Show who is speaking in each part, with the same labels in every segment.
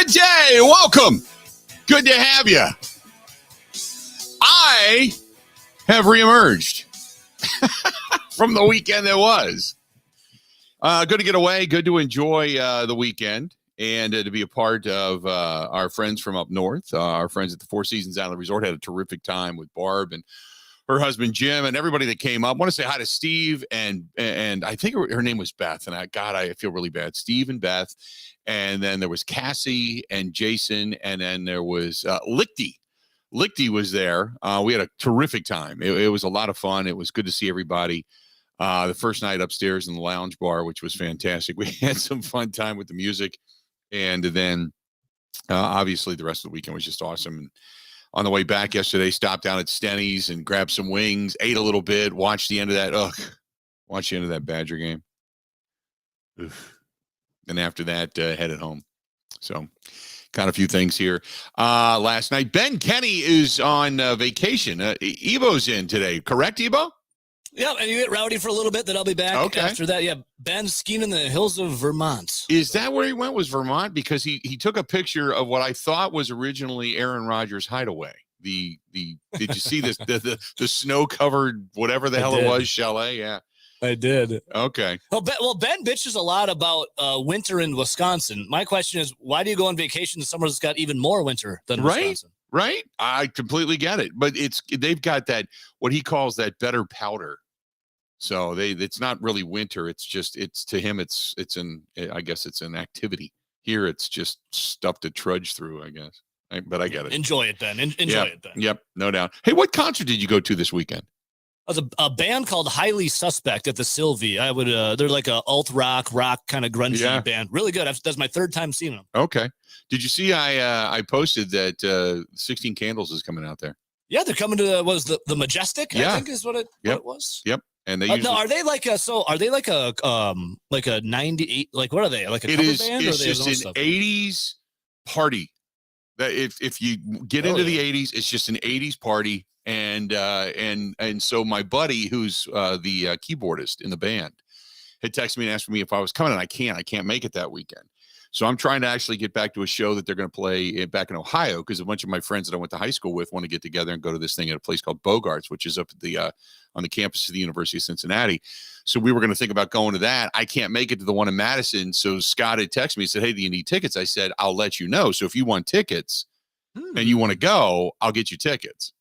Speaker 1: Good day. Welcome. Good to have you. I have reemerged from the weekend that was. Good to get away. Good to enjoy the weekend and to be a part of our friends from up north. Our friends at the Four Seasons Island Resort had a terrific time with Barb and her husband Jim and everybody that came up. I want to say hi to Steve and I think her name was Beth. And I feel really bad. Steve and Beth. And then there was Cassie and Jason. And then there was Lichty. Lichty was there. We had a terrific time. It was a lot of fun. It was good to see everybody. The first night upstairs in the lounge bar, which was fantastic. We had some fun time with the music. And then obviously the rest of the weekend was just awesome. And on the way back yesterday, stopped down at Stenny's and grabbed some wings, ate a little bit, watched the end of that Badger game. Oof. And after that, headed home. So got a few things here. Last night, Ben Kenny is on vacation. Evo's in today. Correct, Evo?
Speaker 2: Yeah, and you get rowdy for a little bit, then I'll be back after that. Yeah, Ben's skiing in the hills of Vermont.
Speaker 1: Is that where he went, was Vermont? Because he took a picture of what I thought was originally Aaron Rodgers' hideaway. Did you see this, the snow-covered, whatever the hell it was, chalet? Yeah.
Speaker 2: I did.
Speaker 1: Okay.
Speaker 2: Well, Ben bitches a lot about winter in Wisconsin. My question is, why do you go on vacation somewhere that's got even more winter than Wisconsin?
Speaker 1: Right. I completely get it. But they've got that, what he calls that better powder. So it's not really winter. It's to him, I guess it's an activity. Here, it's just stuff to trudge through, I guess. But I get it.
Speaker 2: Enjoy it, Ben. Enjoy it, Ben.
Speaker 1: Yep. No doubt. Hey, what concert did you go to this weekend?
Speaker 2: It was a band called Highly Suspect at the Sylvie. They're like a alt rock kind of grungy band. Really good. That's my third time seeing them.
Speaker 1: Okay. Did you see I posted that 16 Candles is coming out there? Yeah,
Speaker 2: they're coming to the Majestic, I think is what it was.
Speaker 1: Yep. And they
Speaker 2: are they like a 98, like what are they? Like a cover band?
Speaker 1: It's just an 80s party. That if you get into the 80s, it's just an 80s party. And so my buddy, who's the keyboardist in the band, had texted me and asked me if I was coming, and I can't make it that weekend. So I'm trying to actually get back to a show that they're going to play back in Ohio, because a bunch of my friends that I went to high school with want to get together and go to this thing at a place called Bogart's, which is up at the on the campus of the University of Cincinnati. So we were going to think about going to that. I can't make it to the one in Madison. So Scott had texted me and said, "Hey, do you need tickets?" I said, "I'll let you know. So if you want tickets and you want to go, I'll get you tickets."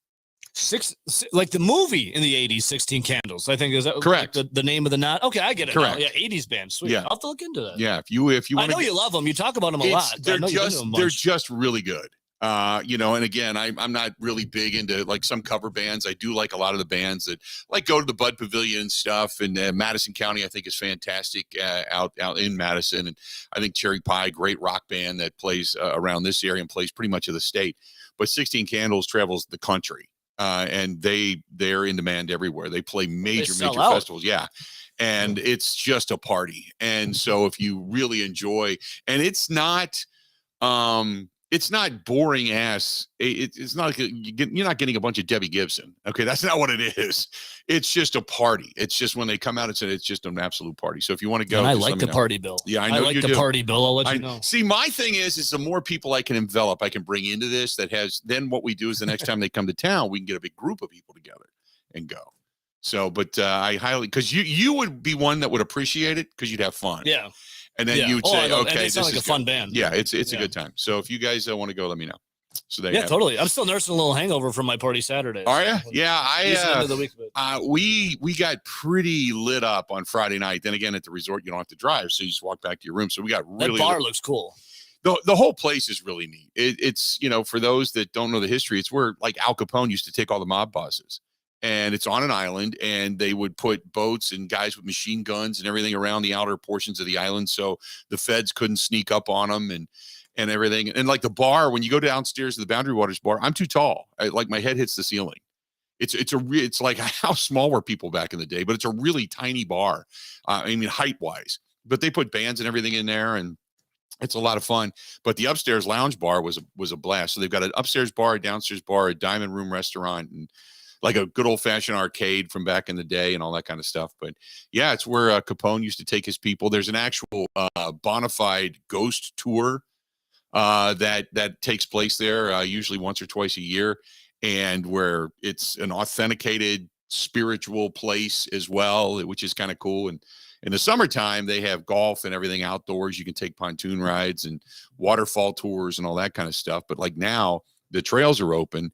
Speaker 2: Like the movie in the 80s, 16 Candles, I think, is that
Speaker 1: correct?
Speaker 2: Like the name of the knot. Okay, I get it.
Speaker 1: Correct.
Speaker 2: Now. Yeah, 80s band. Sweet. Yeah. I'll have to look into that.
Speaker 1: Yeah, if you
Speaker 2: I know you love them. You talk about them a lot.
Speaker 1: They're just really good. And again, I'm not really big into like some cover bands. I do like a lot of the bands that like go to the Bud Pavilion and stuff. And Madison County, I think, is fantastic out in Madison. And I think Cherry Pie, great rock band that plays around this area and plays pretty much of the state. But 16 Candles travels the country. And they're in demand everywhere. They play major festivals. Yeah. And it's just a party. And so if you really enjoy, and it's not boring ass. It's not like you're not getting a bunch of Debbie Gibson. Okay. That's not what it is. It's just a party. It's just when they come out and say it's just an absolute party. So if you want to go,
Speaker 2: I like the party bill.
Speaker 1: Yeah, I know
Speaker 2: like the party bill. I'll let you know.
Speaker 1: See, my thing is the more people I can envelop, I can bring into this then what we do is the next time they come to town, we can get a big group of people together and go. So, but I highly, because you would be one that would appreciate it because you'd have fun.
Speaker 2: Yeah.
Speaker 1: And then you'd say, okay,
Speaker 2: this is like a fun band.
Speaker 1: Yeah, it's a good time. So if you guys want to go, let me know. So
Speaker 2: totally. I'm still nursing a little hangover from my party Saturday.
Speaker 1: Are you? Yeah, we got pretty lit up on Friday night. Then again, at the resort, you don't have to drive, so you just walk back to your room. So we got really.
Speaker 2: That bar looks cool.
Speaker 1: The whole place is really neat. It's for those that don't know the history, it's where like Al Capone used to take all the mob bosses. And it's on an island, and they would put boats and guys with machine guns and everything around the outer portions of the island, so the feds couldn't sneak up on them and everything. And like the bar, when you go downstairs to the Boundary Waters bar, I'm too tall. Like my head hits the ceiling. It's like how small were people back in the day, but it's a really tiny bar. Height wise, but they put bands and everything in there, and it's a lot of fun. But the upstairs lounge bar was a blast. So they've got an upstairs bar, a downstairs bar, a diamond room restaurant, and like a good old fashioned arcade from back in the day and all that kind of stuff. But yeah, it's where Capone used to take his people. There's an actual bona fide ghost tour that takes place there usually once or twice a year, and where it's an authenticated spiritual place as well, which is kind of cool. And in the summertime, they have golf and everything outdoors. You can take pontoon rides and waterfall tours and all that kind of stuff. But like now, the trails are open,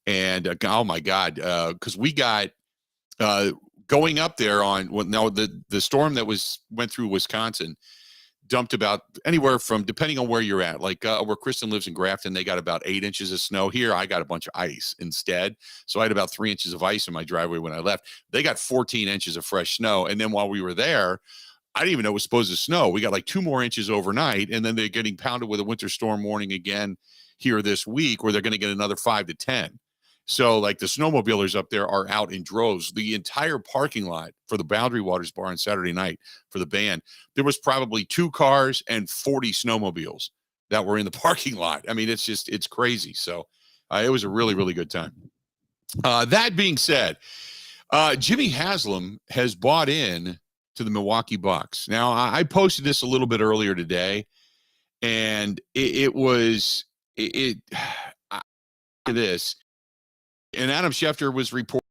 Speaker 1: and oh my God, because we got going up there on the storm that went through Wisconsin dumped about anywhere from, depending on where you're at, like where Kristen lives in Grafton, they got about 8 inches of snow. Here, I got a bunch of ice instead. So I had about 3 inches of ice in my driveway when I left. They got 14 inches of fresh snow. And then while we were there, I didn't even know it was supposed to snow. We got like 2 more inches overnight. And then they're getting pounded with a winter storm warning again here this week, where they're going to get another 5 to 10. So like the snowmobilers up there are out in droves. The entire parking lot for the Boundary Waters Bar on Saturday night for the band, there was probably 2 cars and 40 snowmobiles that were in the parking lot. I mean, it's crazy. So it was a really, really good time. That being said, Jimmy Haslam has bought in to the Milwaukee Bucks. Now, I posted this a little bit earlier today, and this. And Adam Schefter was reporting,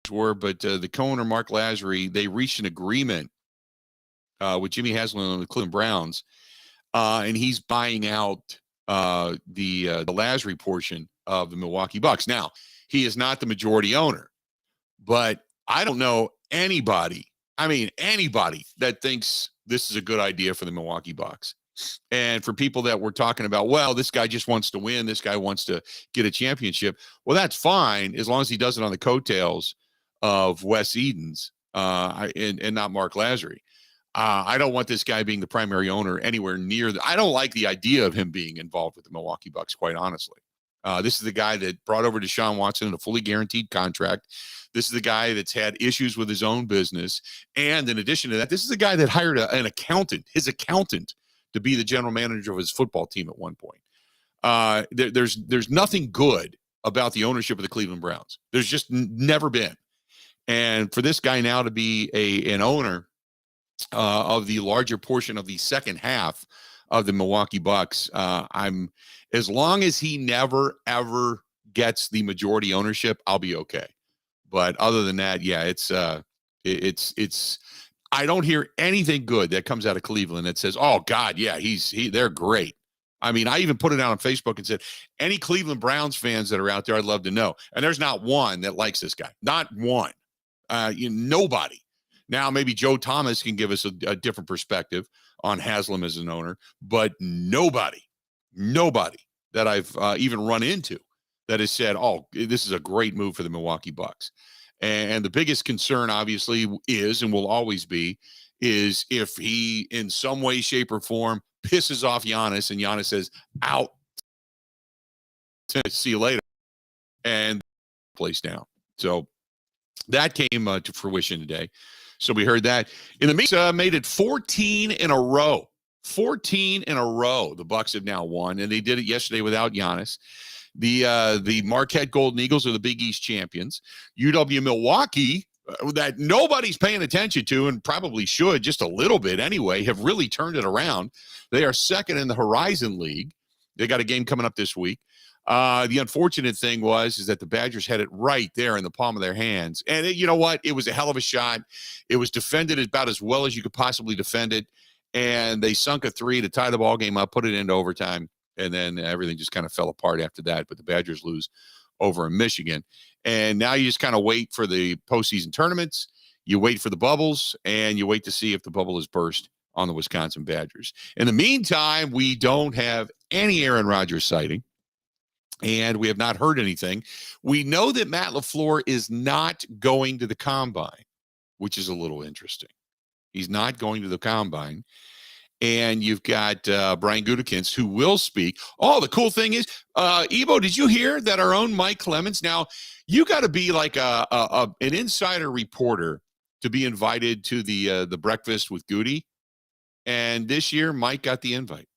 Speaker 1: but the co-owner, Mark Lazary, they reached an agreement with Jimmy Haslam and the Cleveland Browns, and he's buying out the Lazary portion of the Milwaukee Bucks. Now, he is not the majority owner, but I don't know anybody that thinks this is a good idea for the Milwaukee Bucks. And for people that were talking about, well, this guy just wants to win, this guy wants to get a championship. Well, that's fine as long as he does it on the coattails of Wes Edens and not Mark Lazary. I don't want this guy being the primary owner anywhere near I don't like the idea of him being involved with the Milwaukee Bucks, quite honestly. This is the guy that brought over Deshaun Watson in a fully guaranteed contract. This is the guy that's had issues with his own business. And in addition to that, this is the guy that hired his accountant, to be the general manager of his football team at one point. There's nothing good about the ownership of the Cleveland Browns. There's just never been. And for this guy now to be an owner of the larger portion of the second half of the Milwaukee Bucks, as long as he never, ever gets the majority ownership, I'll be okay. But other than that, yeah, it's I don't hear anything good that comes out of Cleveland that says, oh God, yeah, they're great. I mean, I even put it out on Facebook and said, any Cleveland Browns fans that are out there, I'd love to know. And there's not one that likes this guy. Not one. Nobody. Now, maybe Joe Thomas can give us a different perspective on Haslam as an owner, but nobody that I've even run into that has said, oh, this is a great move for the Milwaukee Bucks. And the biggest concern, obviously, is and will always be, is if he, in some way, shape, or form, pisses off Giannis and Giannis says, out, see you later, and place down. So that came to fruition today. So we heard that. In the meantime, made it 14 in a row. 14 in a row. The Bucks have now won, and they did it yesterday without Giannis. The Marquette Golden Eagles are the Big East champions. UW Milwaukee, that nobody's paying attention to and probably should just a little bit anyway, have really turned it around. They are second in the Horizon League. They got a game coming up this week. The unfortunate thing is that the Badgers had it right there in the palm of their hands. And you know what? It was a hell of a shot. It was defended about as well as you could possibly defend it. And they sunk a 3 to tie the ball game up, put it into overtime. And then everything just kind of fell apart after that. But the Badgers lose over in Michigan. And now you just kind of wait for the postseason tournaments. You wait for the bubbles, and you wait to see if the bubble is burst on the Wisconsin Badgers. In the meantime, we don't have any Aaron Rodgers sighting, and we have not heard anything. We know that Matt LaFleur is not going to the Combine, which is a little interesting. He's not going to the Combine. And you've got Brian Gutekunst, who will speak. Oh, the cool thing is, Ebo, did you hear that our own Mike Clemens? Now, you got to be like an insider reporter to be invited to the breakfast with Goody. And this year, Mike got the invite.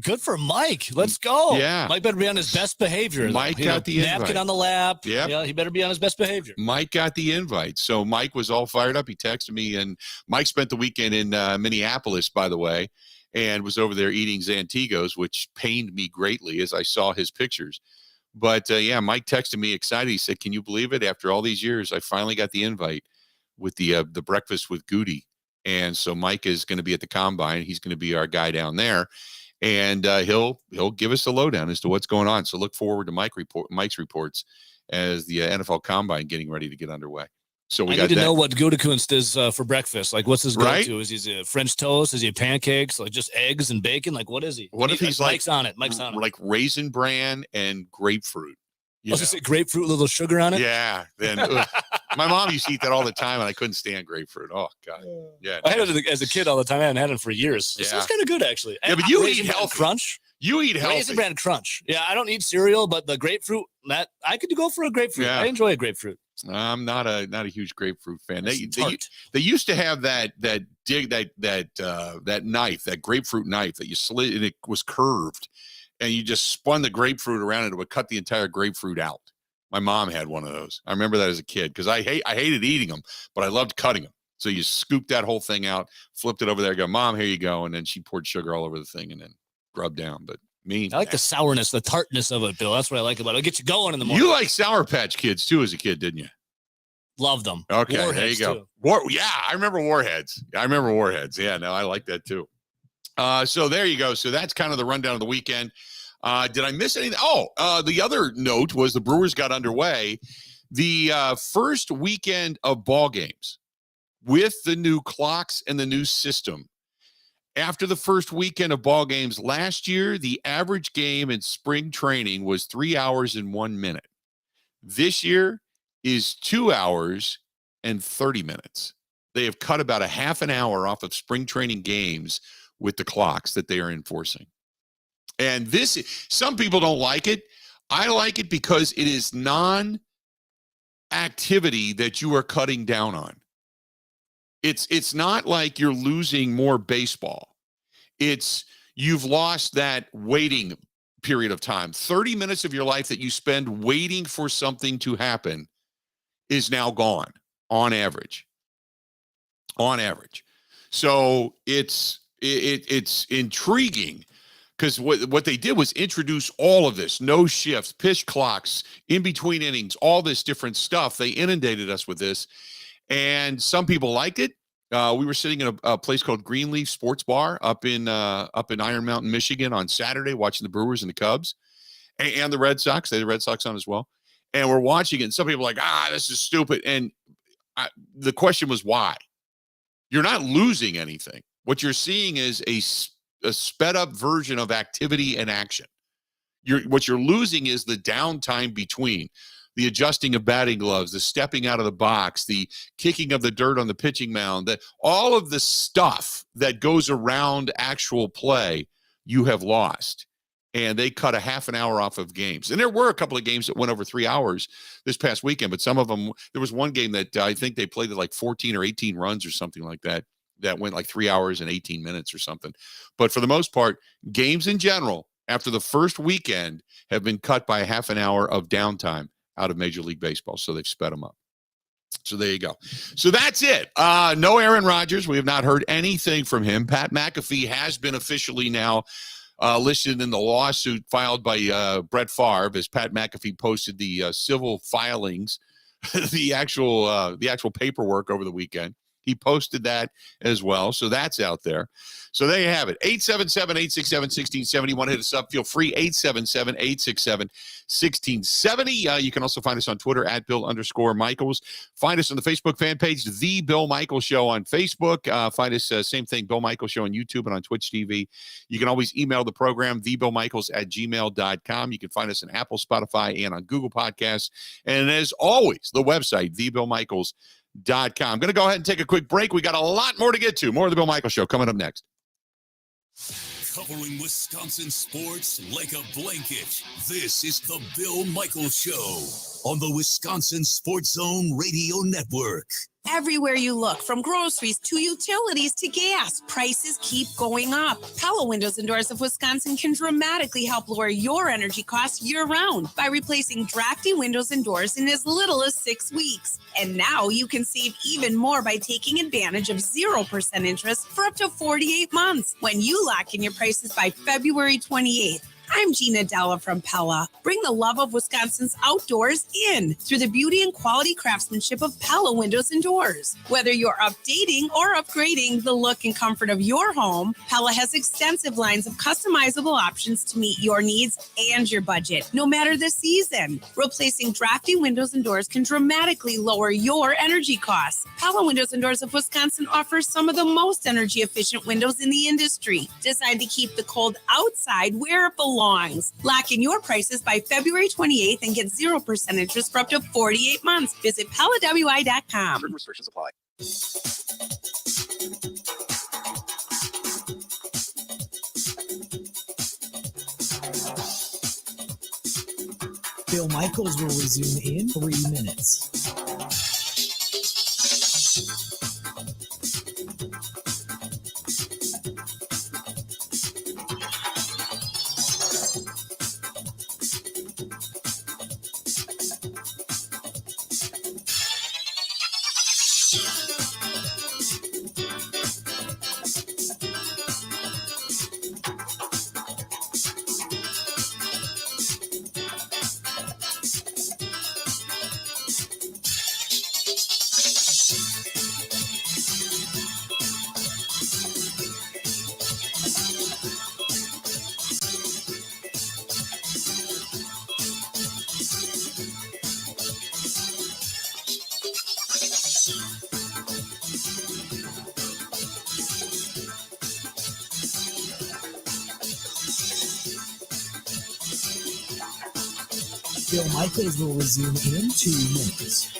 Speaker 2: Good for Mike. Let's go.
Speaker 1: Yeah.
Speaker 2: Mike better be on his best behavior.
Speaker 1: Mike got the invite.
Speaker 2: Napkin on the lap.
Speaker 1: Yep.
Speaker 2: Yeah, he better be on his best behavior.
Speaker 1: Mike got the invite. So Mike was all fired up. He texted me, and Mike spent the weekend in Minneapolis, by the way. and was over there eating Zantigos, which pained me greatly as I saw his pictures. But yeah, Mike texted me excited. He said, "Can you believe it? After all these years, I finally got the invite with the breakfast with Goody." And so Mike is going to be at the combine. He's going to be our guy down there, and he'll give us a lowdown as to what's going on. So look forward to Mike's reports as the NFL combine getting ready to get underway. So we got to
Speaker 2: know what Gutekunst does for breakfast. Like, what's his go-to?
Speaker 1: Right?
Speaker 2: Is he French toast? Is he pancakes? Like just eggs and bacon? Like, what is he?
Speaker 1: What if he's like
Speaker 2: Mike's on it? Mike's on it.
Speaker 1: Like raisin bran and grapefruit.
Speaker 2: I was going to say grapefruit, little sugar on it.
Speaker 1: Yeah. Then my mom used to eat that all the time, and I couldn't stand grapefruit. Oh God. Yeah.
Speaker 2: I had it as a kid all the time. I hadn't had it for years.
Speaker 1: Yeah.
Speaker 2: So it's kind of good actually.
Speaker 1: Yeah, but you eat healthy.
Speaker 2: Crunch.
Speaker 1: You eat healthy.
Speaker 2: Raisin bran crunch. Yeah, I don't eat cereal, but the grapefruit, that I could go for a grapefruit. Yeah. I enjoy a grapefruit.
Speaker 1: I'm not a huge grapefruit fan. They used to have that knife, that grapefruit knife that you slid, and it was curved, and you just spun the grapefruit around and it would cut the entire grapefruit out. My mom had one of those. I remember that as a kid because I hated eating them, but I loved cutting them. So you scooped that whole thing out, flipped it over there, go, "Mom, here you go," and then she poured sugar all over the thing and then rubbed down. But I
Speaker 2: like the sourness, the tartness of it, Bill. That's what I like about it. It'll get you going in the morning.
Speaker 1: You like Sour Patch Kids too as a kid, didn't you?
Speaker 2: Love them.
Speaker 1: Okay,
Speaker 2: Warheads,
Speaker 1: there you go. Yeah, I remember Warheads. Yeah, no, I like that too. So there you go. So that's kind of the rundown of the weekend. Did I miss anything? The other note was the Brewers got underway. The first weekend of ball games with the new clocks and the new system. After the first weekend of ball games last year, the average game in spring training was 3 hours and 1 minute. This year is 2 hours and 30 minutes. They have cut about a half an hour off of spring training games with the clocks that they are enforcing. And some people don't like it. I like it because it is non-activity that you are cutting down on. It's not like you're losing more baseball. You've lost that waiting period of time. 30 minutes of your life that you spend waiting for something to happen is now gone on average. So it's intriguing because what they did was introduce all of this, no shifts, pitch clocks, in between innings, all this different stuff. They inundated us with this. And some people liked it. We were sitting in a place called Greenleaf Sports Bar up in Iron Mountain, Michigan on Saturday, watching the Brewers and the Cubs and the Red Sox. They had the Red Sox on as well. And we're watching it. And some people are like, this is stupid. And the question was why? You're not losing anything. What you're seeing is a sped up version of activity and action. What you're losing is the downtime between the adjusting of batting gloves, the stepping out of the box, the kicking of the dirt on the pitching mound, all of the stuff that goes around actual play, you have lost. And they cut a half an hour off of games. And there were a couple of games that went over 3 hours this past weekend, but some of them, there was one game that I think they played at like 14 or 18 runs or something like that went like 3 hours and 18 minutes or something. But for the most part, games in general, after the first weekend, have been cut by a half an hour of downtime out of Major League Baseball. So they've sped them up. So there you go. So that's it. No Aaron Rodgers. We have not heard anything from him. Pat McAfee has been officially now listed in the lawsuit filed by Brett Favre, as Pat McAfee posted the civil filings, the actual paperwork over the weekend. He posted that as well. So that's out there. So there you have it. 877-867-1670. Want to hit us up? Feel free. 877-867-1670. You can also find us on Twitter at Bill_Michaels. Find us on the Facebook fan page, The Bill Michaels Show on Facebook. Find us, same thing, Bill Michaels Show on YouTube and on Twitch TV. You can always email the program, thebillmichaels@gmail.com. You can find us on Apple, Spotify, and on Google Podcasts. And as always, the website, thebillmichaels.com. I'm going to go ahead and take a quick break. We got a lot more to get to. More of the Bill Michaels Show coming up next.
Speaker 3: Covering Wisconsin sports like a blanket. This is the Bill Michaels Show. on the Wisconsin Sports Zone Radio Network.
Speaker 4: Everywhere you look, from groceries to utilities to gas, prices keep going up. Pella Windows and Doors of Wisconsin can dramatically help lower your energy costs year-round by replacing drafty windows and doors in as little as 6 weeks. And now you can save even more by taking advantage of 0% interest for up to 48 months when you lock in your prices by February 28th. I'm Gina Della from Pella. Bring the love of Wisconsin's outdoors in through the beauty and quality craftsmanship of Pella Windows and Doors. Whether you're updating or upgrading the look and comfort of your home, Pella has extensive lines of customizable options to meet your needs and your budget, no matter the season. Replacing drafty windows and doors can dramatically lower your energy costs. Pella Windows and Doors of Wisconsin offers some of the most energy efficient windows in the industry, designed to keep the cold outside where it belongs. Lock in your prices by February 28th and get 0% interest for up to 48 months. Visit PellaWI.com.
Speaker 5: Certain restrictions apply.
Speaker 6: Bill Michaels will resume in 3 minutes. Bill Michaels will resume in 2 minutes.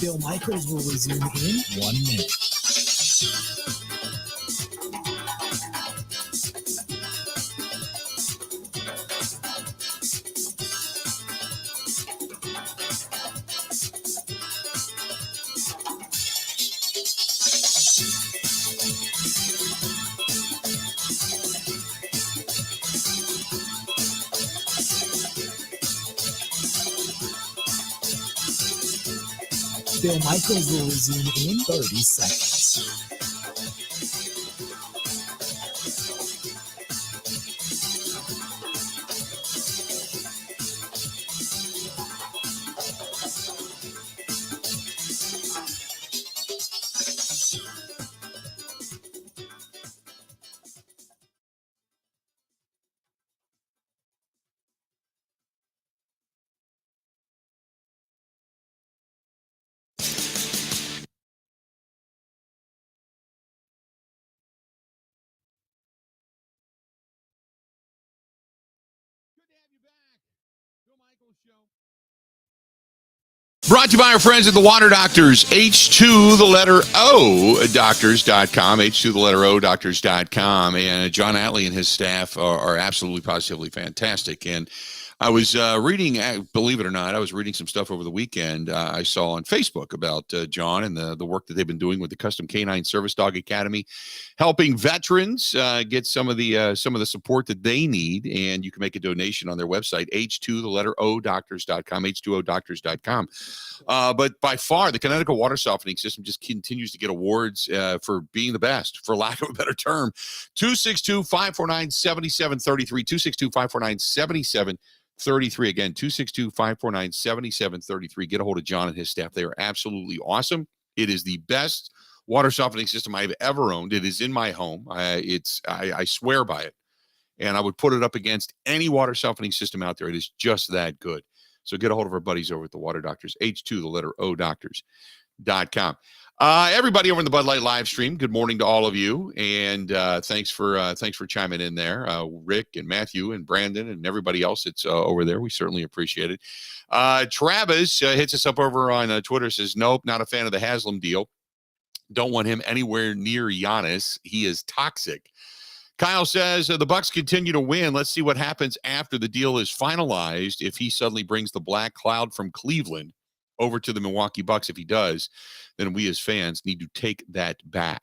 Speaker 6: Bill Michaels will resume in 1 minute. Bill Michaels will resume in 30 seconds.
Speaker 1: Brought to you by our friends at the Water Doctors, H2, the letter O, doctors.com, H2, the letter O, doctors.com. And John Atlee and his staff are absolutely positively fantastic. And I was reading, believe it or not, I was reading some stuff over the weekend. I saw on Facebook about John and the work that they've been doing with the Custom Canine Service Dog Academy, helping veterans get some of the support that they need. And you can make a donation on their website, h2doctors.com, h2odoctors.com. But by far, the Connecticut water softening system just continues to get awards for being the best, for lack of a better term. 262-549-7733, 262-549-7733. 33 again, 262-549-7733. Get a hold of John and his staff. They are absolutely awesome. It is the best water softening system I've ever owned. It is in my home. I swear by it. And I would put it up against any water softening system out there. It is just that good. So get a hold of our buddies over at the Water Doctors, H2doctors.com. Everybody over in the Bud Light live stream, good morning to all of you, and thanks for chiming in there, Rick and Matthew and Brandon and everybody else that's over there. We certainly appreciate it. Travis hits us up over on Twitter, says, nope, not a fan of the Haslam deal. Don't want him anywhere near Giannis. He is toxic. Kyle says, the Bucks continue to win. Let's see what happens after the deal is finalized. If he suddenly brings the black cloud from Cleveland over to the Milwaukee Bucks, if he does, then we as fans need to take that back.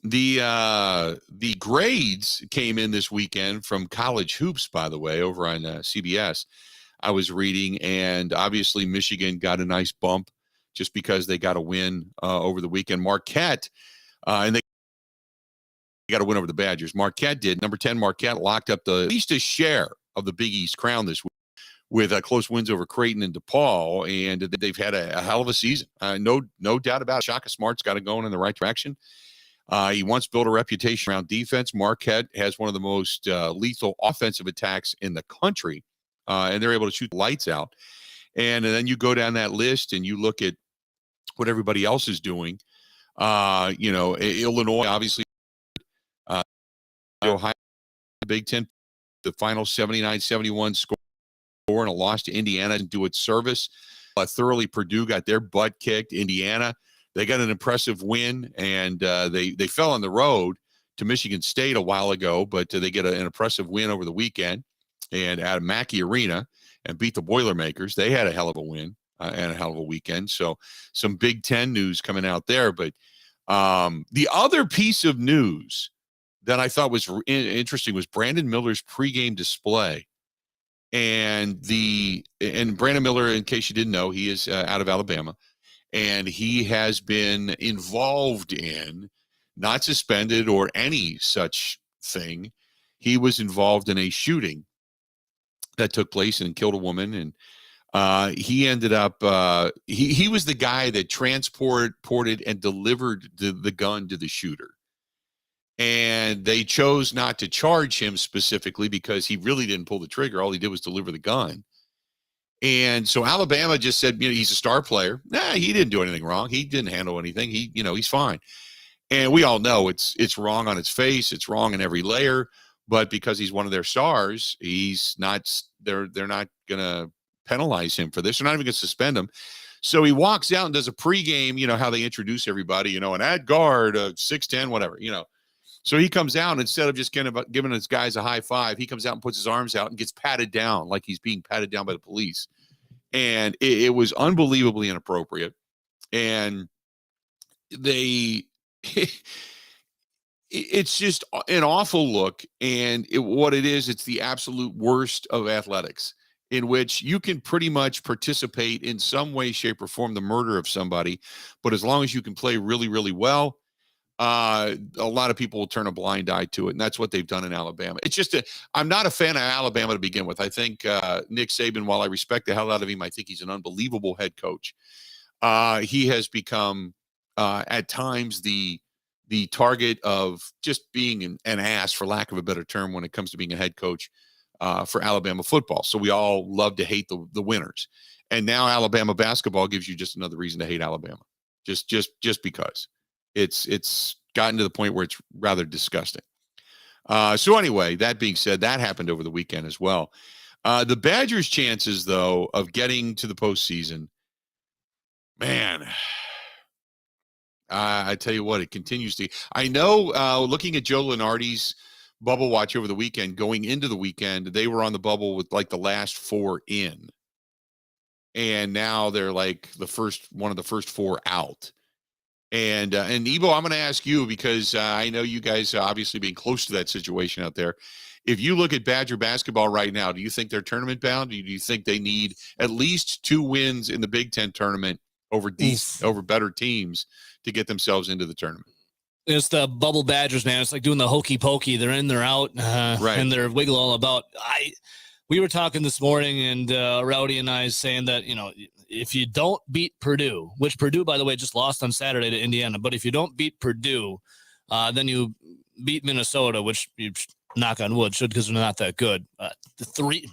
Speaker 1: The grades came in this weekend from college hoops, by the way, over on CBS. I was reading, and obviously Michigan got a nice bump just because they got a win over the weekend. Marquette, and they got a win over the Badgers. Marquette did. Number 10, Marquette locked up at least a share of the Big East crown this week with close wins over Creighton and DePaul, and they've had a hell of a season. No doubt about it. Shaka Smart's got it going in the right direction. He once built a reputation around defense. Marquette has one of the most lethal offensive attacks in the country, and they're able to shoot the lights out. And then you go down that list and you look at what everybody else is doing. Illinois, obviously, Ohio, Big Ten, the final 79-71 score, and a loss to Indiana didn't do its service. Thoroughly, Purdue got their butt kicked. Indiana, they got an impressive win, and they fell on the road to Michigan State a while ago, but they get an impressive win over the weekend and at Mackey Arena and beat the Boilermakers. They had a hell of a win and a hell of a weekend. So some Big Ten news coming out there. But the other piece of news that I thought was interesting was Brandon Miller's pregame display. And Brandon Miller, in case you didn't know, he is out of Alabama, and he has been involved in, not suspended or any such thing. He was involved in a shooting that took place and killed a woman, and he ended up he was the guy that transported and delivered the gun to the shooter. And they chose not to charge him specifically because he really didn't pull the trigger. All he did was deliver the gun. And so Alabama just said, he's a star player. Nah, he didn't do anything wrong. He didn't handle anything. He's fine. And we all know it's wrong on its face. It's wrong in every layer. But because he's one of their stars, he's not. They're not going to penalize him for this. They're not even going to suspend him. So he walks out and does a pregame. How they introduce everybody. An ad guard, 6'10", whatever. So he comes out, and instead of just giving his guys a high five, he comes out and puts his arms out and gets patted down like he's being patted down by the police. And it was unbelievably inappropriate. And it's just an awful look. And it's the absolute worst of athletics, in which you can pretty much participate in some way, shape, or form the murder of somebody. But as long as you can play really, really well, a lot of people will turn a blind eye to it, and that's what they've done in Alabama. It's just I'm not a fan of Alabama to begin with. I think Nick Saban, while I respect the hell out of him, I think he's an unbelievable head coach. He has become at times the target of just being an ass, for lack of a better term, when it comes to being a head coach for Alabama football. So we all love to hate the winners, and now Alabama basketball gives you just another reason to hate Alabama, just because. It's gotten to the point where it's rather disgusting. So anyway, that being said, that happened over the weekend as well. The Badgers' chances, though, of getting to the postseason, man, I tell you what, it continues to. I know, looking at Joe Lunardi's bubble watch over the weekend. Going into the weekend, they were on the bubble with like the last 4 in. And now they're like one of the first 4 out. And Ebo, I'm going to ask you because I know you guys obviously being close to that situation out there. If you look at Badger basketball right now, do you think they're tournament bound? Do you think they need at least 2 wins in the Big Ten tournament over better teams to get themselves into the tournament?
Speaker 2: It's the bubble Badgers, man. It's like doing the hokey pokey. They're in, they're out,
Speaker 1: right.
Speaker 2: And they're wiggle all about. We were talking this morning, and Rowdy and I saying that, if you don't beat Purdue, which Purdue, by the way, just lost on Saturday to Indiana, but if you don't beat Purdue, then you beat Minnesota, which you knock on wood should, because they're not that good.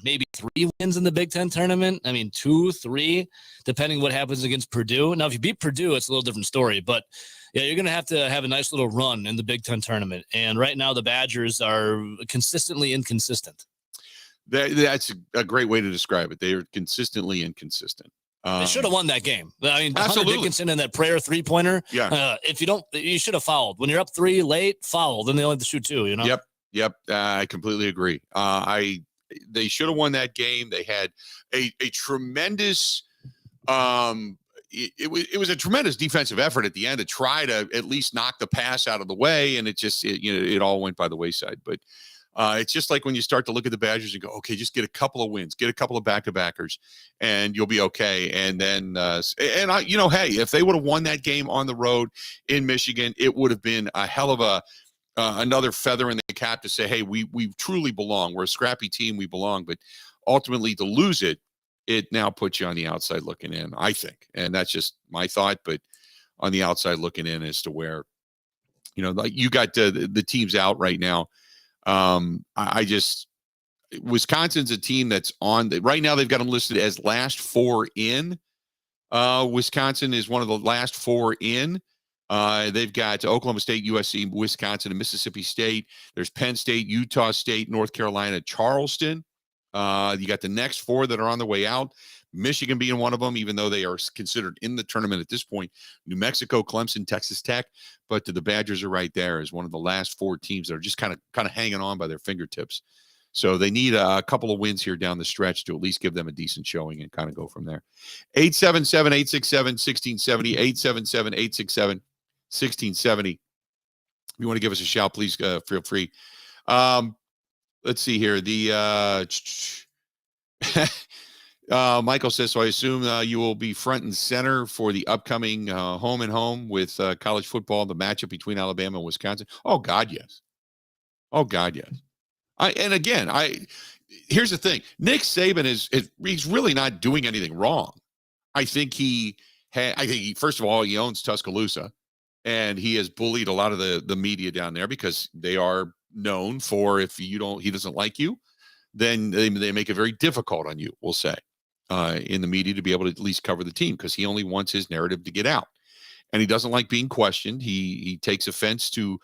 Speaker 2: Maybe 3 wins in the Big Ten tournament. I mean, 2, 3, depending what happens against Purdue. Now, if you beat Purdue, it's a little different story, but yeah, you're going to have a nice little run in the Big Ten tournament. And right now the Badgers are consistently inconsistent.
Speaker 1: That's a great way to describe it. They are consistently inconsistent.
Speaker 2: They should have won that game. I mean,
Speaker 1: absolutely.
Speaker 2: Hunter Dickinson and that prayer 3-pointer.
Speaker 1: Yeah.
Speaker 2: If you don't, you should have fouled. When you're up 3 late, foul. Then they only have to shoot 2.
Speaker 1: Yep. I completely agree. They should have won that game. They had a tremendous. It was a tremendous defensive effort at the end to try to at least knock the pass out of the way, and it all went by the wayside. But it's just like when you start to look at the Badgers and go, okay, just get a couple of wins, get a couple of back-to-backers, and you'll be okay. And then, hey, if they would have won that game on the road in Michigan, it would have been a hell of another feather in the cap to say, hey, we truly belong. We're a scrappy team. We belong. But ultimately, to lose it now puts you on the outside looking in, I think. And that's just my thought. But on the outside looking in as to where, like you got the teams out right now. Wisconsin's a team that's on right now. They've got them listed as last 4 in. Wisconsin is one of the last 4 in. They've got Oklahoma State, USC, Wisconsin, and Mississippi State. There's Penn State, Utah State, North Carolina, Charleston. You got the next 4 that are on the way out. Michigan being one of them, even though they are considered in the tournament at this point. New Mexico, Clemson, Texas Tech. But the Badgers are right there as one of the last 4 teams that are just kind of hanging on by their fingertips. So they need a couple of wins here down the stretch to at least give them a decent showing and kind of go from there. 877-867-1670, 877-867-1670. If you want to give us a shout, please feel free. Let's see here. Michael says, so I assume you will be front and center for the upcoming home and home with college football, the matchup between Alabama and Wisconsin. Oh, God, yes. Here's the thing. Nick Saban he's really not doing anything wrong. I think first of all, he owns Tuscaloosa, and he has bullied a lot of the media down there because they are known for, if he doesn't like you, then they make it very difficult on you, we'll say, in the media to be able to at least cover the team, because he only wants his narrative to get out. And he doesn't like being questioned. He takes offense to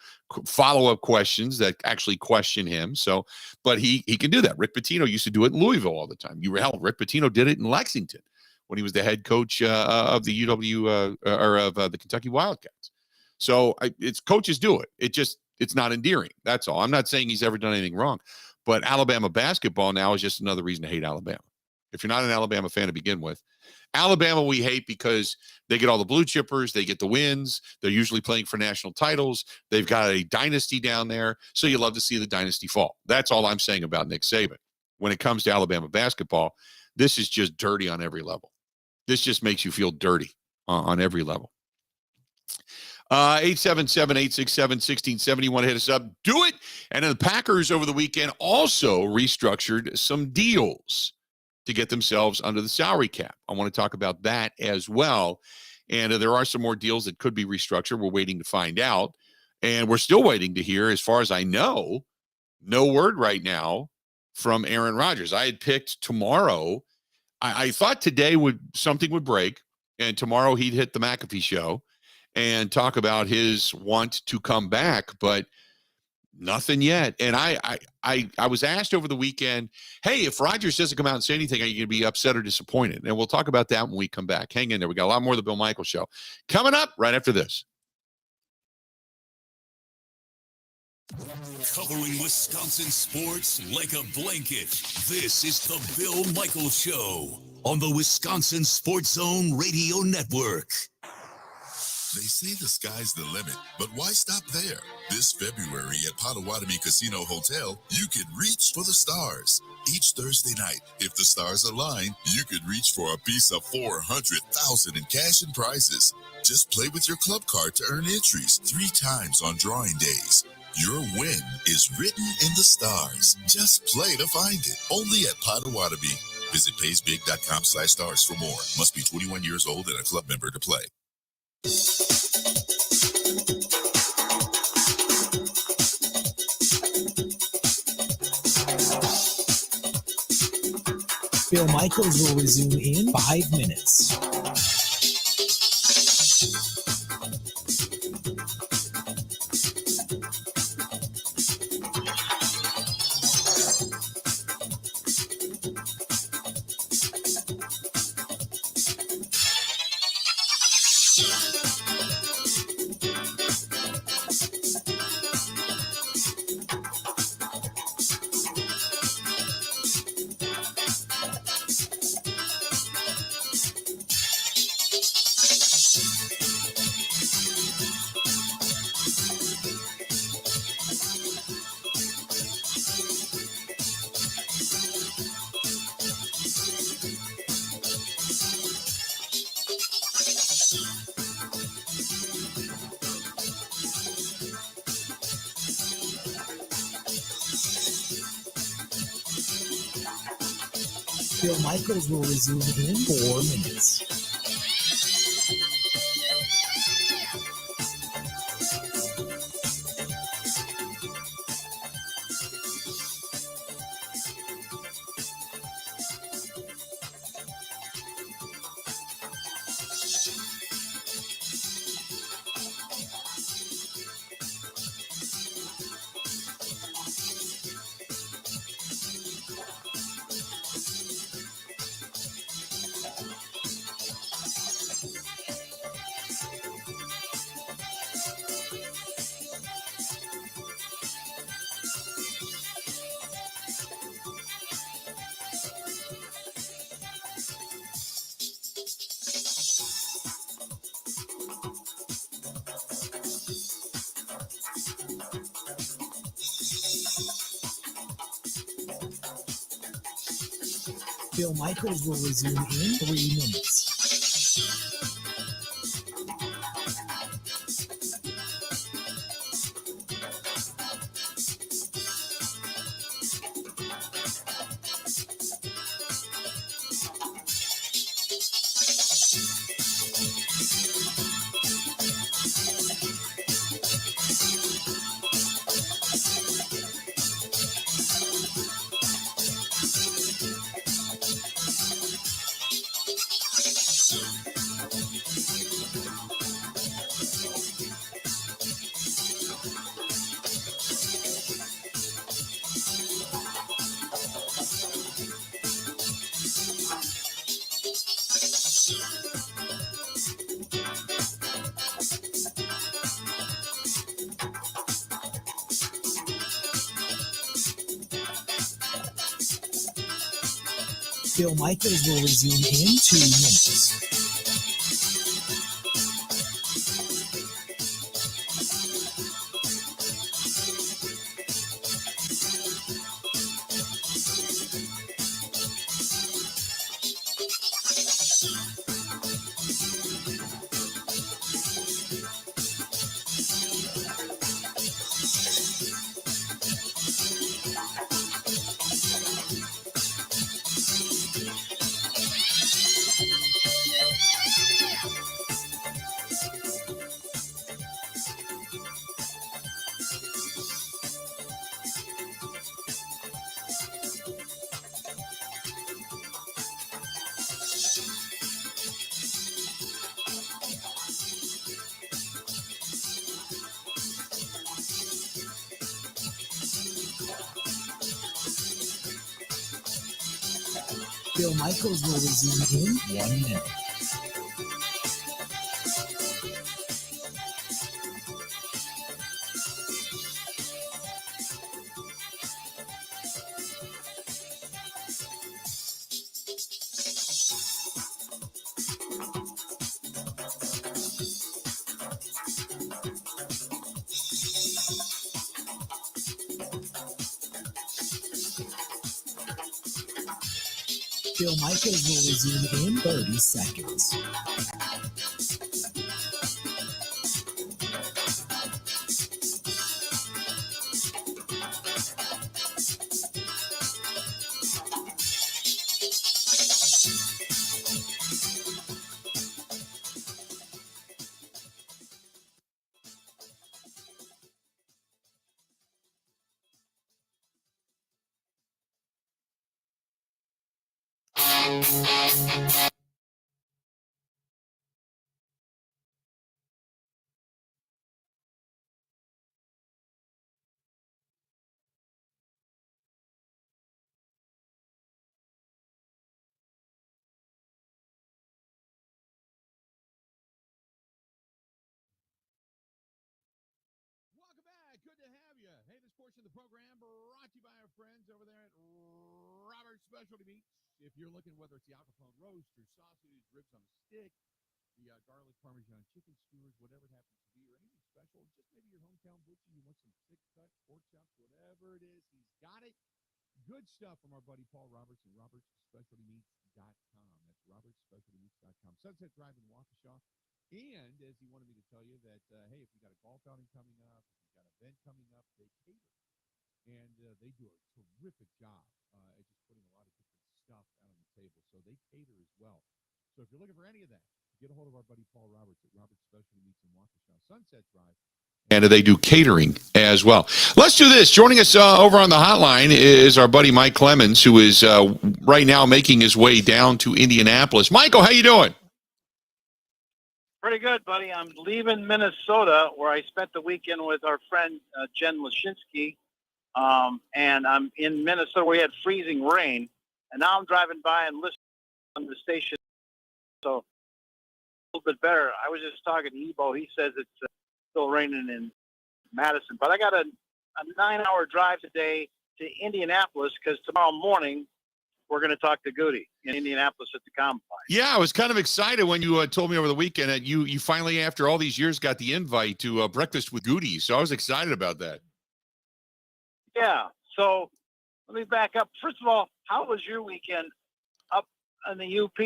Speaker 1: follow-up questions that actually question him. So, but he can do that. Rick Pitino used to do it in Louisville all the time. Rick Pitino did it in Lexington when he was the head coach of the the Kentucky Wildcats. So coaches do it. It's not endearing. That's all. I'm not saying he's ever done anything wrong, but Alabama basketball now is just another reason to hate Alabama. If you're not an Alabama fan to begin with, Alabama we hate because they get all the blue chippers, they get the wins, they're usually playing for national titles, they've got a dynasty down there, so you love to see the dynasty fall. That's all I'm saying about Nick Saban. When it comes to Alabama basketball, this is just dirty on every level. This just makes you feel dirty on every level. 877-867-1670. You want to hit us up? Do it. And then the Packers over the weekend also restructured some deals to get themselves under the salary cap. I want to talk about that as well. And there are some more deals that could be restructured. We're waiting to find out. And we're still waiting to hear, as far as I know, no word right now from Aaron Rodgers. I had picked tomorrow. I thought today something would break, and tomorrow he'd hit the McAfee show and talk about his want to come back, but nothing yet. And I was asked over the weekend, hey, if Rodgers doesn't come out and say anything, are you going to be upset or disappointed? And we'll talk about that when we come back. Hang in there. We got a lot more of the Bill Michaels Show coming up right after this.
Speaker 3: Covering Wisconsin sports like a blanket. This is the Bill Michaels Show on the Wisconsin Sports Zone Radio Network.
Speaker 5: They say the sky's the limit, but why stop there? This February at Potawatomi Casino Hotel, you can reach for the stars. Each Thursday night, if the stars align, you could reach for a piece of $400,000 in cash and prizes. Just play with your club card to earn entries 3 times on drawing days. Your win is written in the stars. Just play to find it. Only at Potawatomi. Visit paysbig.com/stars for more. Must be 21 years old and a club member to play.
Speaker 6: Bill Michaels will resume in 5 minutes. Bill Michaels will resume in 4 minutes. Bill Michaels will resume in 3 minutes. Bill Michaels will resume in 2 minutes. Bill Michaels will resume in 1 minute. Bill Michaels will resume in 30 seconds.
Speaker 1: Welcome back. Good to have you. Hey, this portion of the program brought to you by our friends over there at Robert's Specialty Meats. If you're looking, whether it's the al capone roast or sausage, ribs on a stick, the garlic parmesan chicken skewers, whatever it happens to be, or anything special, just maybe your hometown butcher, you want some thick cut pork chops, whatever it is, he's got it. Good stuff from our buddy Paul Roberts at robertsspecialtymeats.com. That's robertsspecialtymeats.com. Sunset Drive in Waukesha. And as he wanted me to tell you that, hey, if you got a golf outing coming up, if you got an event coming up, they cater. And they do a terrific job at just putting a lot of different stuff out on the table. So they cater as well. So if you're looking for any of that, get a hold of our buddy Paul Roberts at Roberts Specialty Meats in Waukesha, Sunset Drive. And they do catering as well. Let's do this. Joining us over on the hotline is our buddy Mike Clemens, who is right now making his way down to Indianapolis. Michael, how you doing?
Speaker 7: Pretty good, buddy. I'm leaving Minnesota, where I spent the weekend with our friend Jen Lashinsky, and I'm in Minnesota where we had freezing rain, and now I'm driving by and listening on the station, so a little bit better. I was just talking to Ebo. He says it's still raining in Madison, but I got a 9-hour drive today to Indianapolis because tomorrow morning we're going to talk to Goody in Indianapolis at the Combine.
Speaker 1: Yeah, I was kind of excited when you told me over the weekend that you finally, after all these years, got the invite to breakfast with Goody. So I was excited about that.
Speaker 7: Yeah. So let me back up. First of all, how was your weekend up in the UP?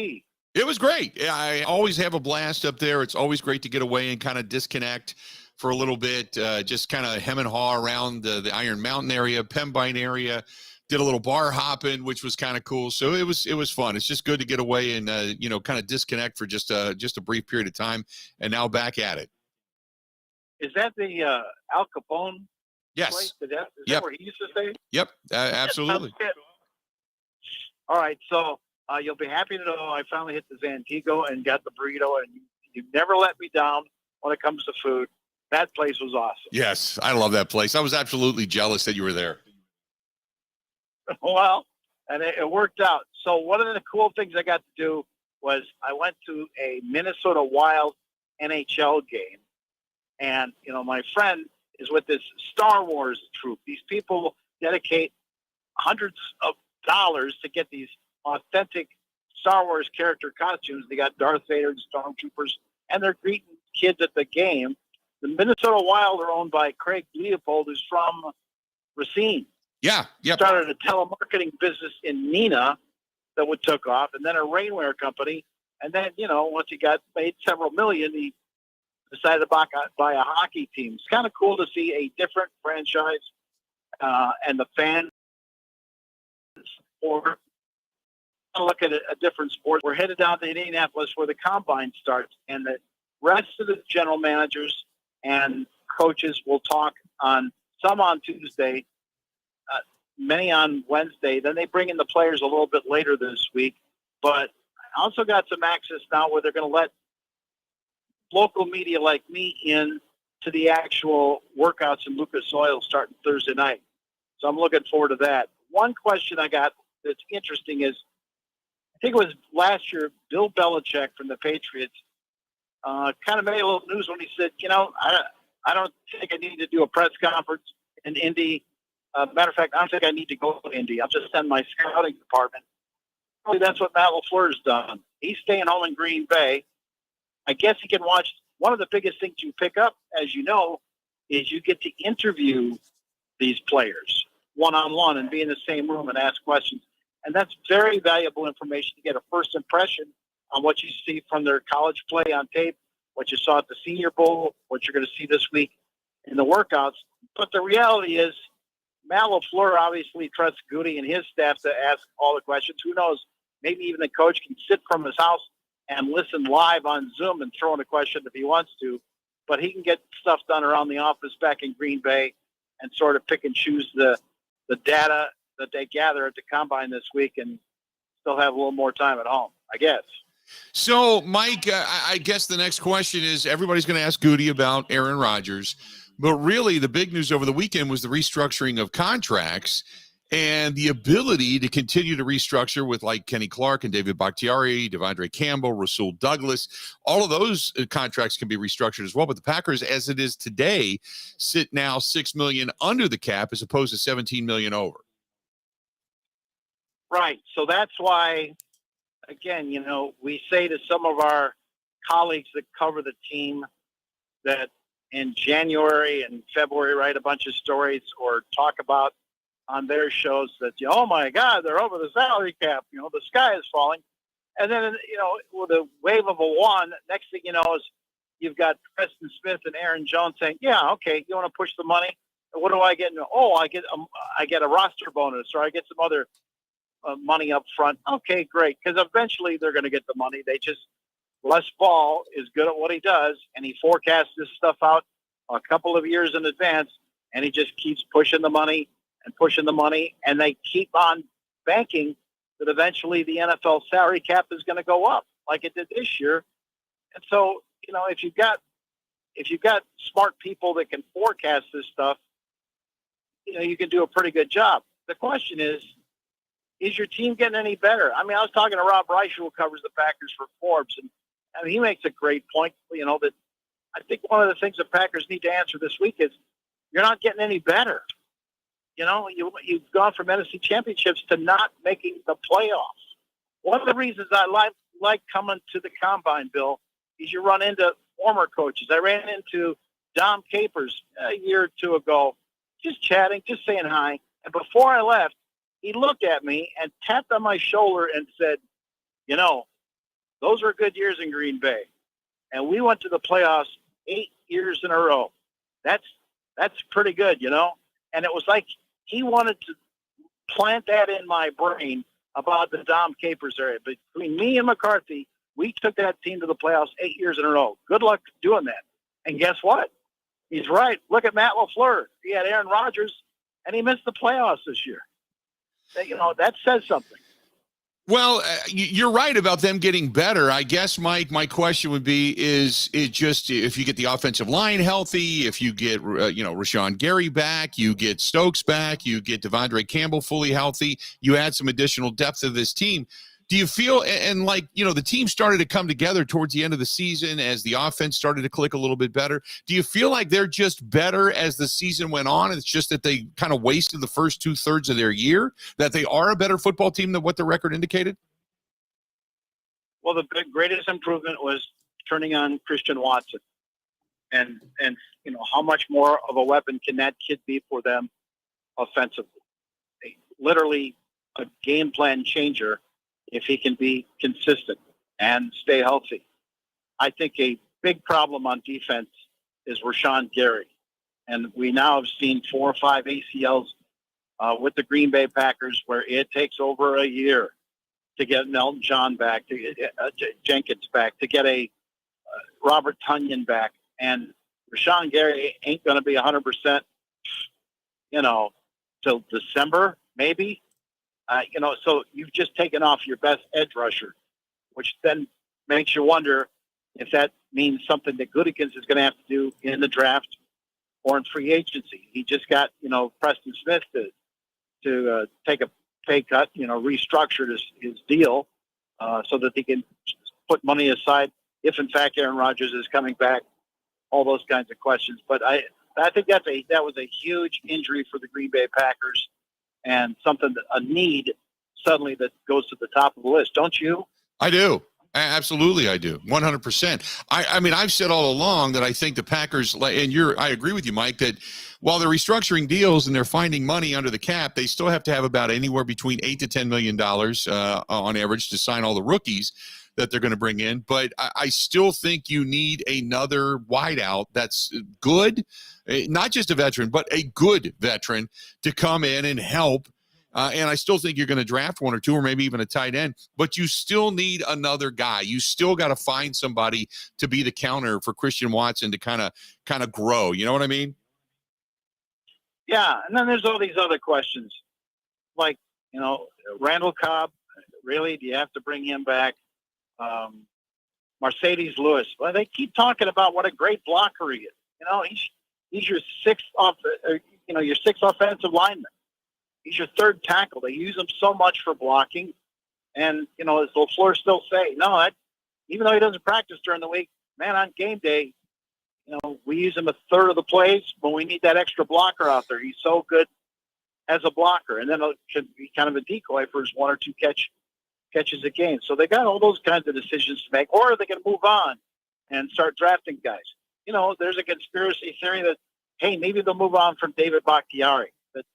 Speaker 1: It was great. I always have a blast up there. It's always great to get away and kind of disconnect for a little bit, just kind of hem and haw around the Iron Mountain area, Pembine area. Did a little bar hopping, which was kind of cool. So it was fun. It's just good to get away and kind of disconnect for just a brief period of time. And now back at it.
Speaker 7: Is that the Al Capone?
Speaker 1: Yes.
Speaker 7: Place? Is that where he used to stay?
Speaker 1: Yep. Absolutely.
Speaker 7: All right. So you'll be happy to know I finally hit the Zantigo and got the burrito, and you never let me down when it comes to food. That place was awesome.
Speaker 1: Yes, I love that place. I was absolutely jealous that you were there.
Speaker 7: Well, and it worked out. So one of the cool things I got to do was I went to a Minnesota Wild NHL game. And, my friend is with this Star Wars troupe. These people dedicate hundreds of dollars to get these authentic Star Wars character costumes. They got Darth Vader and Stormtroopers, and they're greeting kids at the game. The Minnesota Wild are owned by Craig Leopold, who's from Racine.
Speaker 1: Yeah. Yep.
Speaker 7: Started a telemarketing business in Neenah that took off, and then a rainwear company. And then, once he made several million, he decided to buy a hockey team. It's kind of cool to see a different franchise and the fans sport. Look at a different sport. We're headed down to Indianapolis where the Combine starts, and the rest of the general managers and coaches will talk some on Tuesday, many on Wednesday. Then they bring in the players a little bit later this week. But I also got some access now where they're going to let local media like me in to the actual workouts in Lucas Oil starting Thursday night. So I'm looking forward to that. One question I got that's interesting is, I think it was last year, Bill Belichick from the Patriots kind of made a little news when he said, I don't think I need to do a press conference in Indy. Matter of fact, I don't think I need to go to Indy. I'll just send my scouting department. Probably that's what Matt LaFleur's done. He's staying home in Green Bay. I guess he can watch. One of the biggest things you pick up, as you know, is you get to interview these players one-on-one and be in the same room and ask questions. And that's very valuable information to get a first impression on what you see from their college play on tape, what you saw at the Senior Bowl, what you're going to see this week in the workouts. But the reality is, Matt LaFleur obviously trusts Goody and his staff to ask all the questions. Who knows? Maybe even the coach can sit from his house and listen live on Zoom and throw in a question if he wants to. But he can get stuff done around the office back in Green Bay and sort of pick and choose the data that they gather at the combine this week and still have a little more time at home, I guess.
Speaker 1: So, Mike, I guess the next question is everybody's going to ask Goody about Aaron Rodgers. But really, the big news over the weekend was the restructuring of contracts and the ability to continue to restructure with like Kenny Clark and David Bakhtiari, Devondre Campbell, Rasul Douglas. All of those contracts can be restructured as well. But the Packers, as it is today, sit now $6 million under the cap as opposed to $17 million over.
Speaker 7: Right. So that's why, again, we say to some of our colleagues that cover the team that in January and February write a bunch of stories or talk about on their shows that, oh, my God, they're over the salary cap. The sky is falling. And then, with a wave of a wand, next thing you know is you've got Preston Smith and Aaron Jones saying, yeah, okay, you want to push the money? What do I get? Oh, I get a roster bonus, or I get some other money up front. Okay, great, because eventually they're going to get the money. Les Ball is good at what he does, and he forecasts this stuff out a couple of years in advance, and he just keeps pushing the money, and they keep on banking that eventually the NFL salary cap is going to go up like it did this year. And so, if you've got smart people that can forecast this stuff, you can do a pretty good job. The question is your team getting any better? I mean, I was talking to Rob Reich, who covers the Packers for Forbes, and he makes a great point, that I think one of the things the Packers need to answer this week is you're not getting any better. You've gone from NFC championships to not making the playoffs. One of the reasons I like coming to the combine, Bill, is you run into former coaches. I ran into Dom Capers a year or two ago, just chatting, just saying hi. And before I left, he looked at me and tapped on my shoulder and said, those were good years in Green Bay. And we went to the playoffs 8 years in a row. That's pretty good, And it was like he wanted to plant that in my brain about the Dom Capers area. Between me and McCarthy, we took that team to the playoffs 8 years in a row. Good luck doing that. And guess what? He's right. Look at Matt LaFleur. He had Aaron Rodgers, and he missed the playoffs this year. That says something.
Speaker 1: Well, you're right about them getting better. I guess, Mike, my question would be, is it just if you get the offensive line healthy, if you get, Rashawn Gary back, you get Stokes back, you get Devondre Campbell fully healthy, you add some additional depth to this team. Do you feel, and the team started to come together towards the end of the season as the offense started to click a little bit better. Do you feel like they're just better as the season went on? It's just that they kind of wasted the first 2/3 of their year, that they are a better football team than what the record indicated?
Speaker 7: Well, the greatest improvement was turning on Christian Watson. And how much more of a weapon can that kid be for them offensively? Literally a game plan changer if he can be consistent and stay healthy. I think a big problem on defense is Rashawn Gary. And we now have seen 4 or 5 ACLs with the Green Bay Packers where it takes over a year to get Elton John back, to get Jenkins back, to get a Robert Tonyan back. And Rashawn Gary ain't going to be 100%, till December, maybe. So you've just taken off your best edge rusher, which then makes you wonder if that means something that Gutekunst is going to have to do in the draft or in free agency. He just got, Preston Smith to take a pay cut, restructured his deal so that he can put money aside if, in fact, Aaron Rodgers is coming back, all those kinds of questions. But I think that was a huge injury for the Green Bay Packers. And a need suddenly that goes to the top of the list, don't you?
Speaker 1: I do. Absolutely, I do. 100%. I mean, I've said all along that I think the Packers, and I agree with you, Mike, that while they're restructuring deals and they're finding money under the cap, they still have to have about anywhere between $8 to $10 million on average to sign all the rookies that they're going to bring in. But I still think you need another wideout that's good, not just a veteran, but a good veteran to come in and help. And I still think you're going to draft one or two, or maybe even a tight end, but you still need another guy. You still got to find somebody to be the counter for Christian Watson to kind of grow. You know what I mean?
Speaker 7: Yeah. And then there's all these other questions like, Randall Cobb, really, do you have to bring him back? Mercedes Lewis. Well, they keep talking about what a great blocker he is. He's your sixth offensive lineman. He's your third tackle. They use him so much for blocking. And, as LaFleur still say, even though he doesn't practice during the week, man, on game day, we use him a third of the plays when we need that extra blocker out there. He's so good as a blocker. And then it should be kind of a decoy for his one or two catches a game. So they got all those kinds of decisions to make. Or are they going to move on and start drafting guys? There's a conspiracy theory that, hey, maybe they'll move on from David Bakhtiari. But,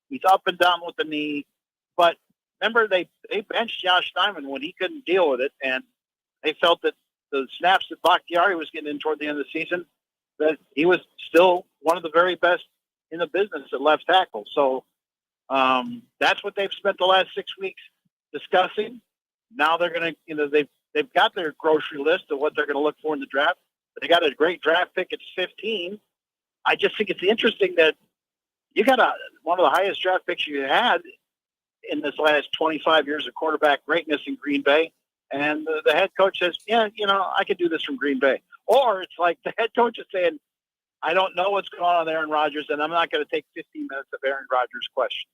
Speaker 7: he's up and down with the knee. But remember, they benched Josh Steinman when he couldn't deal with it, and they felt that the snaps that Bakhtiari was getting in toward the end of the season, that he was still one of the very best in the business at left tackle. So that's what they've spent the last 6 weeks discussing. Now they're going to, they've got their grocery list of what they're going to look for in the draft. They got a great draft pick at 15. I just think it's interesting that you got one of the highest draft picks you had in this last 25 years of quarterback greatness in Green Bay. And the head coach says, I could do this from Green Bay. Or it's like the head coach is saying, I don't know what's going on with Aaron Rodgers, and I'm not going to take 15 minutes of Aaron Rodgers' question.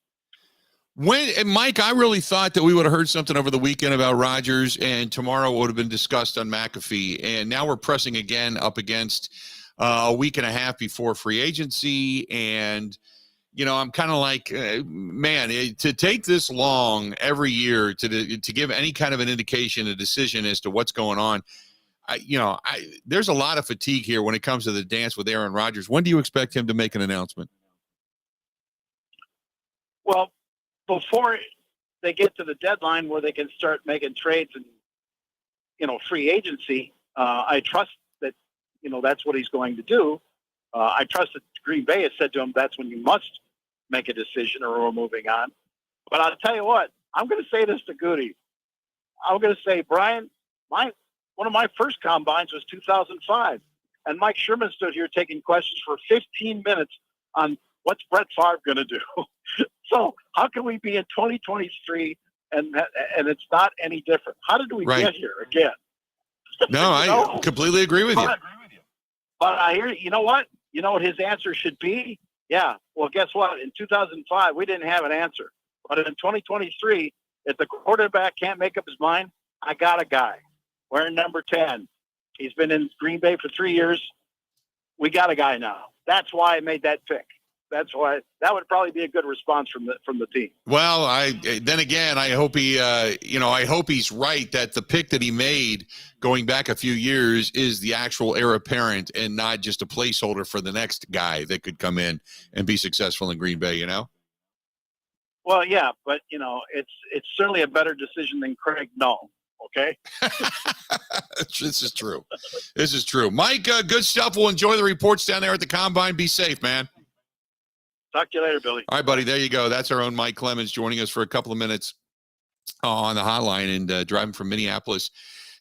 Speaker 1: Mike, I really thought that we would have heard something over the weekend about Rodgers, and tomorrow would have been discussed on McAfee. And now we're pressing again up against a week and a half before free agency. And, I'm kind of like, to take this long every year to give any kind of an indication, a decision as to what's going on. There's a lot of fatigue here when it comes to the dance with Aaron Rodgers. When do you expect him to make an announcement?
Speaker 7: Well, before they get to the deadline where they can start making trades and, free agency, I trust that, that's what he's going to do. I trust that Green Bay has said to him, that's when you must make a decision or we're moving on. But I'll tell you what, I'm going to say this to Goody. I'm going to say, Brian, one of my first combines was 2005. And Mike Sherman stood here taking questions for 15 minutes on what's Brett Favre going to do. So how can we be in 2023 and it's not any different? How did we get here again?
Speaker 1: No, I completely agree with you.
Speaker 7: But I hear, you know what his answer should be? Yeah. Well, guess what? In 2005, we didn't have an answer. But in 2023, if the quarterback can't make up his mind, I got a guy. We're in number 10. He's been in Green Bay for 3 years. We got a guy now. That's why I made that pick. That's why that would probably be a good response from the team.
Speaker 1: Well, I hope I hope he's right that the pick that he made going back a few years is the actual heir apparent and not just a placeholder for the next guy that could come in and be successful in Green Bay,
Speaker 7: Well, yeah, but it's certainly a better decision than Craig Null. Okay.
Speaker 1: This is true. Mike, good stuff. We'll enjoy the reports down there at the Combine. Be safe, man.
Speaker 7: Talk to you later, Billy.
Speaker 1: All right, buddy. There you go. That's our own Mike Clemens joining us for a couple of minutes on the hotline and driving from Minneapolis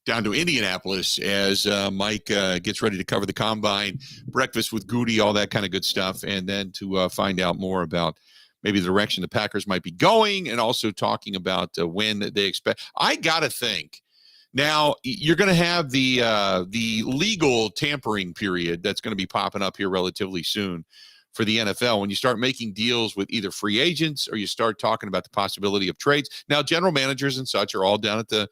Speaker 1: down to Indianapolis as Mike gets ready to cover the Combine, breakfast with Goody, all that kind of good stuff, and then to find out more about maybe the direction the Packers might be going and also talking about when they expect. I got to think. Now, you're going to have the legal tampering period that's going to be popping up here relatively soon for the NFL when you start making deals with either free agents or you start talking about the possibility of trades. Now, general managers and such are all down at the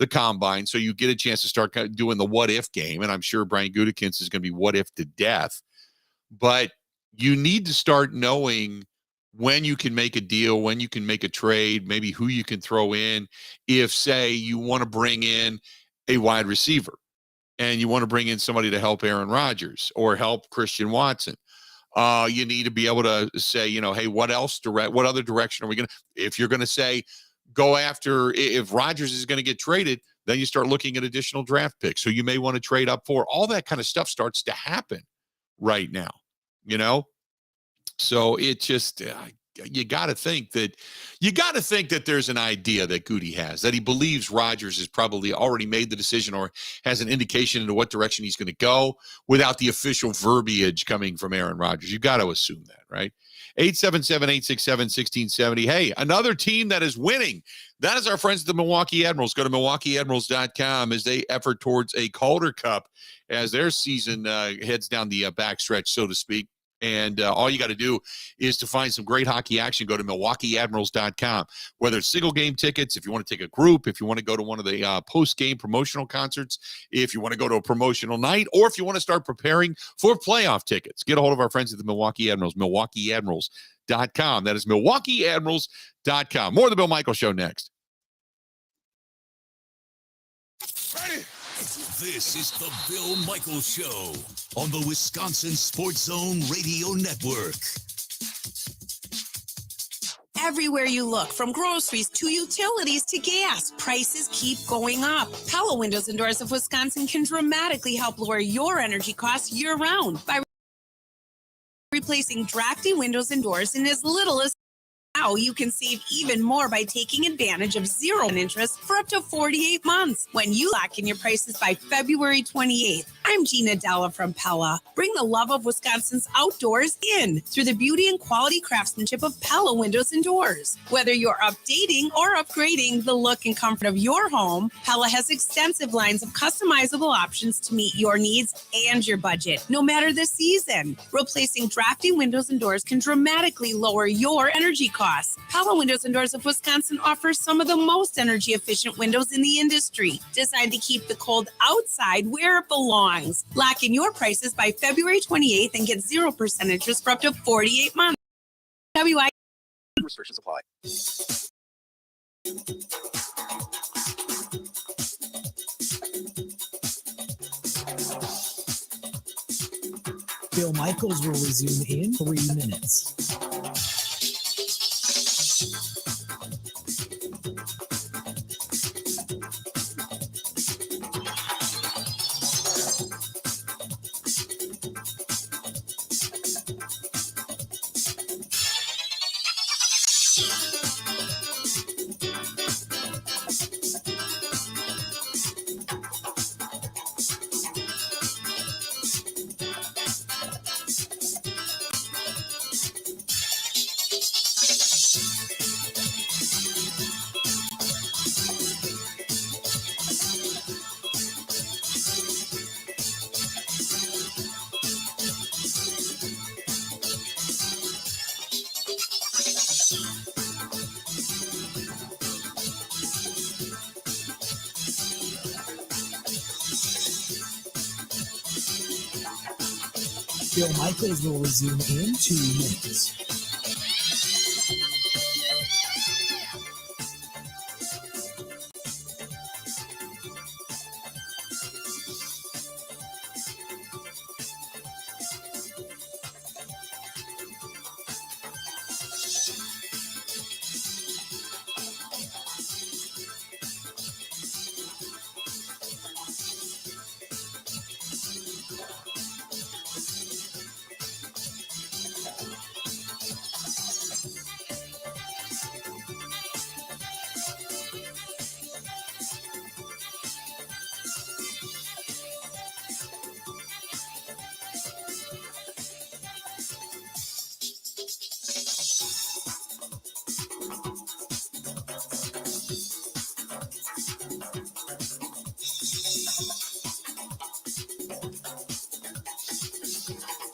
Speaker 1: Combine, so you get a chance to start kind of doing the what-if game, and I'm sure Brian Gutekunst is going to be what-if to death. But you need to start knowing when you can make a deal, when you can make a trade, maybe who you can throw in if, say, you want to bring in a wide receiver and you want to bring in somebody to help Aaron Rodgers or help Christian Watson. You need to be able to say, hey, what other direction are we going to, if you're going to say, go after, if Rodgers is going to get traded, then you start looking at additional draft picks. So you may want to trade up for all that kind of stuff starts to happen right now, So it just, you got to think that there's an idea that Goody has, that he believes Rodgers has probably already made the decision or has an indication into what direction he's going to go without the official verbiage coming from Aaron Rodgers. You got to assume that, right? 877-867-1670. Hey, another team that is winning. That is our friends at the Milwaukee Admirals. Go to MilwaukeeAdmirals.com as they effort towards a Calder Cup as their season heads down the backstretch, so to speak. And all you got to do is to find some great hockey action. Go to MilwaukeeAdmirals.com. Whether it's single game tickets, if you want to take a group, if you want to go to one of the post-game promotional concerts, if you want to go to a promotional night, or if you want to start preparing for playoff tickets, get a hold of our friends at the Milwaukee Admirals, MilwaukeeAdmirals.com. That is MilwaukeeAdmirals.com. More of the Bill Michaels Show next.
Speaker 3: Ready? This is the Bill Michaels Show on the Wisconsin Sports Zone Radio Network.
Speaker 4: Everywhere you look, from groceries to utilities to gas, prices keep going up. Pella Windows and Doors of Wisconsin can dramatically help lower your energy costs year-round by replacing drafty windows and doors in as little as now. You can save even more by taking advantage of 0% interest for up to 48 months when you lock in your prices by February 28th. I'm Gina Della from Pella. Bring the love of Wisconsin's outdoors in through the beauty and quality craftsmanship of Pella Windows and Doors. Whether you're updating or upgrading the look and comfort of your home, Pella has extensive lines of customizable options to meet your needs and your budget, no matter the season. Replacing drafty windows and doors can dramatically lower your energy costs. Pella Windows and Doors of Wisconsin offers some of the most energy efficient windows in the industry, designed to keep the cold outside where it belongs. Lock in your prices by February 28th and get 0% interest for up to 48 months. WI
Speaker 8: restrictions apply.
Speaker 6: Bill Michaels will resume in 3 minutes. Bill Michaels will resume in 2 minutes.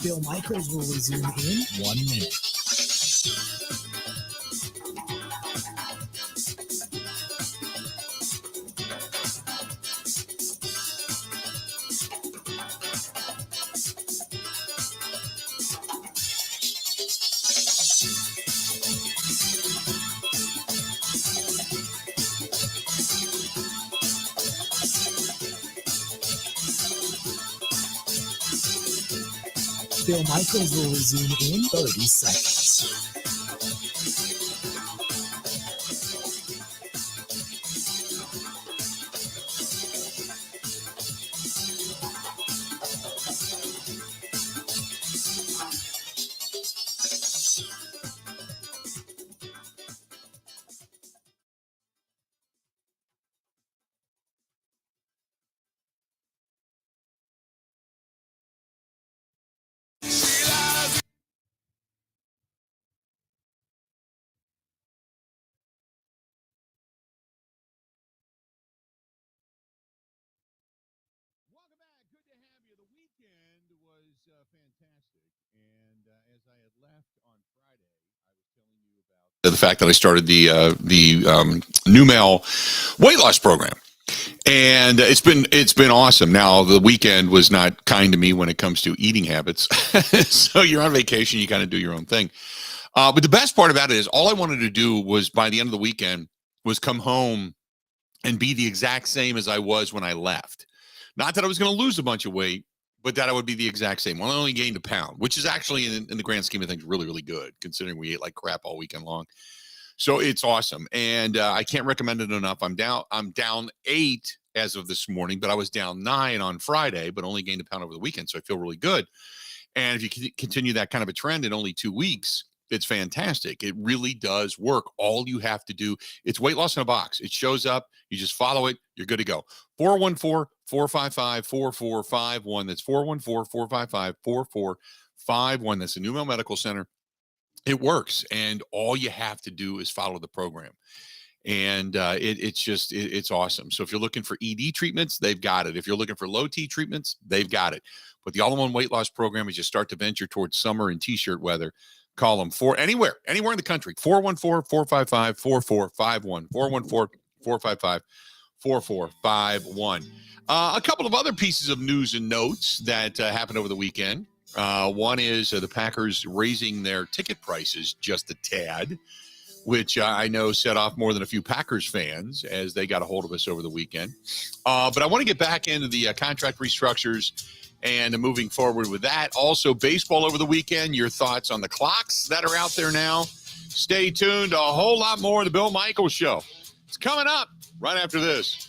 Speaker 6: Bill Michaels will resume in 1 minute. Bill Michaels will resume in 30 seconds.
Speaker 1: Welcome back. Good to have you. The weekend was fantastic. And as I had left on Friday, I was telling you about the fact that I started the New Mel weight loss program. And it's been awesome. Now, the weekend was not kind to me when it comes to eating habits. So you're on vacation, you kind of do your own thing. But the best part about it is all I wanted to do was by the end of the weekend was come home and be the exact same as I was when I left. Not that I was going to lose a bunch of weight, but that I would be the exact same. Well, I only gained a pound, which is actually in the grand scheme of things really, really good considering we ate like crap all weekend long. So it's awesome. And I can't recommend it enough. I'm down 8 as of this morning, but I was down 9 on Friday, but only gained a pound over the weekend. So I feel really good. And if you can continue that kind of a trend in only 2 weeks, it's fantastic. It really does work. All you have to do, it's weight loss in a box. It shows up. You just follow it. You're good to go. 414-455-4451. That's 414-455-4451. That's the New Mel Medical Center. It works. And all you have to do is follow the program. And it's awesome. So if you're looking for ED treatments, they've got it. If you're looking for low T treatments, they've got it. But the all-in-one weight loss program, as you start to venture towards summer and T-shirt weather, call them for anywhere in the country. 414-455-4451. 414-455-4451. A couple of other pieces of news and notes that happened over the weekend. One is the Packers raising their ticket prices just a tad, which I know set off more than a few Packers fans as they got a hold of us over the weekend. But I want to get back into the contract restructures and moving forward with that. Also, baseball over the weekend. Your thoughts on the clocks that are out there now. Stay tuned. A whole lot more of the Bill Michaels Show. It's coming up right after this.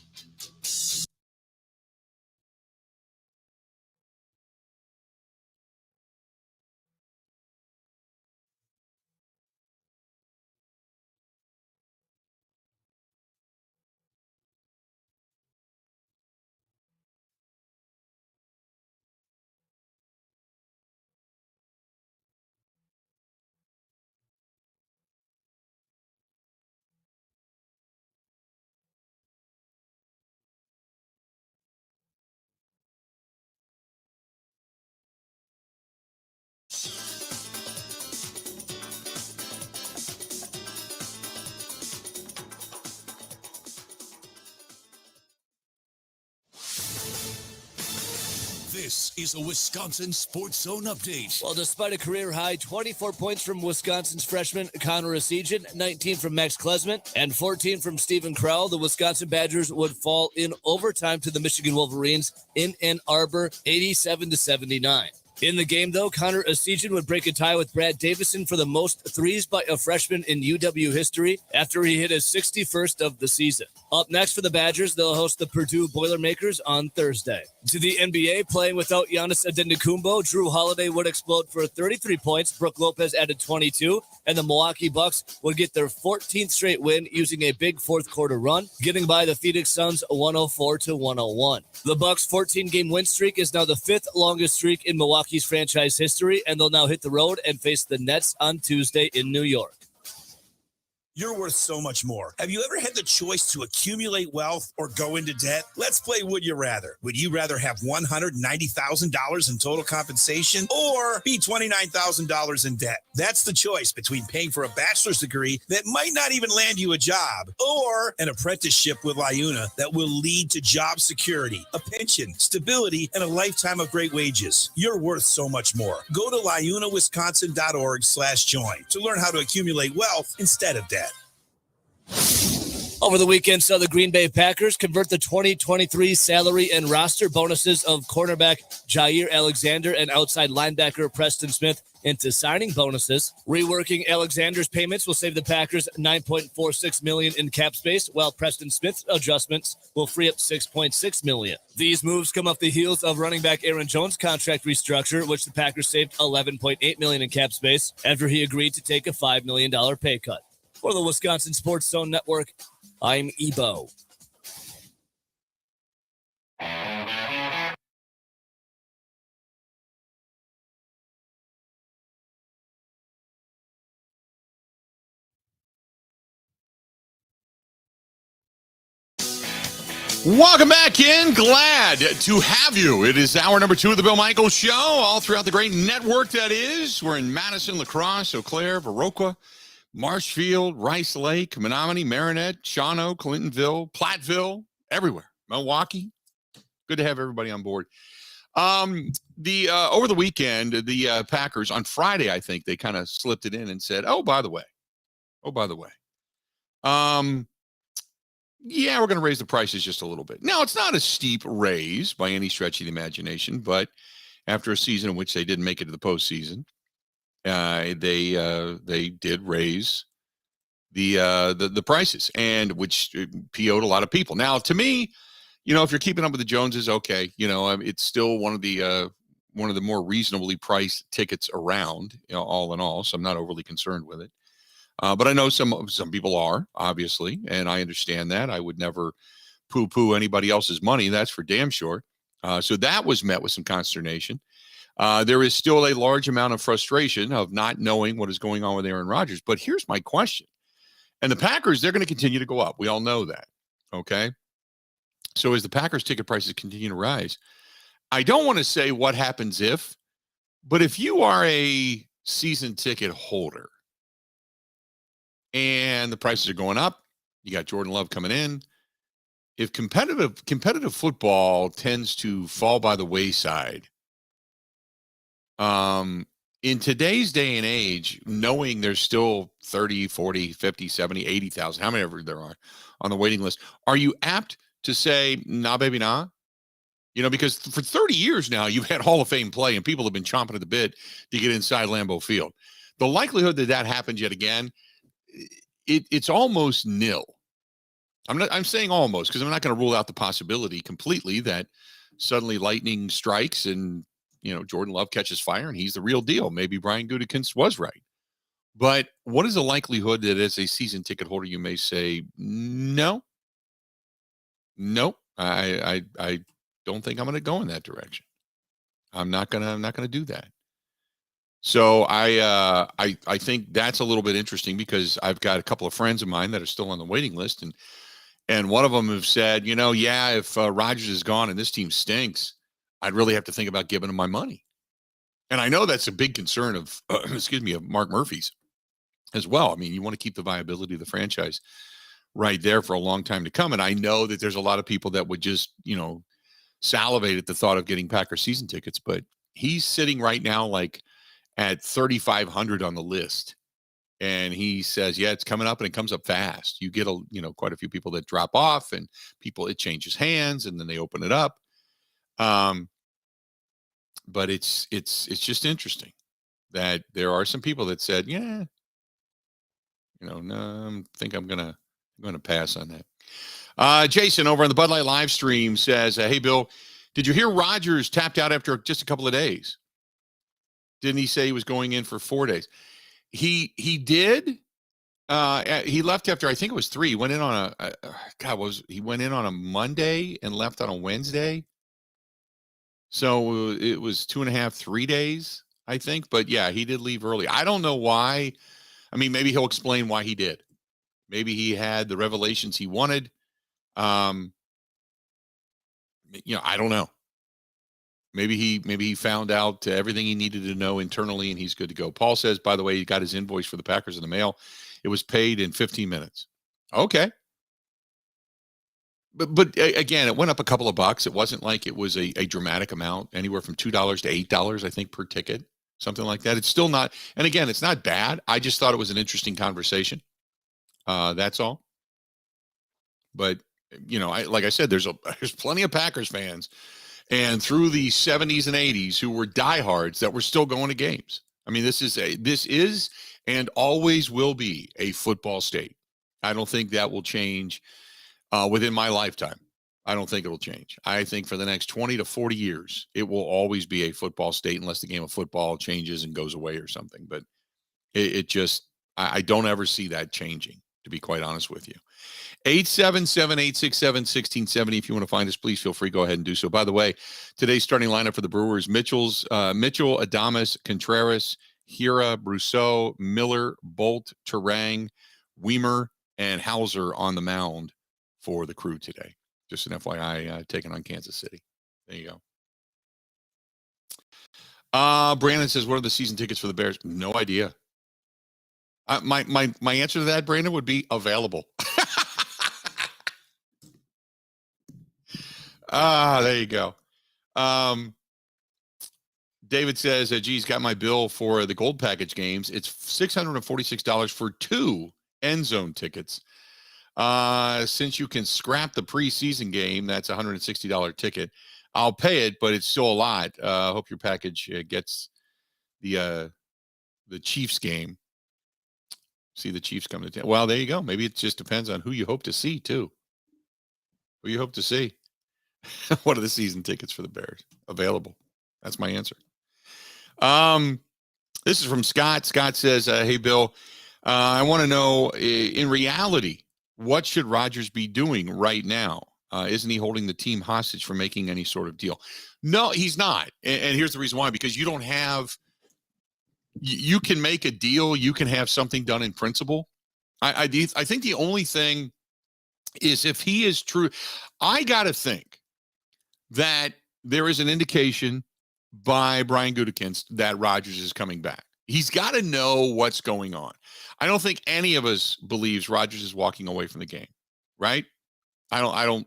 Speaker 3: This is a Wisconsin Sports Zone update.
Speaker 2: Well, despite a career-high 24 points from Wisconsin's freshman Connor Esijan, 19 from Max Klesmit, and 14 from Stephen Crowell, the Wisconsin Badgers would fall in overtime to the Michigan Wolverines in Ann Arbor, 87-79. In the game, though, Connor Esijan would break a tie with Brad Davison for the most threes by a freshman in UW history after he hit his 61st of the season. Up next for the Badgers, they'll host the Purdue Boilermakers on Thursday. To the NBA, playing without Giannis Antetokounmpo, Drew Holiday would explode for 33 points. Brooke Lopez added 22, and the Milwaukee Bucks would get their 14th straight win using a big fourth-quarter run, getting by the Phoenix Suns 104-101. The Bucks' 14-game win streak is now the fifth longest streak in Milwaukee's franchise history, and they'll now hit the road and face the Nets on Tuesday in New York.
Speaker 8: You're worth so much more. Have you ever had the choice to accumulate wealth or go into debt? Let's play Would You Rather. Would you rather have $190,000 in total compensation or be $29,000 in debt? That's the choice between paying for a bachelor's degree that might not even land you a job or an apprenticeship with LIUNA that will lead to job security, a pension, stability, and a lifetime of great wages. You're worth so much more. Go to liunawisconsin.org/join to learn how to accumulate wealth instead of debt.
Speaker 2: Over the weekend, saw the Green Bay Packers convert the 2023 salary and roster bonuses of cornerback Jair Alexander and outside linebacker Preston Smith into signing bonuses. Reworking Alexander's payments will save the Packers $9.46 million in cap space, while Preston Smith's adjustments will free up $6.6 million. These moves come off the heels of running back Aaron Jones' contract restructure, which the Packers saved $11.8 million in cap space after he agreed to take a $5 million pay cut. For the Wisconsin Sports Zone Network, I'm Ebo.
Speaker 1: Welcome back in. Glad to have you. It is hour number 2 of the Bill Michaels Show, all throughout the great network that is. We're in Madison, La Crosse, Eau Claire, Viroqua, Marshfield, Rice Lake, Menominee, Marinette, Shawano, Clintonville, Platteville, everywhere. Milwaukee. Good to have everybody on board. Over the weekend, the Packers, on Friday, I think, they kind of slipped it in and said, oh, by the way. Yeah, we're going to raise the prices just a little bit. Now, it's not a steep raise by any stretch of the imagination, but after a season in which they didn't make it to the postseason, they did raise the prices, and which PO'd a lot of people. Now, to me, if you're keeping up with the Joneses, okay, it's still one of the more reasonably priced tickets around, all in all. So I'm not overly concerned with it. But I know some people are, obviously, and I understand that. I would never poo-poo anybody else's money. That's for damn sure. So that was met with some consternation. There is still a large amount of frustration of not knowing what is going on with Aaron Rodgers. But here's my question. And the Packers, they're going to continue to go up. We all know that. Okay? So as the Packers ticket prices continue to rise, I don't want to say what happens if, but if you are a season ticket holder, and the prices are going up, you got Jordan Love coming in. If competitive football tends to fall by the wayside, in today's day and age, knowing there's still 30, 40, 50, 70, 80,000, how many ever there are on the waiting list, are you apt to say, nah, baby, nah? Because for 30 years now, you've had Hall of Fame play, and people have been chomping at the bit to get inside Lambeau Field. The likelihood that happens yet again, it's almost nil. I'm saying almost because I'm not going to rule out the possibility completely that suddenly lightning strikes and Jordan Love catches fire and he's the real deal. Maybe Brian Gutekunst was right. But what is the likelihood that as a season ticket holder you may say no? I don't think I'm going to go in that direction. I'm not gonna do that. So I think that's a little bit interesting because I've got a couple of friends of mine that are still on the waiting list, and one of them have said, if Rodgers is gone and this team stinks, I'd really have to think about giving him my money. And I know that's a big concern of of Mark Murphy's as well. I mean, you want to keep the viability of the franchise right there for a long time to come. And I know that there's a lot of people that would just salivate at the thought of getting Packers season tickets, but he's sitting right now like at 3,500 on the list. And he says, yeah, it's coming up and it comes up fast. You get quite a few people that drop off and it changes hands and then they open it up. But it's just interesting that there are some people that said, yeah, no, I think I'm going to pass on that. Jason over on the Bud Light live stream says, hey, Bill, did you hear Rodgers tapped out after just a couple of days? Didn't he say he was going in for 4 days? He did. He left after, I think it was 3. He went in on he went in on a Monday and left on a Wednesday. So it was 2.5, 3 days, I think. But yeah, he did leave early. I don't know why. I mean, maybe he'll explain why he did. Maybe he had the revelations he wanted. I don't know. Maybe he found out everything he needed to know internally and he's good to go. Paul says, by the way, he got his invoice for the Packers in the mail. It was paid in 15 minutes. Okay. But again, it went up a couple of bucks. It wasn't like it was a dramatic amount, anywhere from $2 to $8, I think, per ticket, something like that. It's still not. And again, it's not bad. I just thought it was an interesting conversation. That's all. But, like I said, there's plenty of Packers fans and through the 70s and 80s who were diehards that were still going to games. I mean, this is and always will be a football state. I don't think that will change within my lifetime. I don't think it'll change. I think for the next 20 to 40 years, it will always be a football state unless the game of football changes and goes away or something. But I don't ever see that changing, to be quite honest with you. 877-867-1670. If you want to find us, please feel free. Go ahead and do so. By the way, today's starting lineup for the Brewers, Mitchell, Adames, Contreras, Hira, Brousseau, Miller, Bolt, Terang, Weimer, and Hauser on the mound for the Crew today. Just an FYI, taking on Kansas City. There you go. Brandon says, what are the season tickets for the Bears? No idea. My answer to that, Brandon, would be available. There you go. David says, geez, got my bill for the gold package games. It's $646 for 2 end zone tickets. Since you can scrap the preseason game, that's a $160 ticket. I'll pay it, but it's still a lot. Hope your package gets the Chiefs game. See the Chiefs come to town. Well, there you go. Maybe it just depends on who you hope to see, too. Who you hope to see. What are the season tickets for the Bears? Available. That's my answer. This is from Scott. Scott says, hey, Bill, I want to know, in reality, what should Rodgers be doing right now? Isn't he holding the team hostage for making any sort of deal? No, he's not. And here's the reason why. Because you don't have – you can make a deal. You can have something done in principle. I think the only thing is if he is true – I got to think that there is an indication by Brian Gutekunst that Rodgers is coming back. He's got to know what's going on. I don't think any of us believes Rodgers is walking away from the game, right? I don't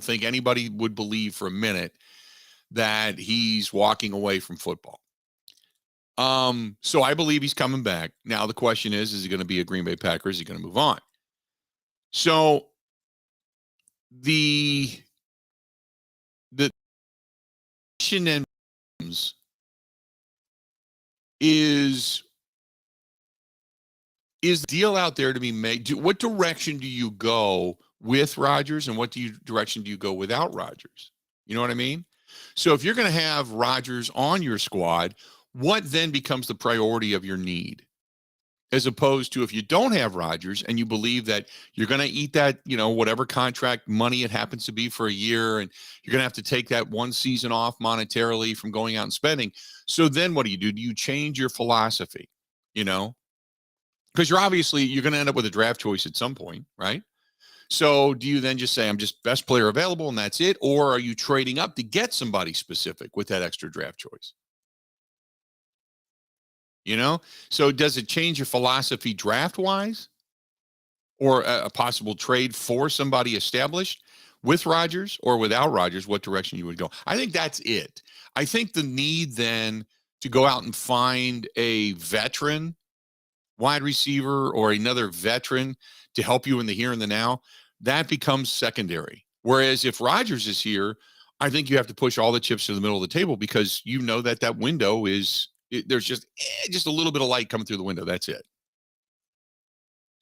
Speaker 1: think anybody would believe for a minute that he's walking away from football. So I believe he's coming back. Now the question is he going to be a Green Bay Packer? Is he going to move on? So the question and is the deal out there to be made? What direction do you go with Rodgers, and what direction do you go without Rodgers? You know what I mean? So if you're going to have Rodgers on your squad, what then becomes the priority of your need? As opposed to if you don't have Rodgers and you believe that you're going to eat that, whatever contract money it happens to be for a year, and you're going to have to take that one season off monetarily from going out and spending. So then what do? Do you change your philosophy? Because you're going to end up with a draft choice at some point, right? So do you then just say, I'm just best player available and that's it? Or are you trading up to get somebody specific with that extra draft choice? So does it change your philosophy draft-wise, or a possible trade for somebody established with Rodgers or without Rodgers? What direction you would go? I think that's it. I think the need then to go out and find a veteran wide receiver or another veteran to help you in the here and the now, that becomes secondary. Whereas if Rodgers is here, I think you have to push all the chips to the middle of the table, because that window is. There's just a little bit of light coming through the window. That's it.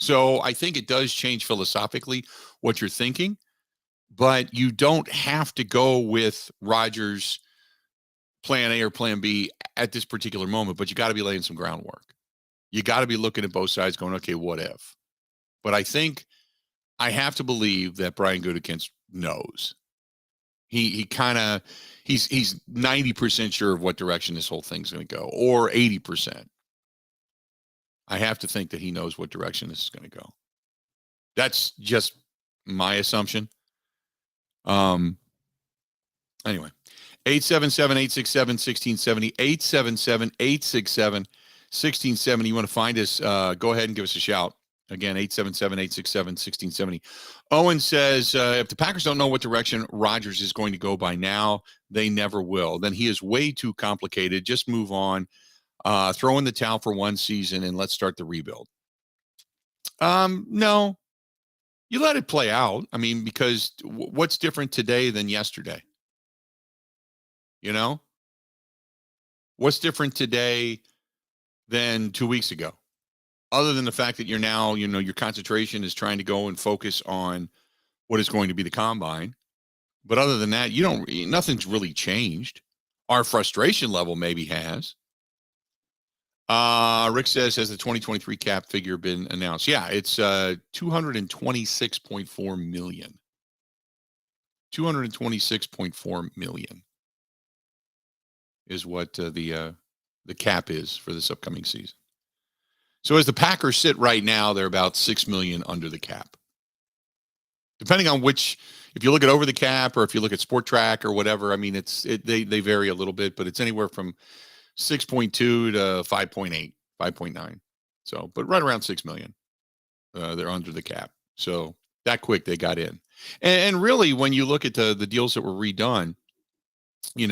Speaker 1: So I think it does change philosophically what you're thinking, but you don't have to go with Rodgers' plan A or plan B at this particular moment, but you got to be laying some groundwork. You got to be looking at both sides going, okay, what if? But I think I have to believe that Brian Gutekunst knows. He's 90% sure of what direction this whole thing's going to go, or 80%. I have to think that he knows what direction this is going to go. That's just my assumption. Anyway, 877-867-1670, 877-867-1670. You want to find us, go ahead and give us a shout. Again, 877-867-1670. Owen says, if the Packers don't know what direction Rodgers is going to go by now, they never will. Then he is way too complicated. Just move on. Throw in the towel for one season and let's start the rebuild. No. You let it play out. I mean, because what's different today than yesterday? You know, what's different today than 2 weeks ago? Other than the fact that you're now, your concentration is trying to go and focus on what is going to be the combine. But other than that, nothing's really changed. Our frustration level maybe has. Rick says, has the 2023 cap figure been announced? Yeah, it's $226.4 million. $226.4 million is what the cap is for this upcoming season. So as the Packers sit right now, they're about $6 million under the cap. Depending on which, if you look at over the cap or if you look at Sport Track or whatever, I mean, they vary a little bit, but it's anywhere from 6.2 to 5.8, 5.9. So, but right around 6 million, they're under the cap. So that quick they got in. And really, when you look at the deals that were redone, in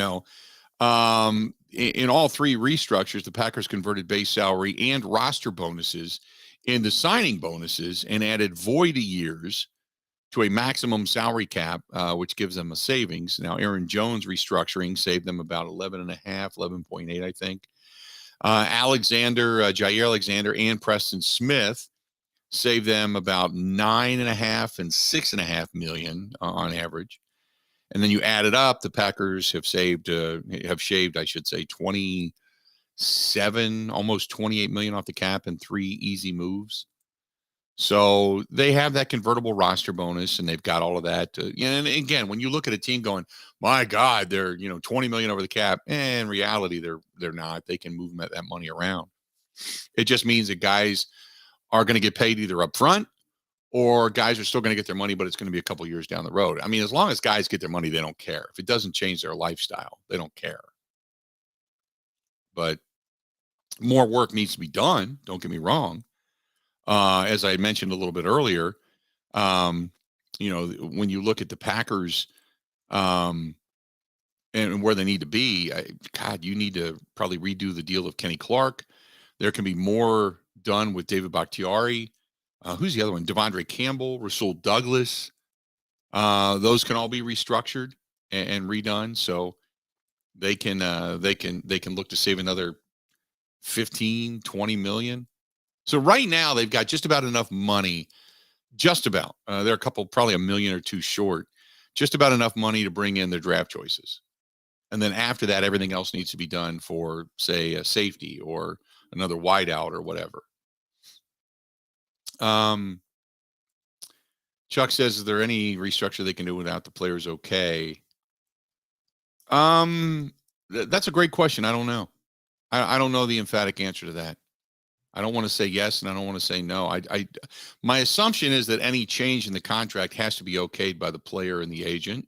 Speaker 1: all three restructures, the Packers converted base salary and roster bonuses into signing bonuses and added void years to a maximum salary cap, which gives them a savings. Now, Aaron Jones restructuring saved them about 11.8, I think. Jair Alexander and Preston Smith saved them about 9.5 and 6.5 million on average. And then you add it up, the Packers have shaved, I should say, 27, almost 28 million off the cap in 3 easy moves. So they have that convertible roster bonus, and they've got all of that. And again, when you look at a team going, my God, they're 20 million over the cap. In reality, they're not. They can move that money around. It just means that guys are going to get paid either up front, or guys are still going to get their money, but it's going to be a couple years down the road. I mean, as long as guys get their money, they don't care. If it doesn't change their lifestyle, they don't care. But more work needs to be done. Don't get me wrong. As I mentioned a little bit earlier, when you look at the Packers and where they need to be, you need to probably redo the deal of Kenny Clark. There can be more done with David Bakhtiari. Who's the other one? Devondre Campbell, Rasul Douglas. Those can all be restructured and redone, so they can look to save another 15, 20 million. So right now they've got just about enough money, just about. They're a couple, probably $1 million or $2 million short, just about enough money to bring in their draft choices. And then after that, everything else needs to be done for, say, a safety or another wideout or whatever. Chuck says, is there any restructure they can do without the players okay? That's a great question. I don't know. I don't know the emphatic answer to that. I don't want to say yes, and I don't want to say no. My assumption is that any change in the contract has to be okayed by the player and the agent.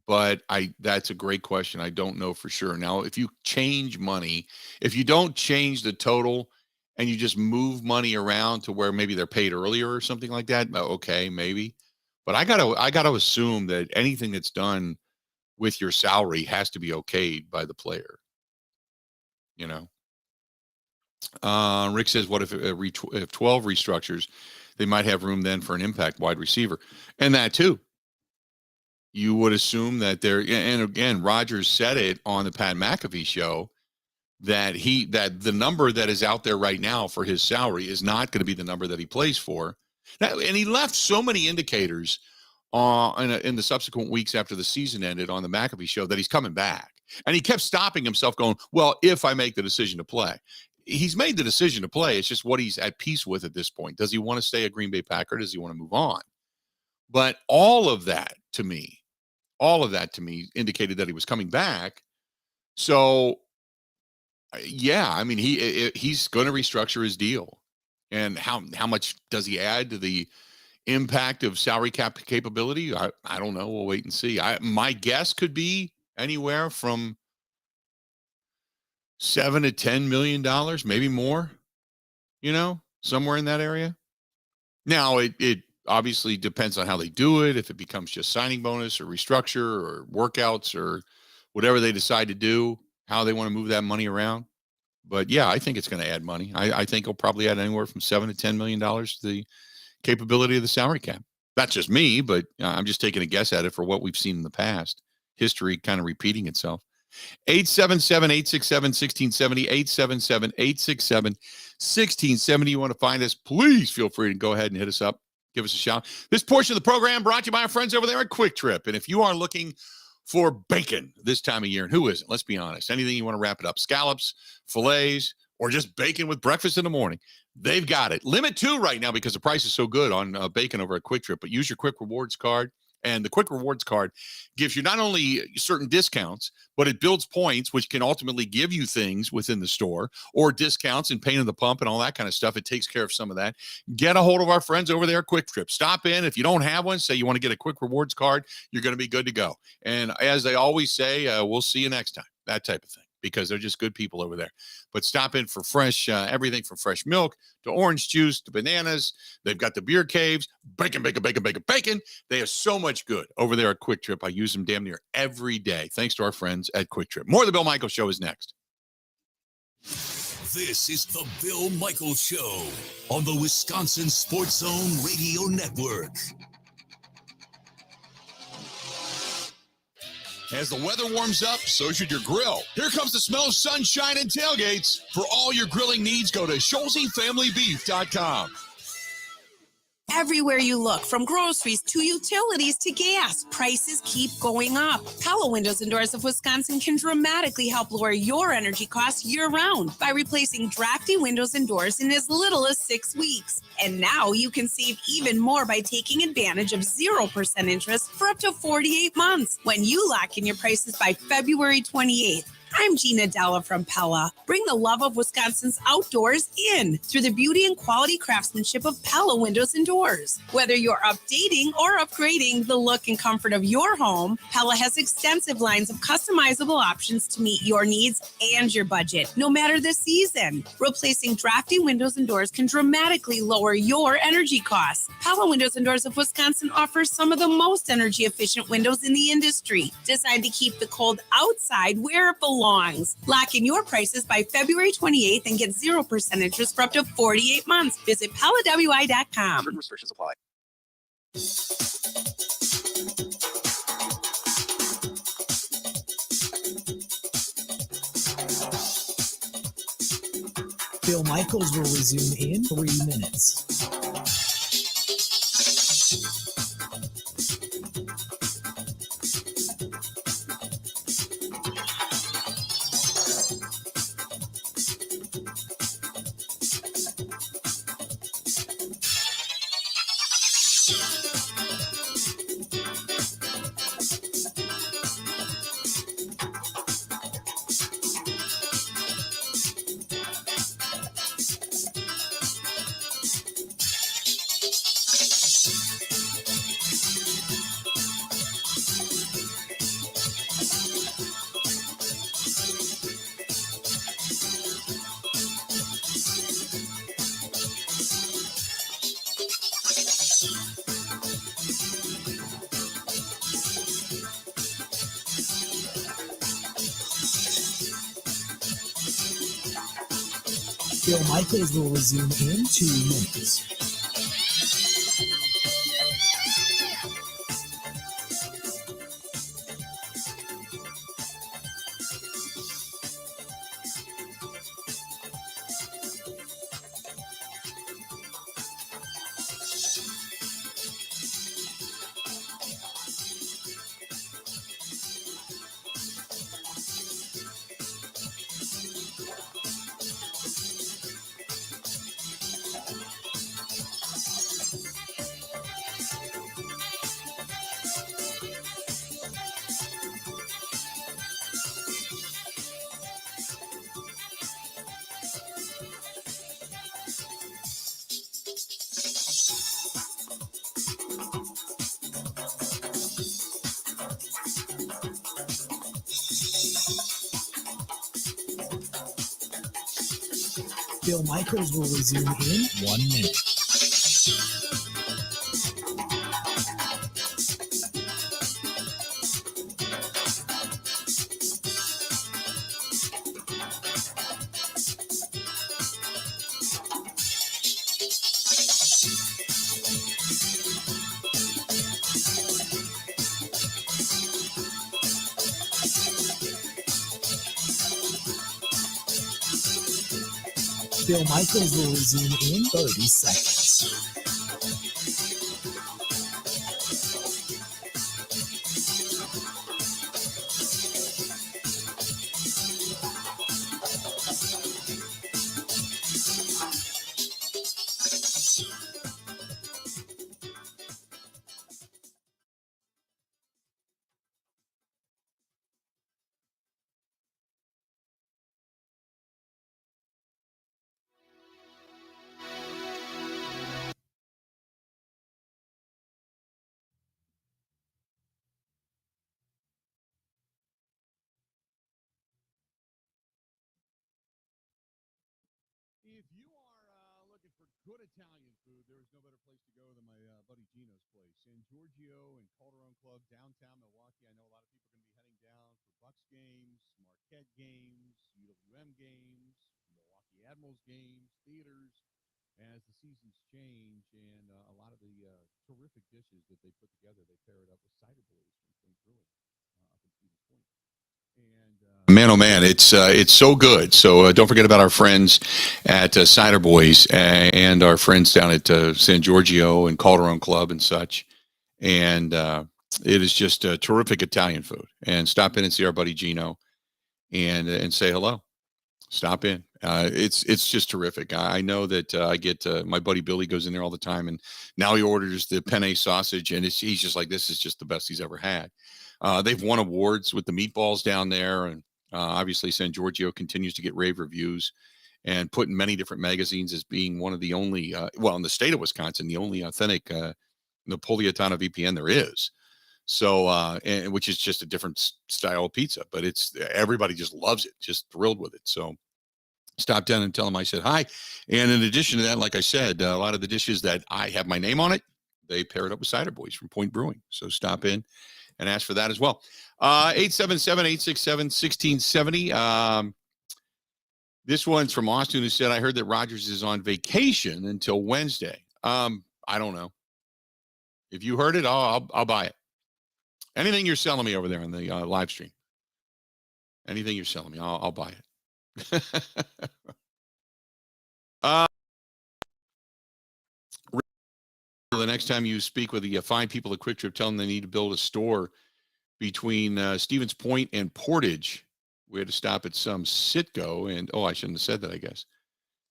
Speaker 1: But that's a great question. I don't know for sure. Now, if you change money, if you don't change the total and you just move money around to where maybe they're paid earlier or something like that, okay, maybe. But I gotta assume that anything that's done with your salary has to be okayed by the player. Rick says, what if 12 restructures, they might have room then for an impact wide receiver. And that too. You would assume that and again, Rodgers said it on the Pat McAfee show that the number that is out there right now for his salary is not going to be the number that he plays for. And he left so many indicators in the subsequent weeks after the season ended on the McAfee show that he's coming back. And he kept stopping himself going, well, if I make the decision to play. He's made the decision to play. It's just what he's at peace with at this point. Does he want to stay a Green Bay Packer? Does he want to move on? But all of that to me indicated that he was coming back. So, yeah, I mean, he's going to restructure his deal. And how much does he add to the impact of salary cap capability? I don't know. We'll wait and see. My guess could be anywhere from $7 to $10 million, maybe more, somewhere in that area. Now, it obviously depends on how they do it. If it becomes just signing bonus or restructure or workouts or whatever they decide to do, how they want to move that money around. But yeah, I think it's going to add money. I think it'll probably add anywhere from $7 to $10 million to the capability of the salary cap. That's just me, but I'm just taking a guess at it for what we've seen in the past. History kind of repeating itself. 877-867-1670, 877-867-1670. You want to find us, please feel free to go ahead and hit us up. Give us a shout. This portion of the program brought to you by our friends over there at Quick Trip. And if you are looking for bacon this time of year, and who isn't? Let's be honest. Anything you want to wrap it up, scallops, fillets, or just bacon with breakfast in the morning, they've got it. Limit 2 right now because the price is so good on bacon over at Quick Trip. But use your Quick Rewards card. And the Quick Rewards card gives you not only certain discounts, but it builds points, which can ultimately give you things within the store or discounts and pain in the pump and all that kind of stuff. It takes care of some of that. Get a hold of our friends over there at Quick Trip. Stop in. If you don't have one, say you want to get a Quick Rewards card, you're going to be good to go. And as they always say, we'll see you next time, that type of thing, because they're just good people over there. But stop in for fresh, everything from fresh milk to orange juice to bananas. They've got the beer caves, bacon. They have so much good over there at Quick Trip. I use them damn near every day. Thanks to our friends at Quick Trip. More of the Bill Michaels Show is next.
Speaker 3: This is the Bill Michaels Show on the Wisconsin Sports Zone Radio Network.
Speaker 1: As the weather warms up, so should your grill. Here comes the smell of sunshine and tailgates. For all your grilling needs, go to ScholzieFamilyBeef.com.
Speaker 4: Everywhere you look, from groceries to utilities to gas, prices keep going up. Pella Windows and Doors of Wisconsin can dramatically help lower your energy costs year-round by replacing drafty windows and doors in as little as 6 weeks. And now you can save even more by taking advantage of 0% interest for up to 48 months when you lock in your prices by February 28th. I'm Gina Della from Pella. Bring the love of Wisconsin's outdoors in through the beauty and quality craftsmanship of Pella Windows and Doors. Whether you're updating or upgrading the look and comfort of your home, Pella has extensive lines of customizable options to meet your needs and your budget, no matter the season. Replacing drafty windows and doors can dramatically lower your energy costs. Pella Windows and Doors of Wisconsin offers some of the most energy efficient windows in the industry, designed to keep the cold outside where it belongs. Lock in your prices by February 28th and get 0% interest for up to 48 months. Visit PellaWI.com.
Speaker 9: Restrictions apply.
Speaker 6: Bill Michaels will resume in 3 minutes. Bill Michaels will resume in 2 minutes. Bill Michaels will resume in 1 minute. Bill Michaels will resume in 30 seconds.
Speaker 1: If you are looking for good Italian food, there is no better place to go than my buddy Gino's place. San Giorgio and Calderon Club, downtown Milwaukee. I know a lot of people are going to be heading down for Bucks games, Marquette games, UWM games, Milwaukee Admirals games, theaters, as the seasons change. And a lot of the terrific dishes that they put together, they pair it up with cider boys from Point Brewing up in Stevens Point. And man, oh man, it's so good. So don't forget about our friends at Cider Boys and our friends down at San Giorgio and Calderon Club and such. And it is just terrific Italian food. And stop in and see our buddy Gino and say hello. Stop in. It's just terrific. I know that I get my buddy Billy goes in there all the time, and now he orders the penne sausage, and he's just like, this is just the best he's ever had. They've won awards with the meatballs down there, and obviously San Giorgio continues to get rave reviews and put in many different magazines as being one of the only, in the state of Wisconsin, the only authentic Napolitana VPN there is. So, and which is just a different style of pizza, but everybody just loves it, just thrilled with it. So stop down and tell them I said hi. And in addition to that, like I said, a lot of the dishes that I have my name on it, they pair it up with Cider Boys from Point Brewing. So stop in and ask for that as well. 877-867-1670. This one's from Austin, who said, I heard that Rodgers is on vacation until Wednesday. I don't know. If you heard it, I'll buy it. Anything you're selling me over there on the live stream. Anything you're selling me, I'll buy it. The next time you speak with the fine people at Quick Trip, tell them they need to build a store between Stevens Point and Portage. We had to stop at some Citgo, and I shouldn't have said that, I guess.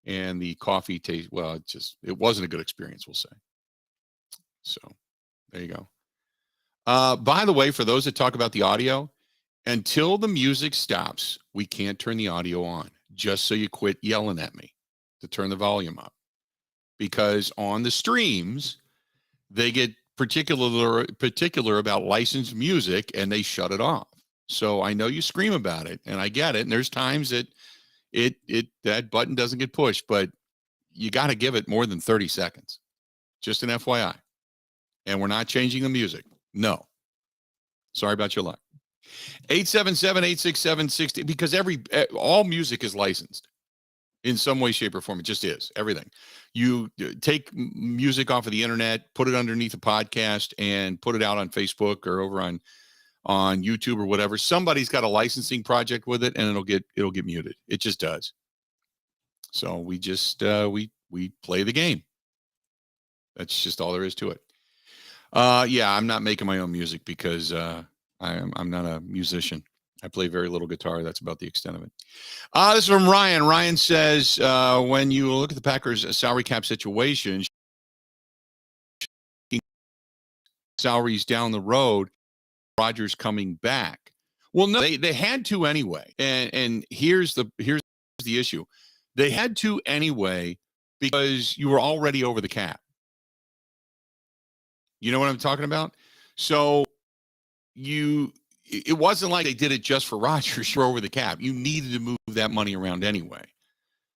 Speaker 1: And the coffee taste, it wasn't a good experience, we'll say. So there you go. By the way, for those that talk about the audio, until the music stops, we can't turn the audio on, just so you quit yelling at me to turn the volume up. Because on the streams, they get particular about licensed music, and they shut it off. So I know you scream about it, and I get it. And there's times that that button doesn't get pushed, but you got to give it more than 30 seconds. Just an FYI. And we're not changing the music. No. Sorry about your luck. 877-867-60, because all music is licensed in some way, shape, or form. It just is. Everything. You take music off of the internet, put it underneath a podcast, and put it out on Facebook or over on YouTube or whatever. Somebody's got a licensing project with it, and it'll get muted. It just does. So we just we play the game. That's just all there is to it. I'm not making my own music because I'm not a musician. I play very little guitar. That's about the extent of it. This is from Ryan. Ryan says, when you look at the Packers' salary cap situation, salaries down the road, Rodgers coming back. Well, no, they had to anyway. And here's the issue. They had to anyway because you were already over the cap. You know what I'm talking about? So it wasn't like they did it just for Rodgers. You're over the cap. You needed to move that money around anyway.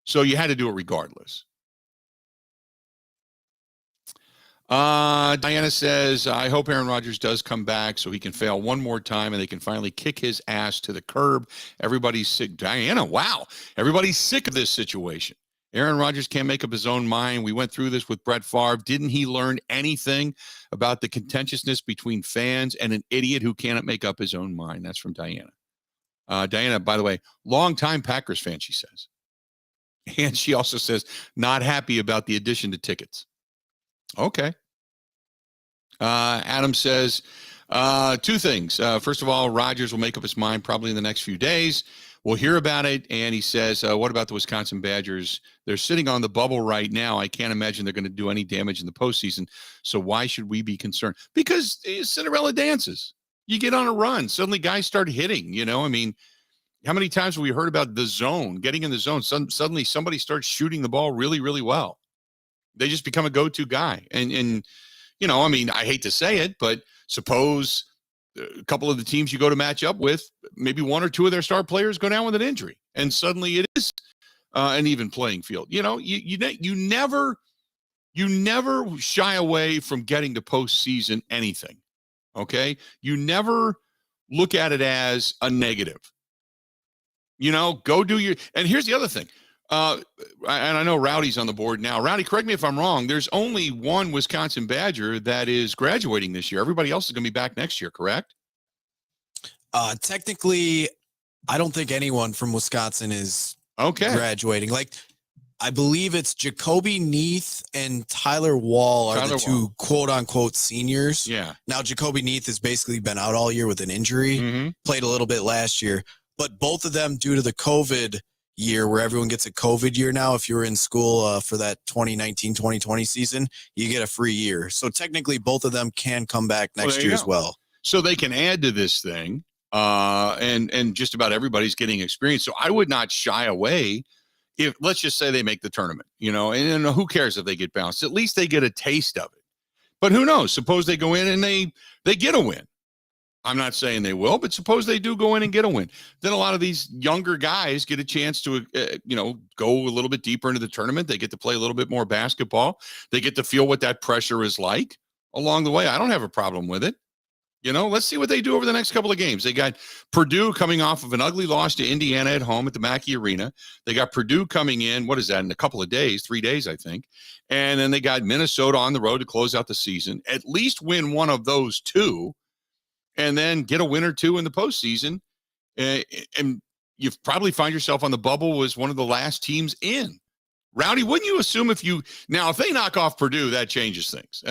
Speaker 1: So you had to do it regardless. Diana says, I hope Aaron Rodgers does come back so he can fail one more time and they can finally kick his ass to the curb. Everybody's sick. Diana, wow. Everybody's sick of this situation. Aaron Rodgers can't make up his own mind. We went through this with Brett Favre. Didn't he learn anything about the contentiousness between fans and an idiot who cannot make up his own mind? That's from Diana. Diana, by the way, longtime Packers fan, she says. And she also says, not happy about the addition to tickets. Okay. Adam says, two things. First of all, Rodgers will make up his mind probably in the next few days. We'll hear about it. And he says, what about the Wisconsin Badgers? They're sitting on the bubble right now. I can't imagine they're going to do any damage in the postseason. So why should we be concerned? Because Cinderella dances. You get on a run. Suddenly guys start hitting, you know, I mean, how many times have we heard about the zone, getting in the zone? Suddenly somebody starts shooting the ball really, really well. They just become a go-to guy. And you know, I mean, I hate to say it, but suppose a couple of the teams you go to match up with, maybe one or two of their star players go down with an injury, and suddenly it is an even playing field. You know, you never shy away from getting to postseason anything. Okay, you never look at it as a negative. You know, go do your. And here's the other thing. And I know Rowdy's on the board now. Rowdy, correct me if I'm wrong. There's only one Wisconsin Badger that is graduating this year. Everybody else is going to be back next year, correct?
Speaker 9: Technically, I don't think anyone from Wisconsin is graduating. Like, I believe it's Jacoby Neath and Tyler Wall are the two quote-unquote seniors.
Speaker 1: Yeah.
Speaker 9: Now, Jacoby Neath has basically been out all year with an injury, played a little bit last year. But both of them, due to the COVID year where everyone gets a COVID year now, if you were in school for that 2019-2020 season, you get a free year. So technically, both of them can come back next year as well.
Speaker 1: So they can add to this thing, and just about everybody's getting experience. So I would not shy away if, let's just say they make the tournament, you know, and who cares if they get bounced? At least they get a taste of it. But who knows? Suppose they go in and they get a win. I'm not saying they will, but suppose they do go in and get a win. Then a lot of these younger guys get a chance to, go a little bit deeper into the tournament. They get to play a little bit more basketball. They get to feel what that pressure is like along the way. I don't have a problem with it. You know, let's see what they do over the next couple of games. They got Purdue coming off of an ugly loss to Indiana at home at the Mackey Arena. They got Purdue coming in, what is that, in a couple of days, 3 days, I think. And then they got Minnesota on the road to close out the season. At least win one of those two, and then get a win or two in the postseason. And you probably find yourself on the bubble as one of the last teams in. Rowdy, wouldn't you assume if they knock off Purdue, that changes things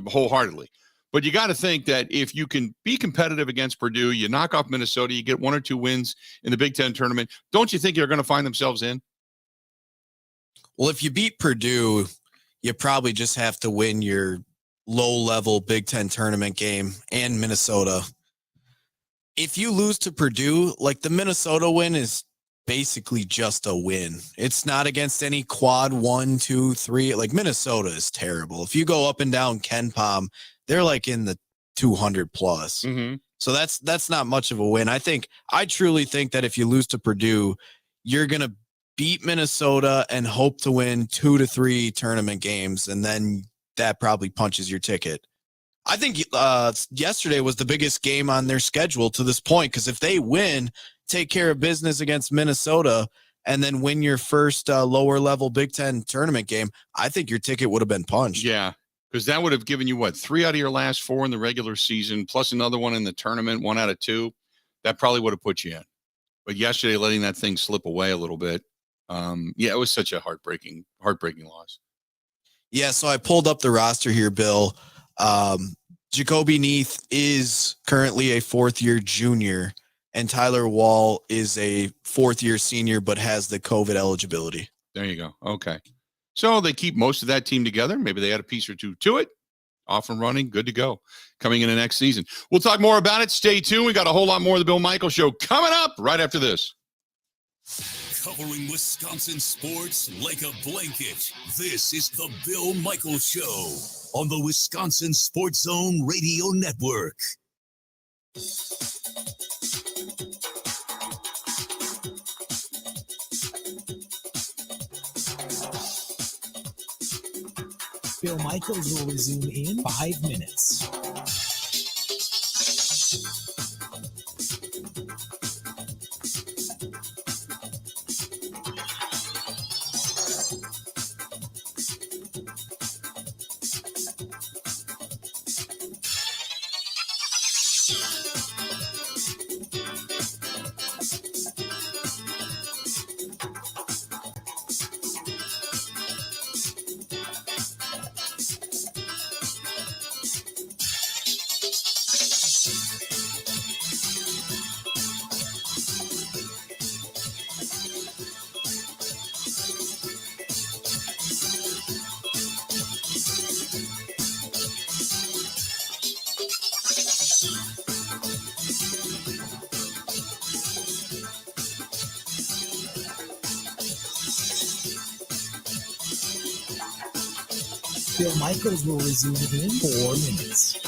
Speaker 1: wholeheartedly. But you got to think that if you can be competitive against Purdue, you knock off Minnesota, you get one or two wins in the Big Ten tournament, don't you think you're going to find themselves in?
Speaker 9: Well, if you beat Purdue, you probably just have to win your low-level Big Ten tournament game and Minnesota. If you lose to Purdue, like the Minnesota win is basically just a win. It's not against any quad 1, 2, 3. Like Minnesota is terrible. If you go up and down Ken Palm, they're like in the 200 plus. So that's not much of a win. I truly think that if you lose to Purdue, you're going to beat Minnesota and hope to win 2 to 3 tournament games, and then that probably punches your ticket. I think yesterday was the biggest game on their schedule to this point, because if they win, take care of business against Minnesota, and then win your first lower level Big Ten tournament game, I think your ticket would have been punched.
Speaker 1: Yeah, because that would have given you, 3 out of your last 4 in the regular season, plus another one in the tournament, 1 out of 2. That probably would have put you in. But yesterday, letting that thing slip away a little bit, it was such a heartbreaking loss.
Speaker 9: Yeah, so I pulled up the roster here, Bill. Jacoby Neath is currently a 4th-year junior, and Tyler Wall is a 4th-year senior but has the COVID eligibility.
Speaker 1: There you go. Okay. So they keep most of that team together. Maybe they add a piece or two to it. Off and running, good to go. Coming into next season. We'll talk more about it. Stay tuned. We got a whole lot more of the Bill Michaels Show coming up right after this.
Speaker 3: Covering Wisconsin sports like a blanket. This is the Bill Michaels Show on the Wisconsin Sports Zone Radio Network.
Speaker 6: Bill Michaels will resume in 5 minutes. Bill Michaels will resume in 4 minutes.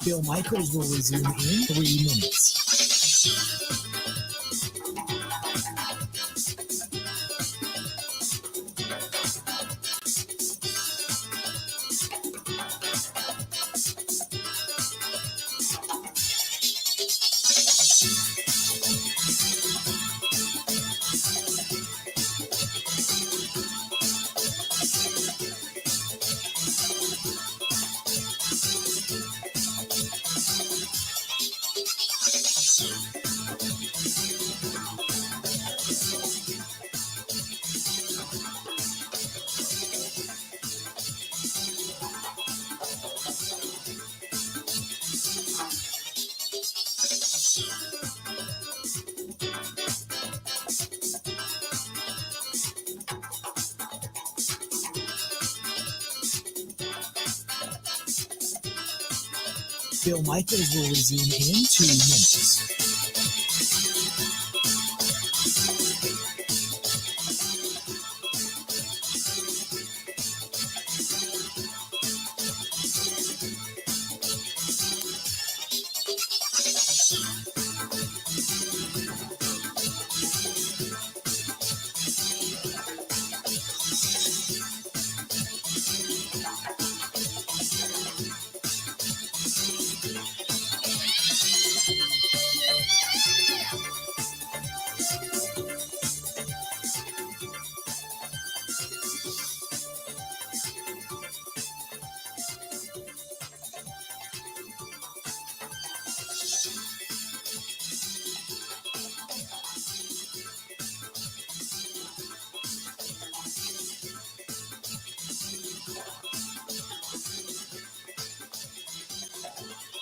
Speaker 6: Bill Michaels will resume in 3 minutes. Bill Michaels will resume in 2 minutes.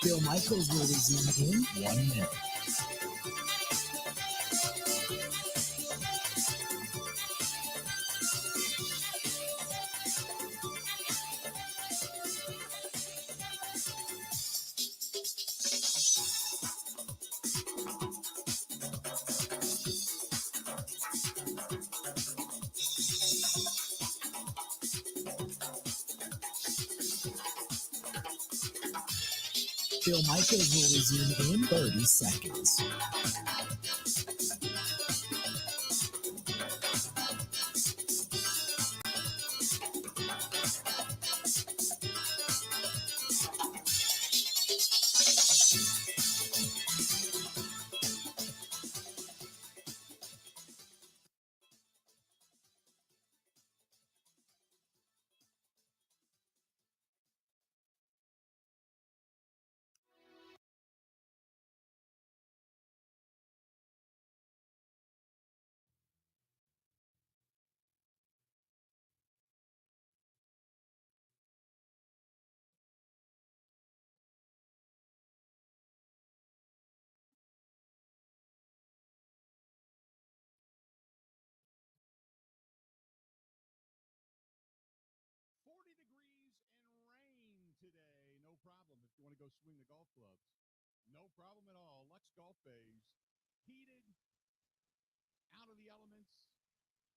Speaker 6: Bill Michaels will resume in 1 minute. Bill Michaels will resume in 30 seconds.
Speaker 1: Today, no problem if you want to go swing the golf clubs. No problem at all. Lux Golf Bays, heated, out of the elements.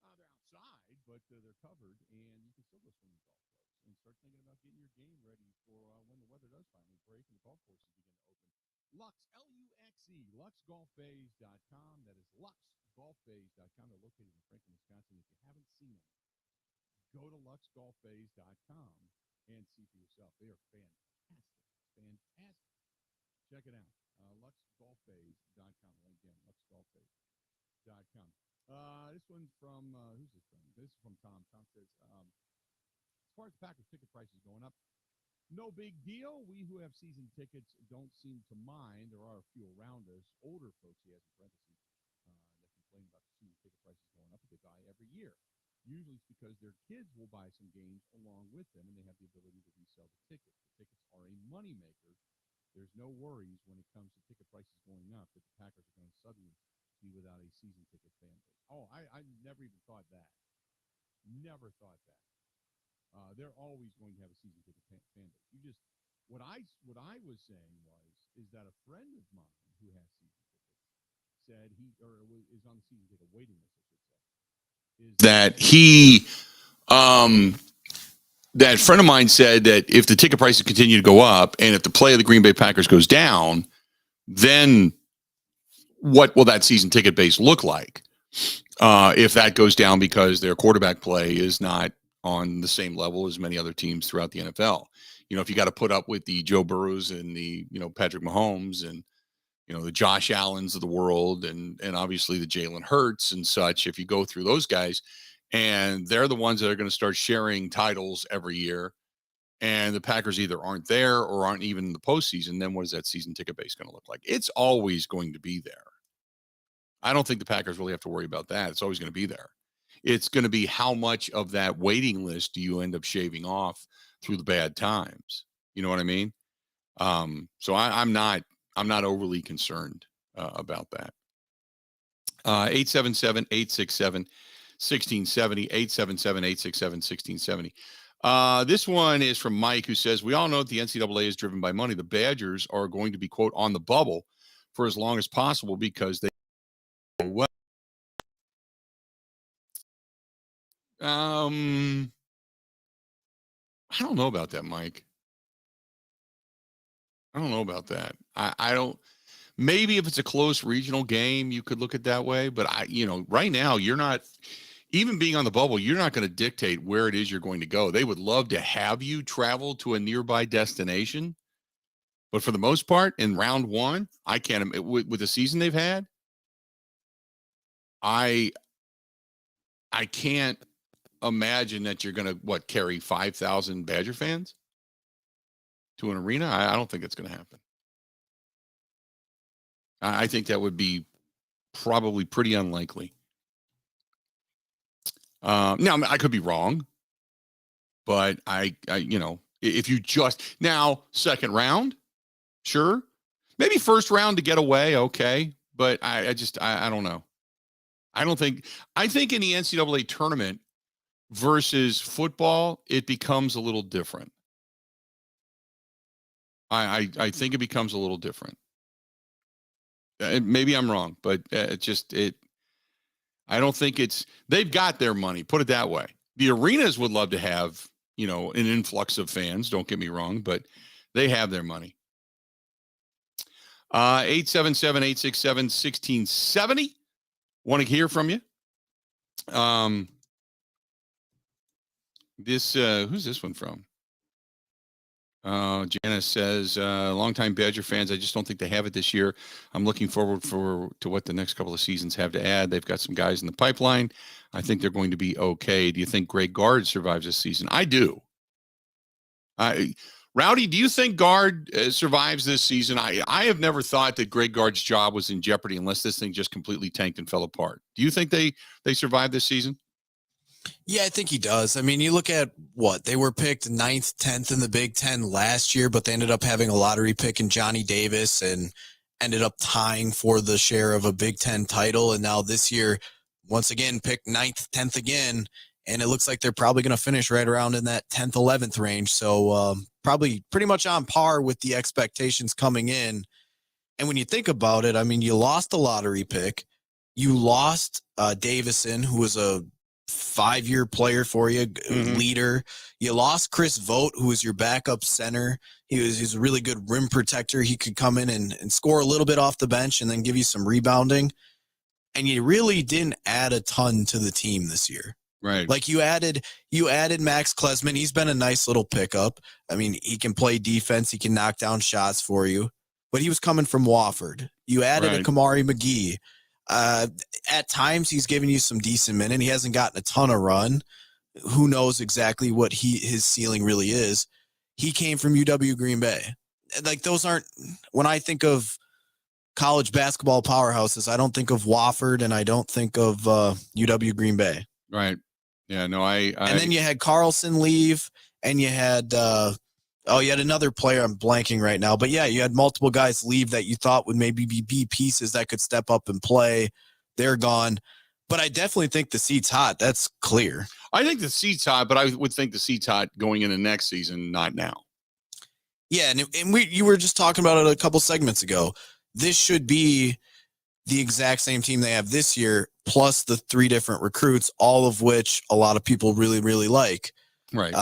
Speaker 1: They're outside, but they're covered, and you can still go swing the golf clubs and start thinking about getting your game ready for when the weather does finally break and the golf courses begin to open. Lux, L-U-X-E, luxgolfbays.com. That is luxgolfbays.com. They're located in Franklin, Wisconsin. If you haven't seen them, go to luxgolfbays.com and see for yourself. They are fantastic. Fantastic. Check it out. LuxGolfBays.com. Again, LuxGolfBays.com. This one's from, who's this from? This is from Tom. Tom says, as far as Packers ticket prices going up, no big deal. We who have season tickets don't seem to mind. There are a few around us, older folks, he has in parentheses, that complain about the season ticket prices going up, but they buy every year. Usually it's because their kids will buy some games along with them, and they have the ability to resell the tickets. The tickets are a moneymaker. There's no worries when it comes to ticket prices going up that the Packers are going to suddenly be without a season ticket fan base. Oh, I never even thought that. Never thought that. They're always going to have a season ticket fan base. You just what I was saying is that a friend of mine who has season tickets said is on the season ticket waiting list, I should say, is that that friend of mine said that if the ticket prices continue to go up and if the play of the Green Bay Packers goes down, then what will that season ticket base look like? If that goes down because their quarterback play is not on the same level as many other teams throughout the NFL. You know, if you got to put up with the Joe Burrows and the, Patrick Mahomes and, the Josh Allens of the world and obviously the Jalen Hurts and such, if you go through those guys and they're the ones that are going to start sharing titles every year and the Packers either aren't there or aren't even in the postseason, then what is that season ticket base going to look like? It's always going to be there. I don't think the Packers really have to worry about that. It's always going to be there. It's going to be how much of that waiting list do you end up shaving off through the bad times? You know what I mean? So I'm not overly concerned about that. 877-867-1670, 877-867-1670. This one is from Mike, who says, we all know that the NCAA is driven by money. The Badgers are going to be, quote, on the bubble for as long as possible because they well. I don't know about that, Mike. I don't know about that. I don't. Maybe if it's a close regional game, you could look at it that way. But right now, you're not even being on the bubble. You're not going to dictate where it is you're going to go. They would love to have you travel to a nearby destination, but for the most part, in round one, I can't. With the season they've had, I can't imagine that you're going to carry 5,000 Badger fans to an arena. I don't think it's going to happen. I think that would be probably pretty unlikely. Now I could be wrong, but if you just now second round, sure, maybe first round to get away, okay, but I don't know. I think in the NCAA tournament versus football, it becomes a little different. I think it becomes a little different. Maybe I'm wrong, but I don't think they've got their money, put it that way. The arenas would love to have, an influx of fans, don't get me wrong, but they have their money. 877-867-1670. Want to hear from you. Who's this one from? Janice says, longtime Badger fans, I just don't think they have it this year. I'm looking forward to what the next couple of seasons have to add. They've got some guys in the pipeline. I think they're going to be okay. Do you think Greg Gard survives this season? I do. Rowdy, do you think Gard survives this season? I have never thought that Greg Gard's job was in jeopardy unless this thing just completely tanked and fell apart. Do you think they survive this season?
Speaker 9: Yeah, I think he does. I mean, you look at they were picked 9th, 10th in the Big Ten last year, but they ended up having a lottery pick in Johnny Davis and ended up tying for the share of a Big Ten title. And now this year, once again, picked 9th, 10th again. And it looks like they're probably going to finish right around in that 10th, 11th range. So probably pretty much on par with the expectations coming in. And when you think about it, I mean, you lost the lottery pick. You lost Davison, who was a 5-year player for you, leader. You lost Chris Vogt, who was your backup center. He's a really good rim protector. He could come in and score a little bit off the bench and then give you some rebounding. And you really didn't add a ton to the team this year.
Speaker 1: Right.
Speaker 9: Like you added Max Klesman. He's been a nice little pickup. I mean, he can play defense. He can knock down shots for you. but he was coming from Wofford. You added a Kamari McGee. At times, he's given you some decent minutes. He hasn't gotten a ton of run. Who knows exactly what his ceiling really is. He came from UW Green Bay. Like, those aren't, when I think of college basketball powerhouses, I don't think of Wofford and I don't think of UW Green Bay.
Speaker 1: Right. Yeah, no,
Speaker 9: and then you had Carlson leave, and you had you had another player I'm blanking right now. But yeah, you had multiple guys leave that you thought would maybe be pieces that could step up and play. They're gone. But I definitely think the seat's hot. That's clear.
Speaker 1: I think the seat's hot, but I would think the seat's hot going into next season, not now.
Speaker 9: Yeah, and you were just talking about it a couple segments ago. This should be the exact same team they have this year, plus the 3 different recruits, all of which a lot of people really, really like.
Speaker 1: Right.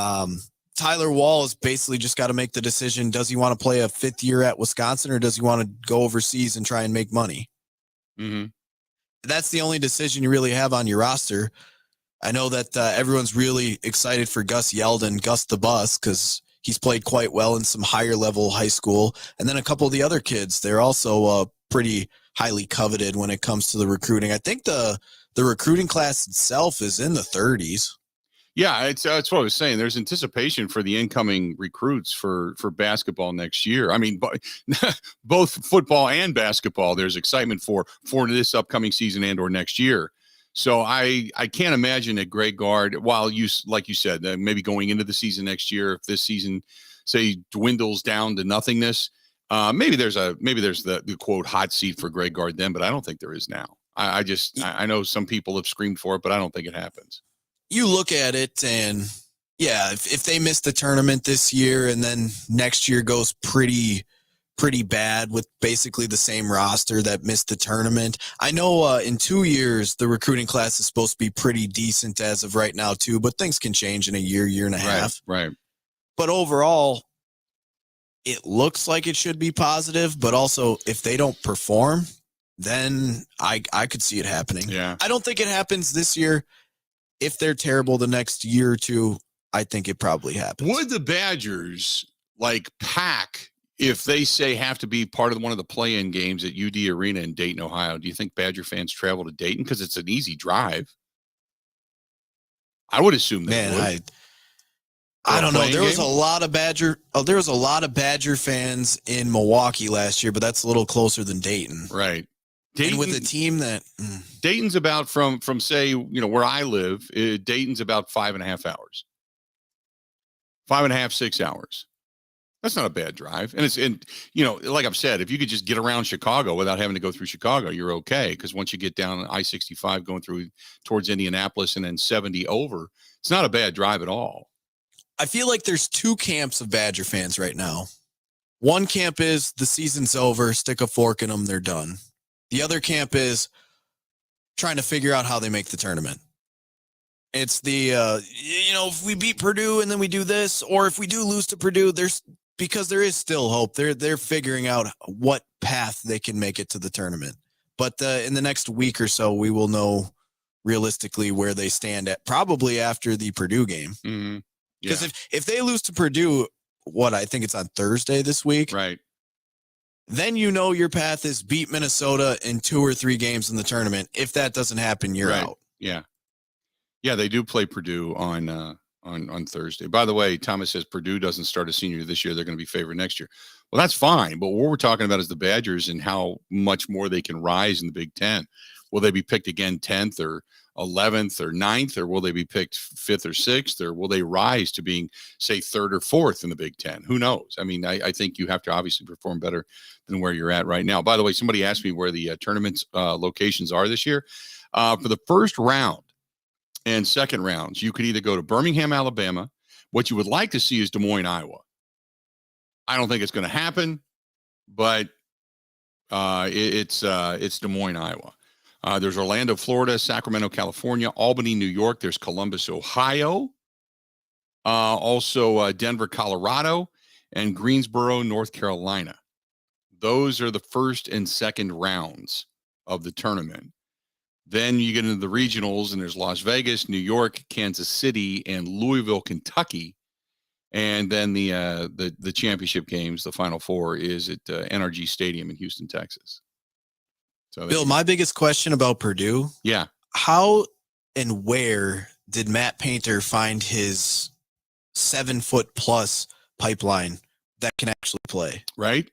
Speaker 9: Tyler Wall has basically just got to make the decision. Does he want to play a 5th year at Wisconsin, or does he want to go overseas and try and make money?
Speaker 1: Mm-hmm.
Speaker 9: That's the only decision you really have on your roster. I know that everyone's really excited for Gus Yeldon, Gus the Bus, because he's played quite well in some higher level high school. And then a couple of the other kids, they're also pretty highly coveted when it comes to the recruiting. I think the recruiting class itself is in the 30s.
Speaker 1: Yeah, that's what I was saying. There's anticipation for the incoming recruits for basketball next year. I mean, both football and basketball, there's excitement for this upcoming season and or next year. So I can't imagine that Greg Gard, while like you said, maybe going into the season next year, if this season, say, dwindles down to nothingness, maybe there's the quote hot seat for Greg Gard then, but I don't think there is now. I know some people have screamed for it, but I don't think it happens.
Speaker 9: You look at it and yeah, if they miss the tournament this year and then next year goes pretty bad with basically the same roster that missed the tournament. I know in 2 years, the recruiting class is supposed to be pretty decent as of right now too, but things can change in a year and a half.
Speaker 1: Right.
Speaker 9: But overall, it looks like it should be positive, but also if they don't perform, then I could see it happening.
Speaker 1: Yeah.
Speaker 9: I don't think it happens this year. If they're terrible the next year or two, I think it probably happens.
Speaker 1: Would the Badgers pack if they say have to be part of one of the play-in games at UD Arena in Dayton, Ohio? Do you think Badger fans travel to Dayton because it's an easy drive? I would assume they would.
Speaker 9: I don't know. There was a lot of Badger fans in Milwaukee last year, but that's a little closer than Dayton.
Speaker 1: Right.
Speaker 9: Dayton, and with a team that
Speaker 1: Dayton's about from say, where I live, Dayton's about 5.5 hours. 5.5, 6 hours. That's not a bad drive. And like I've said, if you could just get around Chicago without having to go through Chicago, you're okay. Because once you get down I-65 going through towards Indianapolis and then 70 over, it's not a bad drive at all.
Speaker 9: I feel like there's 2 camps of Badger fans right now. One camp is the season's over, stick a fork in them, they're done. The other camp is trying to figure out how they make the tournament. It's the, if we beat Purdue and then we do this, or if we do lose to Purdue, because there is still hope. They're figuring out what path they can make it to the tournament. But in the next week or so, we will know realistically where they stand at, probably after the Purdue game.
Speaker 1: Mm-hmm.
Speaker 9: Because if they lose to Purdue, I think it's on Thursday this week.
Speaker 1: Right.
Speaker 9: Then your path is beat Minnesota in 2 or 3 games in the tournament. If that doesn't happen, you're out.
Speaker 1: Yeah. Yeah, they do play Purdue on Thursday. By the way, Thomas says Purdue doesn't start a senior this year. They're going to be favored next year. Well, that's fine. But what we're talking about is the Badgers and how much more they can rise in the Big Ten. Will they be picked again 10th or 11th or 9th, or will they be picked 5th or 6th, or will they rise to being, say, 3rd or 4th in the Big Ten? Who knows? I mean, I think you have to obviously perform better than where you're at right now. By the way, somebody asked me where the tournament's locations are this year. For the first round and second rounds, you could either go to Birmingham, Alabama. What you would like to see is Des Moines, Iowa. I don't think it's going to happen, but it's Des Moines, Iowa. There's Orlando, Florida, Sacramento, California, Albany, New York. There's Columbus, Ohio. Also Denver, Colorado, and Greensboro, North Carolina. Those are the first and second rounds of the tournament. Then you get into the regionals, and there's Las Vegas, New York, Kansas City, and Louisville, Kentucky And then the championship games, the Final Four, is at NRG Stadium in Houston, Texas. So
Speaker 9: Bill, my biggest question about Purdue,
Speaker 1: yeah,
Speaker 9: how and where did Matt Painter find his 7-foot+ pipeline that can actually play?
Speaker 1: Right?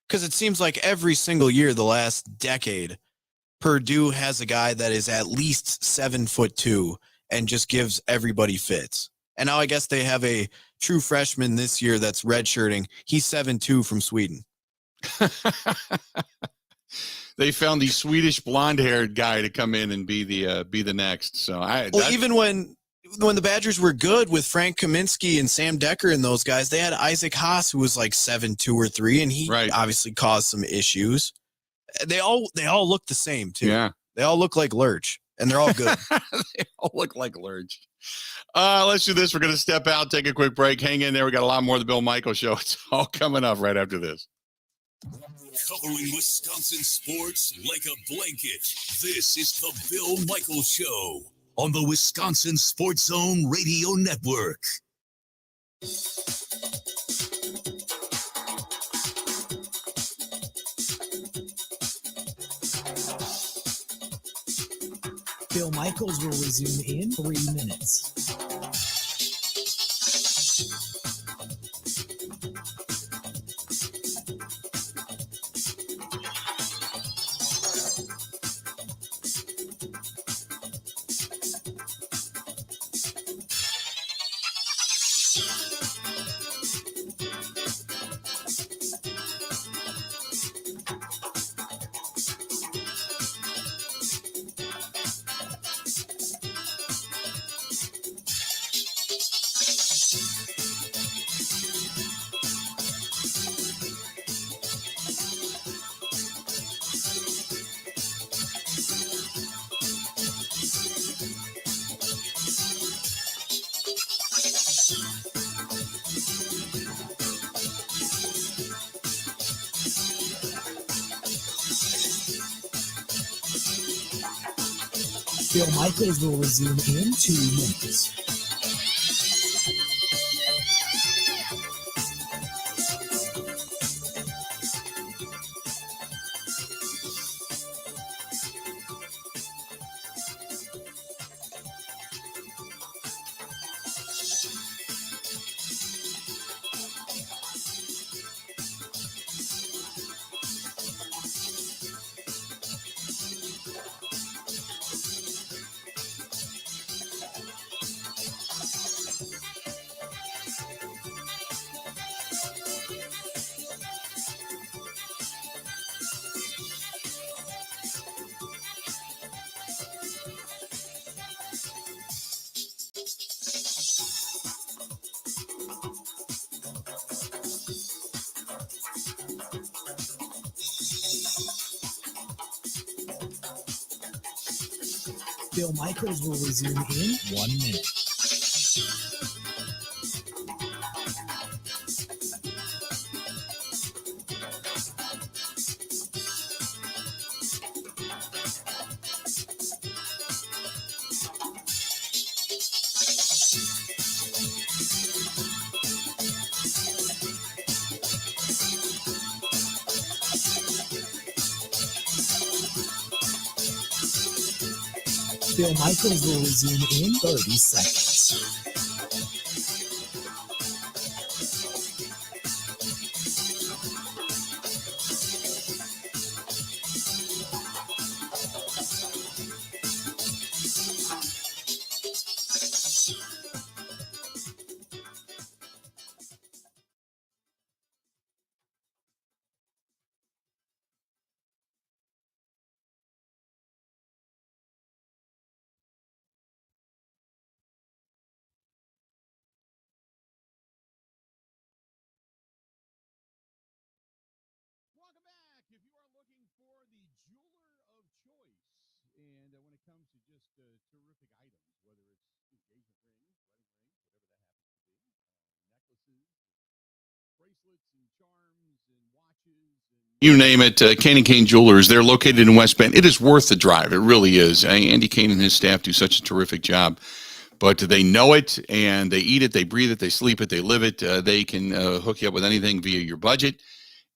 Speaker 9: Because it seems like every single year the last decade, Purdue has a guy that is at least 7'2" and just gives everybody fits. And now I guess they have a true freshman this year that's redshirting. He's 7'2" from Sweden.
Speaker 1: They found the Swedish blonde-haired guy to come in and be the next. So
Speaker 9: even when the Badgers were good with Frank Kaminsky and Sam Decker and those guys, they had Isaac Haas, who was like 7'2" or 3", and he obviously caused some issues. They all look the same too.
Speaker 1: Yeah,
Speaker 9: they all look like Lurch, and they're all good.
Speaker 1: They all look like Lurch. Let's do this. We're going to step out, take a quick break. Hang in there. We got a lot more of the Bill Michaels Show. It's all coming up right after this.
Speaker 3: Covering Wisconsin sports like a blanket. This is the Bill Michaels Show on the Wisconsin Sports Zone Radio Network.
Speaker 6: Bill Michaels will resume in 3 minutes. Bill Michaels will resume in 2 minutes. Bill Michaels will resume in 1 minute. Bill Michaels will resume in 30 seconds.
Speaker 1: Welcome back. If you are looking for the jeweler of choice, and when it comes to just terrific items, whether it's engagement rings, wedding rings, whatever that happens to be, necklaces, bracelets, and charms, and watches, and you name it, Kane & Kane Jewelers, they're located in West Bend. It is worth the drive. It really is. Andy Kane and his staff do such a terrific job but they know it and they eat it, they breathe it, they sleep it, they live it. They can hook you up with anything via your budget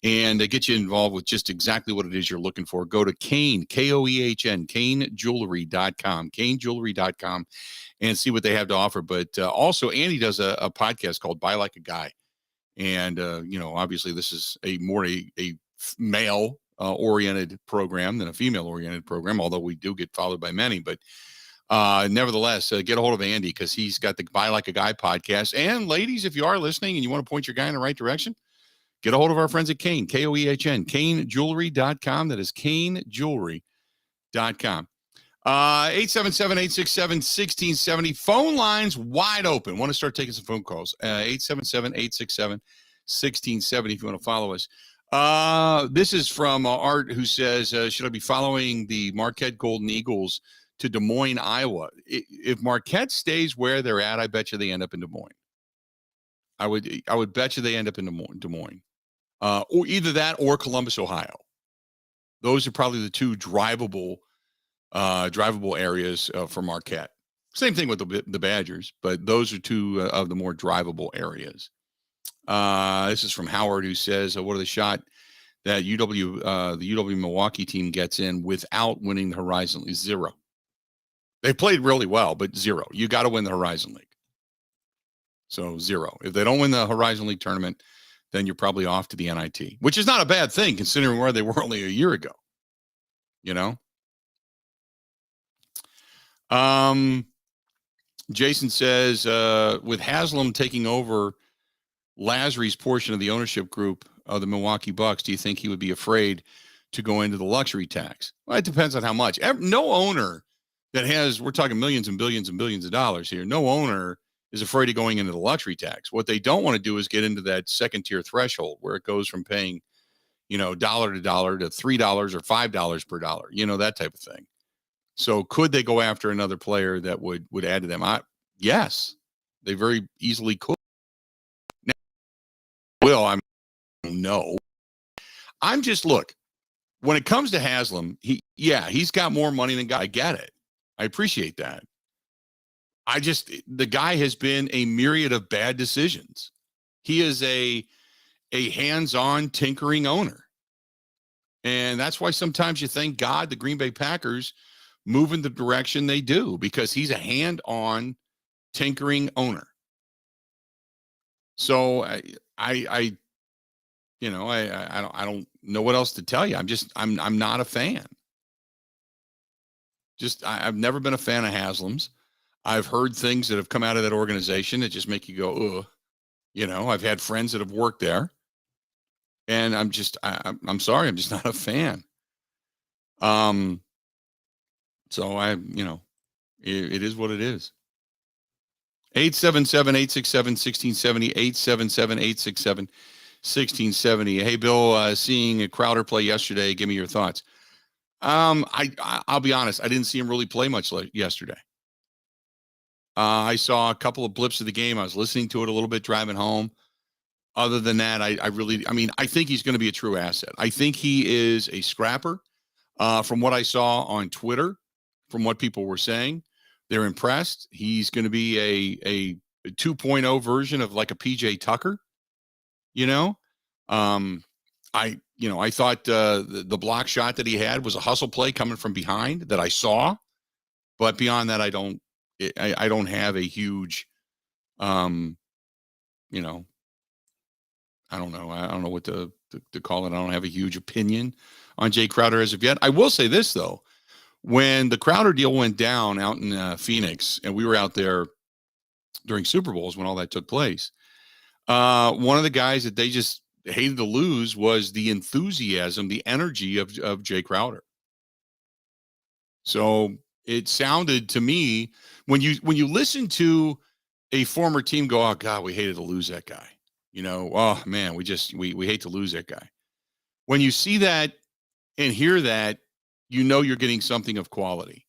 Speaker 1: and get you involved with just exactly what it is you're looking for. Go to Kane, Koehn, KaneJewelry.com, KaneJewelry.com, and see what they have to offer. But also, Andy does a podcast called Buy Like a Guy. And, obviously this is a more a male oriented program than a female oriented program, although we do get followed by many. But nevertheless, get a hold of Andy because he's got the Buy Like a Guy podcast. And ladies, if you are listening and you want to point your guy in the right direction, get a hold of our friends at Kane, Koehn, KaneJewelry.com. That is KaneJewelry.com. 877-867-1670. Phone lines wide open. Want to start taking some phone calls. 877-867-1670 if you want to follow us. This is from Art, who says, should I be following the Marquette Golden Eagles to Des Moines, Iowa? If Marquette stays where they're at, I bet you they end up in Des Moines. I would bet you they end up in Des Moines. Or either that or Columbus, Ohio. Those are probably the two drivable areas for Marquette. Same thing with the Badgers, but those are two of the more drivable areas. This is from Howard, who says, what are the shot that the UW Milwaukee team gets in without winning the Horizon League? 0. They played really well, but 0. You got to win the Horizon League. So 0. If they don't win the Horizon League tournament, then you're probably off to the NIT, which is not a bad thing considering where they were only a year ago. Jason says, with Haslam taking over Lasry's portion of the ownership group of the Milwaukee Bucks, do you think he would be afraid to go into the luxury tax? Well, it depends on how much. No owner that has, we're talking millions and billions and billions of dollars here, no owner is afraid of going into the luxury tax. What they don't want to do is get into that second tier threshold where it goes from paying, dollar to dollar to $3 or $5 per dollar, that type of thing. So could they go after another player that would add to them? Yes, they very easily could. Now, no. I'm just, look, when it comes to Haslam, he's got more money than guy. I get it. I appreciate that. The guy has been a myriad of bad decisions. He is a hands-on tinkering owner. And that's why sometimes you thank God the Green Bay Packers move in the direction they do, because he's a hand-on tinkering owner. So I don't know what else to tell you. I'm not a fan. I've never been a fan of Haslam's. I've heard things that have come out of that organization that just make you go, ugh. I've had friends that have worked there, and I'm sorry, I'm just not a fan. So it is what it is. 877-867-1670, 877-867-1670. Hey, Bill, seeing Crowder play yesterday, give me your thoughts. I'll be honest, I didn't see him really play much yesterday. I saw a couple of blips of the game. I was listening to it a little bit driving home. Other than that, I think he's going to be a true asset. I think he is a scrapper. From what I saw on Twitter, from what people were saying, they're impressed. He's going to be a 2.0 version of like a PJ Tucker. I thought the block shot that he had was a hustle play coming from behind that I saw, but beyond that, I don't have a huge, I don't know. I don't know what to call it. I don't have a huge opinion on Jay Crowder as of yet. I will say this, though. When the Crowder deal went down out in Phoenix, and we were out there during Super Bowls when all that took place, one of the guys that they just hated to lose was the enthusiasm, the energy of Jay Crowder. So it sounded to me, when you listen to a former team go, oh, God, we hated to lose that guy. Oh, man, we hate to lose that guy. When you see that and hear that, you're getting something of quality.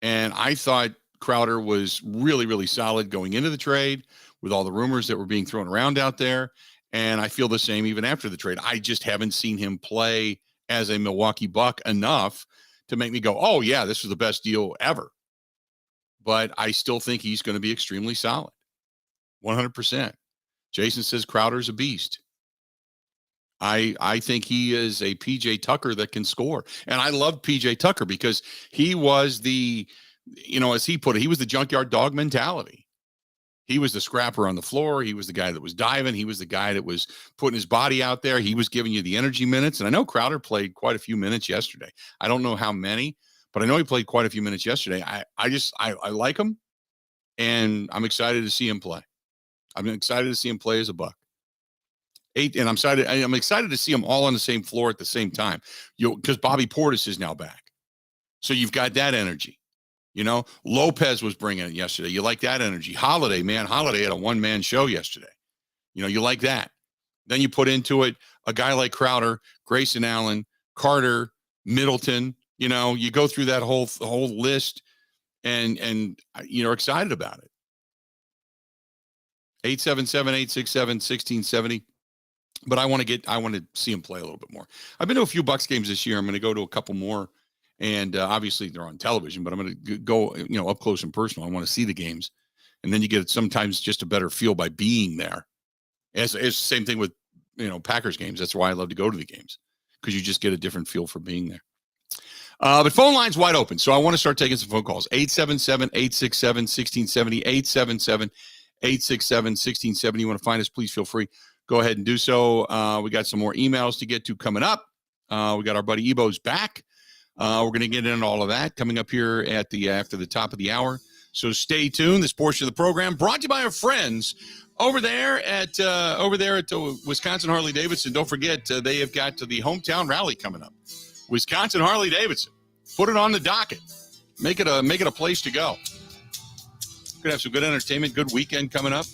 Speaker 1: And I thought Crowder was really, really solid going into the trade with all the rumors that were being thrown around out there. And I feel the same even after the trade. I just haven't seen him play as a Milwaukee Buck enough to make me go, oh, yeah, this was the best deal ever. but I still think he's going to be extremely solid. 100%. Jason says Crowder's a beast. I think he is a PJ Tucker that can score. And I love PJ Tucker because he was the, as he put it, he was the junkyard dog mentality. He was the scrapper on the floor. He was the guy that was diving. He was the guy that was putting his body out there. He was giving you the energy minutes. And I know Crowder played quite a few minutes yesterday. I don't know how many, but I know he played quite a few minutes yesterday. I like him, and I'm excited to see him play. I'm excited to see him play as a Buck. And I'm excited to see them all on the same floor at the same time. Because Bobby Portis is now back. So you've got that energy. Lopez was bringing it yesterday. You like that energy. Holiday had a one-man show yesterday. You like that. Then you put into it a guy like Crowder, Grayson Allen, Carter, Middleton. You go through that whole list, and you're excited about it. 877-867-1670. But I want to see him play a little bit more. I've been to a few Bucks games this year. I'm going to go to a couple more, and obviously they're on television. But I'm going to go, up close and personal. I want to see the games, and then you get sometimes just a better feel by being there. It's the same thing with Packers games. That's why I love to go to the games, because you just get a different feel for being there. But phone line's wide open, so I want to start taking some phone calls. 877-867-1670. 877-867-1670. You want to find us? Please feel free. Go ahead and do so. We got some more emails to get to coming up. We got our buddy Ebo's back. We're going to get into all of that coming up here after the top of the hour. So stay tuned. This portion of the program brought to you by our friends over there at Wisconsin Harley-Davidson. Don't forget, they have got the hometown rally coming up. Wisconsin Harley-Davidson. Put it on the docket. Make it a place to go. Going to have some good entertainment, good weekend coming up.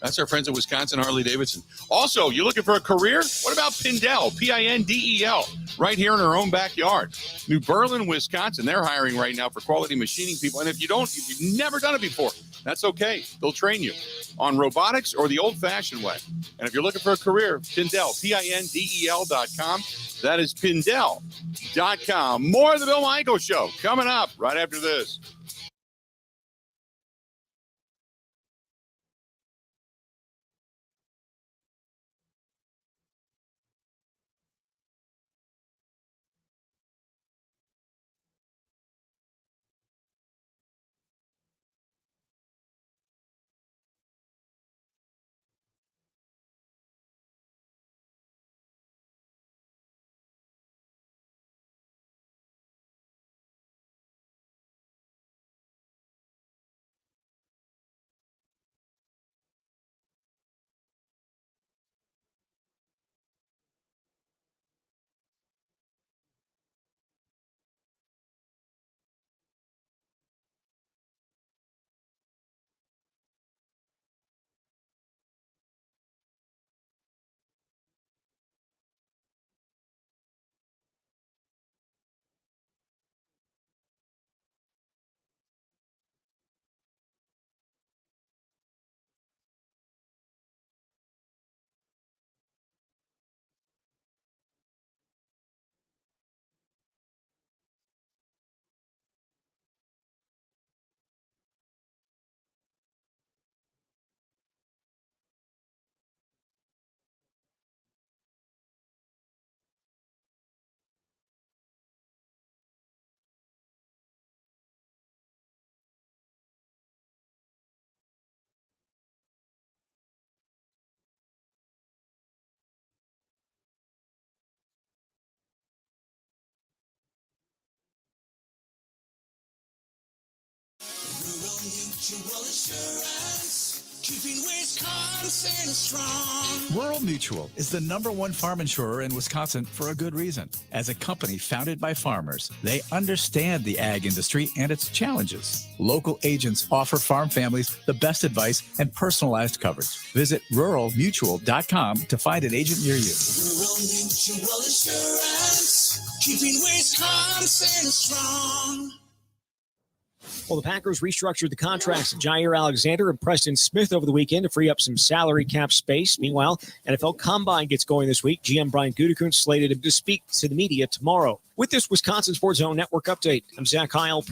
Speaker 1: That's our friends at Wisconsin Harley-Davidson. Also, you're looking for a career? What about Pindel, P-I-N-D-E-L, right here in our own backyard? New Berlin, Wisconsin. They're hiring right now for quality machining people. And if you've never done it before, that's okay. They'll train you on robotics or the old-fashioned way. And if you're looking for a career, Pindel, P-I-N-D-E-L.com. That is Pindel.com. More of the Bill Michaels Show coming up right after this.
Speaker 10: Mutual Insurance, keeping Wisconsin strong.
Speaker 11: Rural Mutual is the #1 farm insurer in Wisconsin for a good reason. As a company founded by farmers, they understand the ag industry and its challenges. Local agents offer farm families the best advice and personalized coverage. Visit ruralmutual.com to find an agent near you.
Speaker 10: Rural Mutual Insurance, keeping Wisconsin strong.
Speaker 12: Well, the Packers restructured the contracts of Jair Alexander and Preston Smith over the weekend to free up some salary cap space. Meanwhile, NFL Combine gets going this week. GM Brian Gutekunst slated to speak to the media tomorrow. With this Wisconsin Sports Zone Network update, I'm Zach Heil.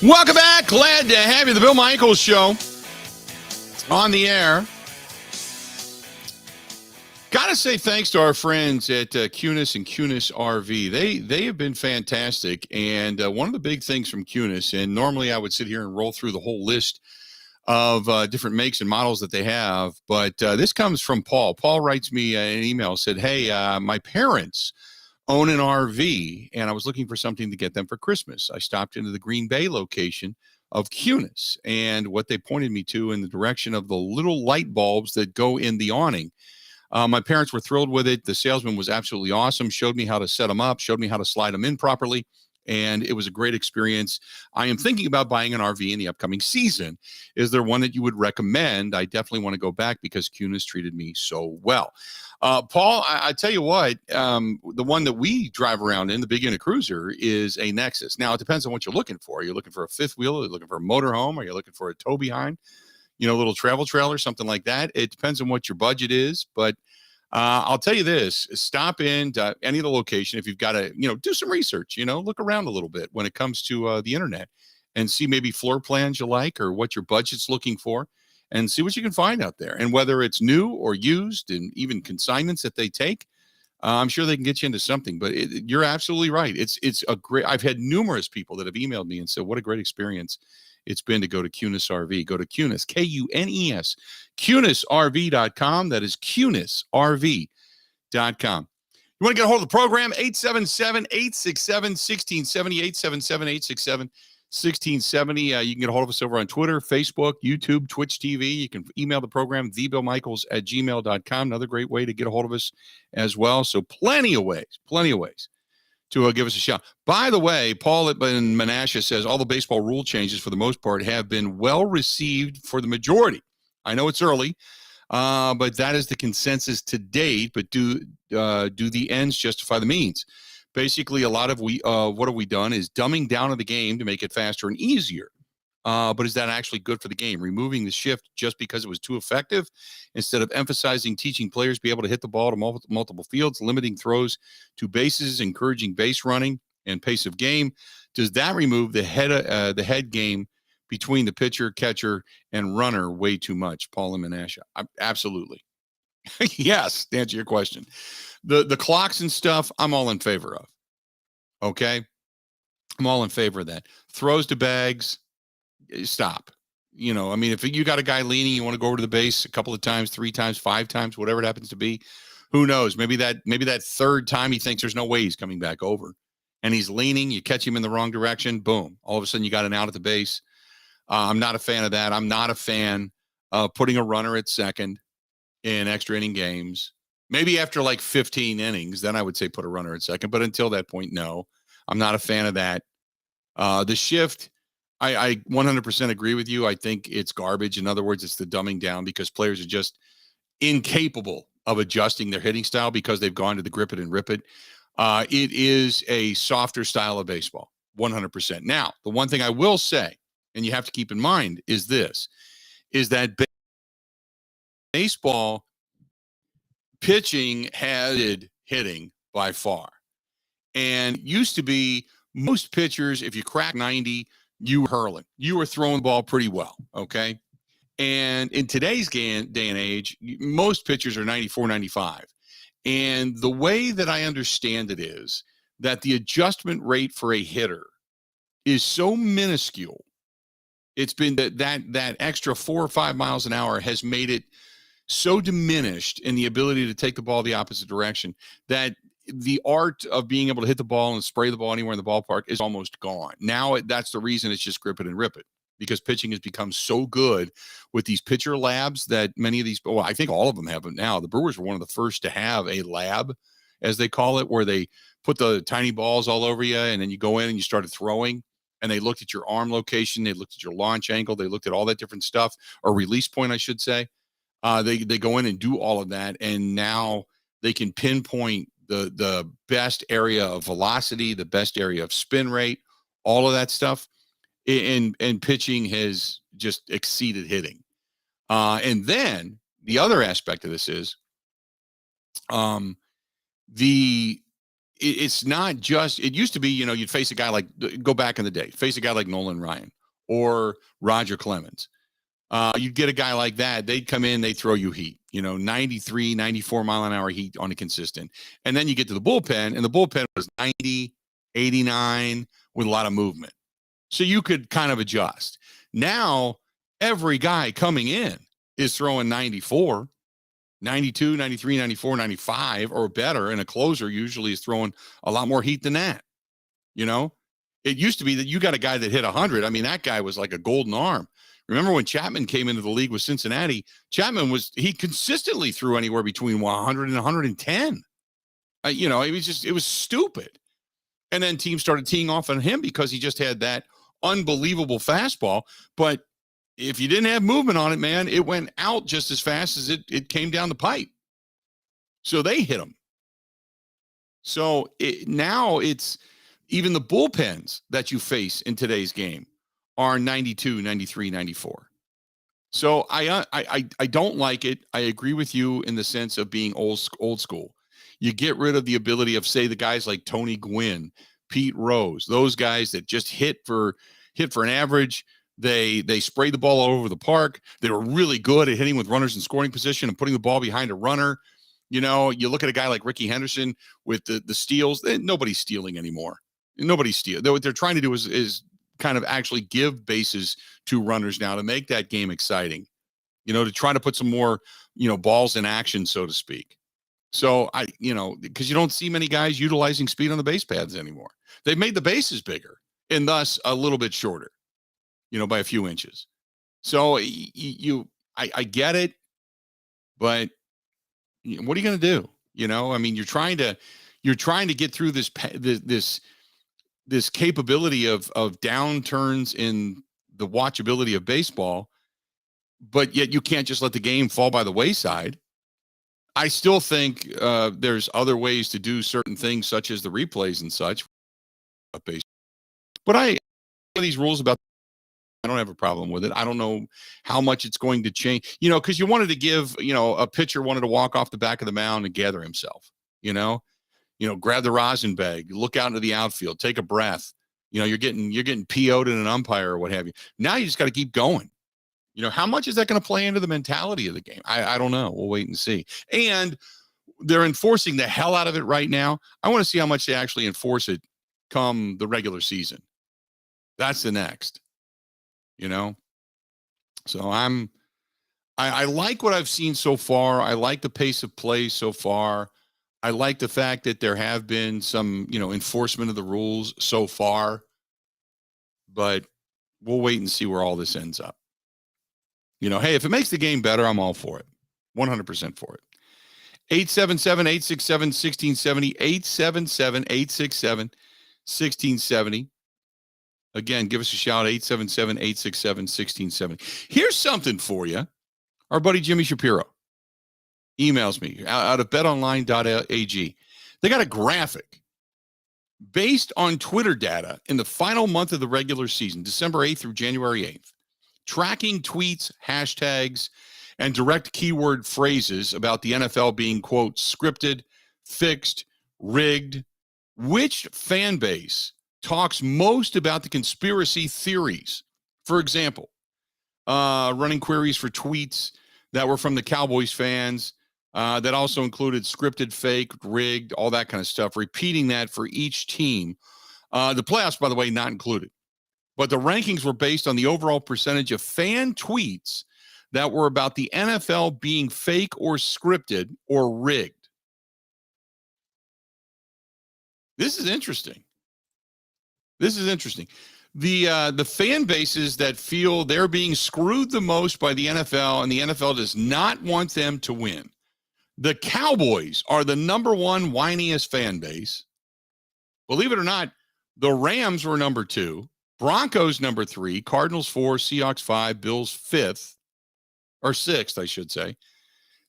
Speaker 1: Welcome back. Glad to have you. The Bill Michaels Show on the air. Got to say thanks to our friends at Cunis and Cunis RV. They have been fantastic. And one of the big things from Cunis, and normally I would sit here and roll through the whole list of different makes and models that they have, but this comes from Paul. Paul writes me an email, said, hey, my parents own an RV, and I was looking for something to get them for Christmas. I stopped into the Green Bay location of Cunis, and what they pointed me to in the direction of the little light bulbs that go in the awning. My parents were thrilled with it. The salesman was absolutely awesome, showed me how to set them up, showed me how to slide them in properly, and it was a great experience. I am thinking about buying an RV in the upcoming season. Is there one that you would recommend? I definitely want to go back because Cunis treated me so well. Paul, I tell you what, the one that we drive around in, the big unit cruiser, is a Nexus. Now, it depends on what you're looking for. Are you looking for a fifth wheel? Are you looking for a motorhome? Are you looking for a tow behind? You know, a little travel trailer, something like that. It depends on what your budget is, but I'll tell you this, stop in to any of the location. If you've got to, do some research, look around a little bit when it comes to the internet and see maybe floor plans you like or what your budget's looking for and see what you can find out there. And whether it's new or used and even consignments that they take, I'm sure they can get you into something, but you're absolutely right. It's a great, I've had numerous people that have emailed me and said, what a great experience it's been to go to Cunis RV. Go to Cunis, Kunes, CunisRV.com. That is CunisRV.com. You want to get a hold of the program? 877-867-1670, 877-867-1670. You can get a hold of us over on Twitter, Facebook, YouTube, Twitch TV. You can email the program, thebillmichaels@gmail.com. Another great way to get a hold of us as well. So plenty of ways to give us a shout. By the way, Paul in Menasha says all the baseball rule changes for the most part have been well received for the majority. I know it's early, but that is the consensus to date. But do the ends justify the means? Basically, a lot of what have we done is dumbing down of the game to make it faster and easier. But is that actually good for the game? Removing the shift just because it was too effective instead of emphasizing teaching players be able to hit the ball to multiple fields, limiting throws to bases, encouraging base running and pace of game. Does that remove the head game between the pitcher, catcher, and runner way too much? Paul and Menasha. Absolutely. Yes, to answer your question. The clocks and stuff, I'm all in favor of. Okay? I'm all in favor of that. Throws to bags, stop. If you got a guy leaning, you want to go over to the base a couple of times, 3 times, 5 times, whatever it happens to be, who knows? Maybe that third time he thinks there's no way he's coming back over. And he's leaning, you catch him in the wrong direction, boom. All of a sudden you got an out at the base. I'm not a fan of that. I'm not a fan of putting a runner at second in extra inning games. Maybe after like 15 innings, then I would say put a runner at second. But until that point, no, I'm not a fan of that. The shift, I 100% agree with you. I think it's garbage. In other words, it's the dumbing down because players are just incapable of adjusting their hitting style because they've gone to the grip it and rip it. It is a softer style of baseball, 100%. Now, the one thing I will say, and you have to keep in mind, is that baseball pitching had hitting by far. And used to be most pitchers, if you crack 90, you were hurling. You were throwing the ball pretty well, okay? And in today's day and age, most pitchers are 94, 95. And the way that I understand it is that the adjustment rate for a hitter is so minuscule. It's been that extra 4 or 5 miles an hour has made it so diminished in the ability to take the ball the opposite direction that the art of being able to hit the ball and spray the ball anywhere in the ballpark is almost gone. Now that's the reason it's just grip it and rip it, because pitching has become so good with these pitcher labs that many of these, well, I think all of them have it now. The Brewers were one of the first to have a lab, as they call it, where they put the tiny balls all over you and then you go in and you started throwing. And they looked at your arm location. They looked at your launch angle. They looked at all that different stuff, or release point, I should say. They go in and do all of that. And now they can pinpoint the best area of velocity, the best area of spin rate, all of that stuff. And pitching has just exceeded hitting. And then the other aspect of this is it's not just, it used to be, you'd face a guy like, go back in the day, face a guy like Nolan Ryan or Roger Clemens. You'd get a guy like that. They'd come in, they'd throw you heat, 93, 94 mile an hour heat on a consistent. And then you get to the bullpen, and the bullpen was 90, 89 with a lot of movement. So you could kind of adjust. Now, every guy coming in is throwing 94, 92, 93, 94, 95 or better. And a closer usually is throwing a lot more heat than that. It used to be that you got a guy that hit 100. I mean, that guy was like a golden arm. Remember when Chapman came into the league with Cincinnati? He consistently threw anywhere between 100 and 110. It was stupid. And then teams started teeing off on him because he just had that unbelievable fastball. But if you didn't have movement on it, man, it went out just as fast as it came down the pipe. So they hit him. So now it's even the bullpens that you face in today's game are 92, 93, 94. So I don't like it. I agree with you in the sense of being old school. You get rid of the ability of, say, the guys like Tony Gwynn, Pete Rose, those guys that just hit for an average. They sprayed the ball all over the park. They were really good at hitting with runners in scoring position and putting the ball behind a runner. You look at a guy like Ricky Henderson with the steals. Nobody's stealing anymore. Nobody's stealing. What they're trying to do is kind of actually give bases to runners now to make that game exciting. To try to put some more, balls in action, so to speak. So because you don't see many guys utilizing speed on the base paths anymore. They've made the bases bigger and thus a little bit shorter, by a few inches. So I get it, but what are you going to do? I mean, you're trying to get through this capability of downturns in the watchability of baseball, but yet you can't just let the game fall by the wayside. I still think there's other ways to do certain things, such as the replays and such. But these rules about, I don't have a problem with it. I don't know how much it's going to change, because you wanted to give, a pitcher wanted to walk off the back of the mound and gather himself, grab the rosin bag, look out into the outfield, take a breath. You're getting PO'd in an umpire or what have you. Now you just got to keep going. How much is that going to play into the mentality of the game? I don't know. We'll wait and see. And they're enforcing the hell out of it right now. I want to see how much they actually enforce it come the regular season. That's the next, So I like what I've seen so far. I like the pace of play so far. I like the fact that there have been some, enforcement of the rules so far, but we'll wait and see where all this ends up. Hey, if it makes the game better, I'm all for it. 100% for it. 877-867-1670, 877-867-1670. Again, give us a shout, 877-867-1670. Here's something for you. Our buddy Jimmy Shapiro emails me out of betonline.ag. They got a graphic based on Twitter data in the final month of the regular season, December 8th through January 8th, tracking tweets, hashtags, and direct keyword phrases about the NFL being, quote, scripted, fixed, rigged. Which fan base talks most about the conspiracy theories? For example, running queries for tweets that were from the Cowboys fans that also included scripted, fake, rigged, all that kind of stuff, repeating that for each team. The playoffs, by the way, not included. But the rankings were based on the overall percentage of fan tweets that were about the NFL being fake or scripted or rigged. This is interesting. The fan bases that feel they're being screwed the most by the NFL and the NFL does not want them to win. The Cowboys are the number one whiniest fan base. Believe it or not, the Rams were number 2. Broncos number 3, Cardinals 4, Seahawks 5, Bills 5th, or 6th, I should say.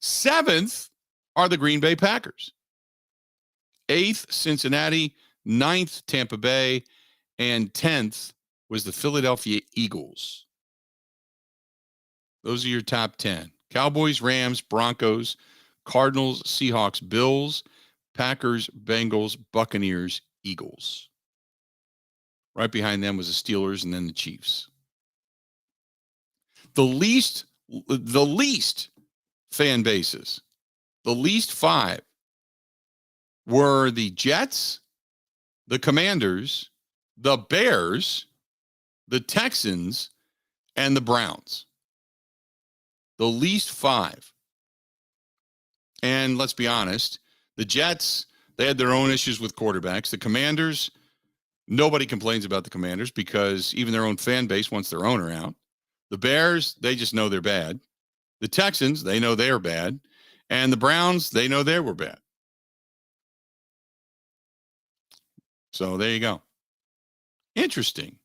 Speaker 1: 7th are the Green Bay Packers. 8th, Cincinnati. 9th, Tampa Bay. And 10th was the Philadelphia Eagles. Those are your top 10. Cowboys, Rams, Broncos, Cardinals, Seahawks, Bills, Packers, Bengals, Buccaneers, Eagles. Right behind them was the Steelers and then the Chiefs. The least fan bases, the least 5 were the Jets, the Commanders, the Bears, the Texans, and the Browns. The least 5. And let's be honest, the Jets, they had their own issues with quarterbacks. The Commanders, nobody complains about the Commanders because even their own fan base wants their owner out. The Bears, they just know they're bad. The Texans, they know they're bad. And the Browns, they know they were bad. So there you go. Interesting.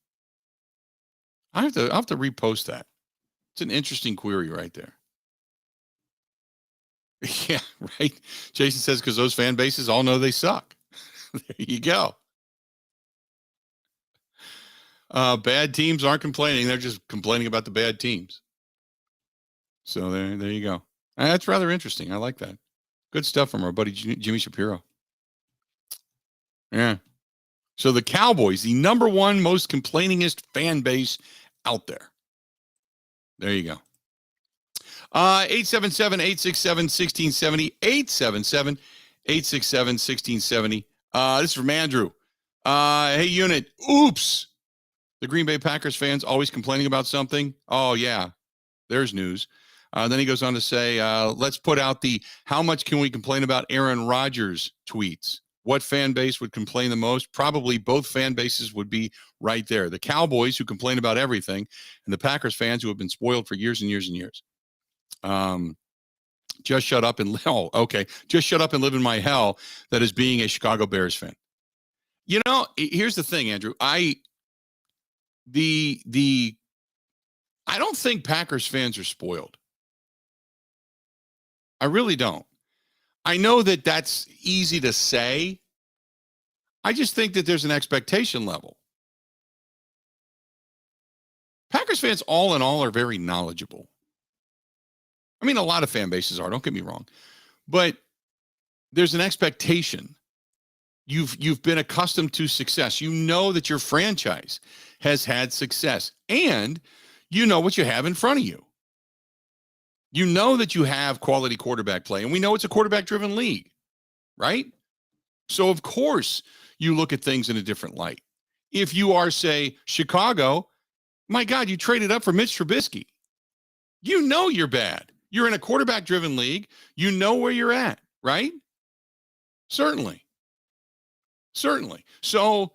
Speaker 1: I'll have to repost that. It's an interesting query right there. Yeah, right. Jason says because those fan bases all know they suck. There you go. Bad teams aren't complaining. They're just complaining about the bad teams. So there you go. That's rather interesting. I like that. Good stuff from our buddy Jimmy Shapiro. Yeah. So the Cowboys, the number 1 most complainingest fan base out there. There you go. 877-867-1670. 877-867-1670. This is from Andrew. Hey, unit. Oops. The Green Bay Packers fans always complaining about something. Oh, yeah. There's news. Then he goes on to say, let's put out the how much can we complain about Aaron Rodgers tweets. What fan base would complain the most? Probably both fan bases would be right there. The Cowboys, who complain about everything, and the Packers fans who have been spoiled for years and years and years. Just shut up and just shut up and live in my hell. That is being a Chicago Bears fan. You know, here's the thing, Andrew. I don't think Packers fans are spoiled. I really don't. I know that that's easy to say. I just think that there's an expectation level. Packers fans, all in all, are very knowledgeable. I mean, a lot of fan bases are, don't get me wrong. But there's an expectation. You've been accustomed to success. You know that your franchise has had success. And you know what you have in front of you. You know that you have quality quarterback play, and we know it's a quarterback-driven league, right? So, of course, you look at things in a different light. If you are, say, Chicago, my God, you traded up for Mitch Trubisky. You know you're bad. You're in a quarterback-driven league. You know where you're at, right? Certainly. So,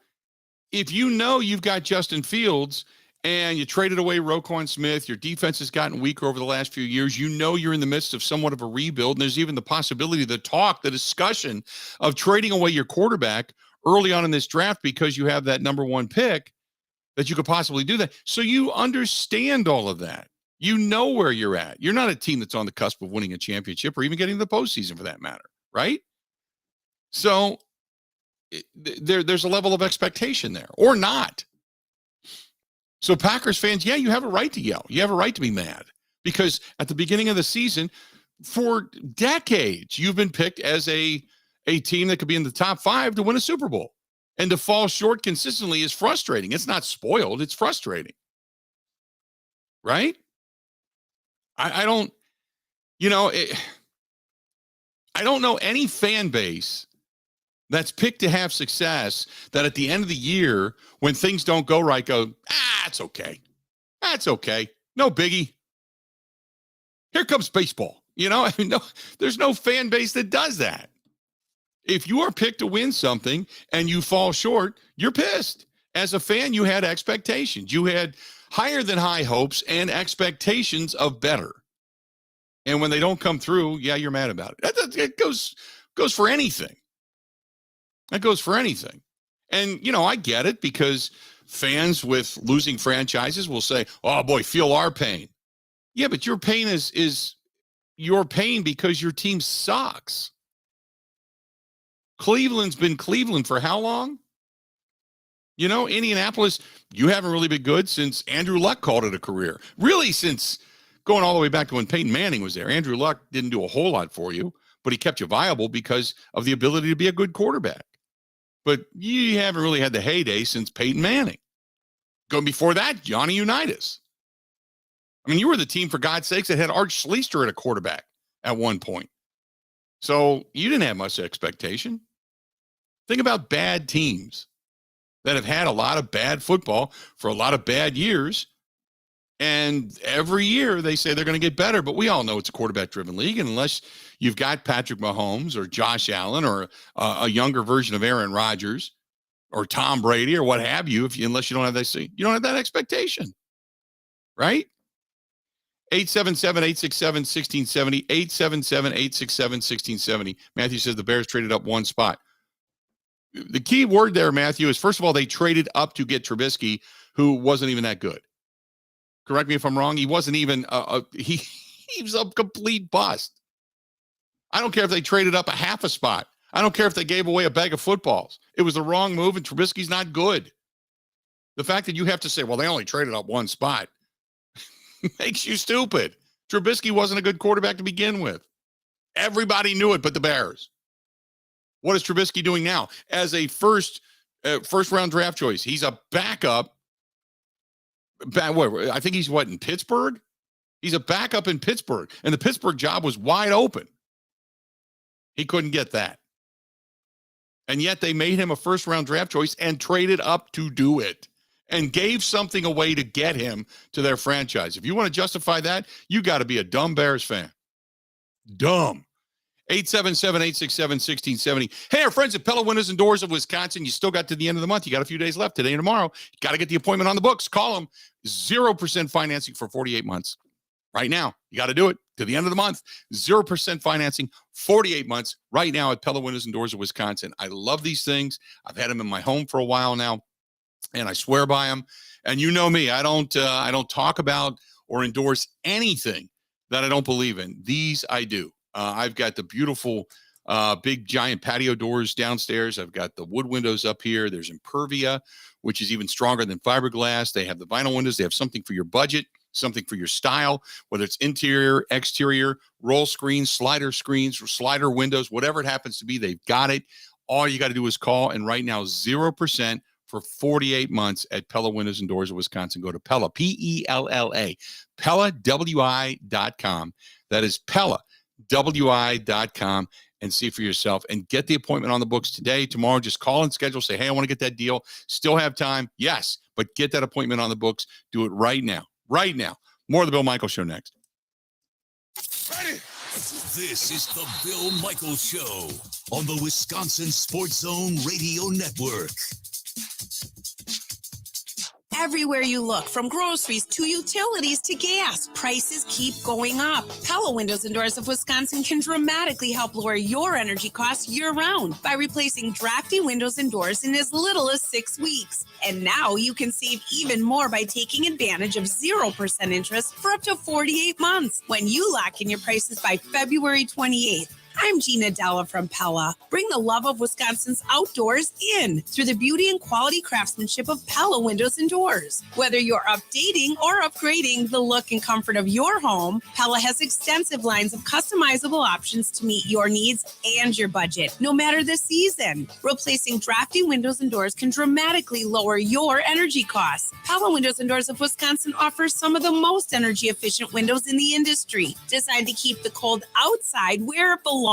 Speaker 1: if you know you've got Justin Fields and you traded away Roquan Smith, your defense has gotten weaker over the last few years, you know you're in the midst of somewhat of a rebuild, and there's even the possibility, the discussion of trading away your quarterback early on in this draft because you have that number 1 pick, that you could possibly do that. So you understand all of that. You know where you're at. You're not a team that's on the cusp of winning a championship or even getting the postseason for that matter, right? So there's a level of expectation there, or not. So Packers fans, yeah, you have a right to yell. You have a right to be mad because at the beginning of the season, for decades, you've been picked as a team that could be in the top 5 to win a Super Bowl. And to fall short consistently is frustrating. It's not spoiled. It's frustrating. Right? I don't know any fan base that's picked to have success that at the end of the year, when things don't go right, go, it's okay. That's okay. No biggie. Here comes baseball. No, there's no fan base that does that. If you are picked to win something and you fall short, you're pissed. As a fan, you had expectations. You had higher than high hopes and expectations of better. And when they don't come through, yeah, you're mad about it. It goes for anything. That goes for anything. And, I get it because fans with losing franchises will say, oh, boy, feel our pain. Yeah, but your pain is your pain because your team sucks. Cleveland's been Cleveland for how long? Indianapolis, you haven't really been good since Andrew Luck called it a career. Really, since going all the way back to when Peyton Manning was there. Andrew Luck didn't do a whole lot for you. but he kept you viable because of the ability to be a good quarterback. But you haven't really had the heyday since Peyton Manning. Going before that, Johnny Unitas. I mean, you were the team, for God's sakes, that had Art Schleister at a quarterback at one point. So you didn't have much expectation. Think about bad teams that have had a lot of bad football for a lot of bad years. And every year they say they're going to get better, but we all know it's a quarterback-driven league. And unless you've got Patrick Mahomes or Josh Allen or a younger version of Aaron Rodgers or Tom Brady or what have you, unless you don't have that expectation, right? 877-867-1670, 877-867-1670. Matthew says the Bears traded up one spot. The key word there, Matthew, is first of all, they traded up to get Trubisky, who wasn't even that good. Correct me if I'm wrong. He wasn't even he was a complete bust. I don't care if they traded up a half a spot. I don't care if they gave away a bag of footballs. It was the wrong move, and Trubisky's not good. The fact that you have to say, well, they only traded up one spot makes you stupid. Trubisky wasn't a good quarterback to begin with. Everybody knew it but the Bears. What is Trubisky doing now? As a first round draft choice, he's a backup. I think he's in Pittsburgh? He's a backup in Pittsburgh, and the Pittsburgh job was wide open. He couldn't get that. And yet they made him a first-round draft choice and traded up to do it and gave something away to get him to their franchise. If you want to justify that, you got to be a dumb Bears fan. Dumb. 877-867-1670. Hey, our friends at Pella Windows and Doors of Wisconsin, you still got to the end of the month. You got a few days left, today and tomorrow. You got to get the appointment on the books. Call them. 0% financing for 48 months. Right now, you got to do it to the end of the month. 0% financing, 48 months, right now at Pella Windows and Doors of Wisconsin. I love these things. I've had them in my home for a while now, and I swear by them. And you know me, I don't talk about or endorse anything that I don't believe in. These I do. I've got the beautiful big giant patio doors downstairs. I've got the wood windows up here. There's Impervia, which is even stronger than fiberglass. They have the vinyl windows. They have something for your budget, something for your style, whether it's interior, exterior, roll screens, slider windows, whatever it happens to be, they've got it. All you got to do is call. And right now, 0% for 48 months at Pella Windows and Doors of Wisconsin. Go to Pella, P-E-L-L-A, PellaWI.com. That is Pella. WI.com, and see for yourself and get the appointment on the books today. Tomorrow, just call and schedule. Say, hey, I want to get that deal. Still have time. Yes, but get that appointment on the books. Do it right now. Right now. More of the Bill Michaels Show next.
Speaker 3: Ready? This is the Bill Michaels Show on the Wisconsin Sports Zone Radio Network.
Speaker 4: Everywhere you look, from groceries to utilities to gas, prices keep going up. Pella Windows and Doors of Wisconsin can dramatically help lower your energy costs year-round by replacing drafty windows and doors in as little as 6 weeks. And now you can save even more by taking advantage of 0% interest for up to 48 months when you lock in your prices by February 28th. I'm Gina Della from Pella. Bring the love of Wisconsin's outdoors in through the beauty and quality craftsmanship of Pella Windows and Doors. Whether you're updating or upgrading the look and comfort of your home, Pella has extensive lines of customizable options to meet your needs and your budget, no matter the season. Replacing drafty windows and doors can dramatically lower your energy costs. Pella Windows and Doors of Wisconsin offers some of the most energy efficient windows in the industry, designed to keep the cold outside where it belongs.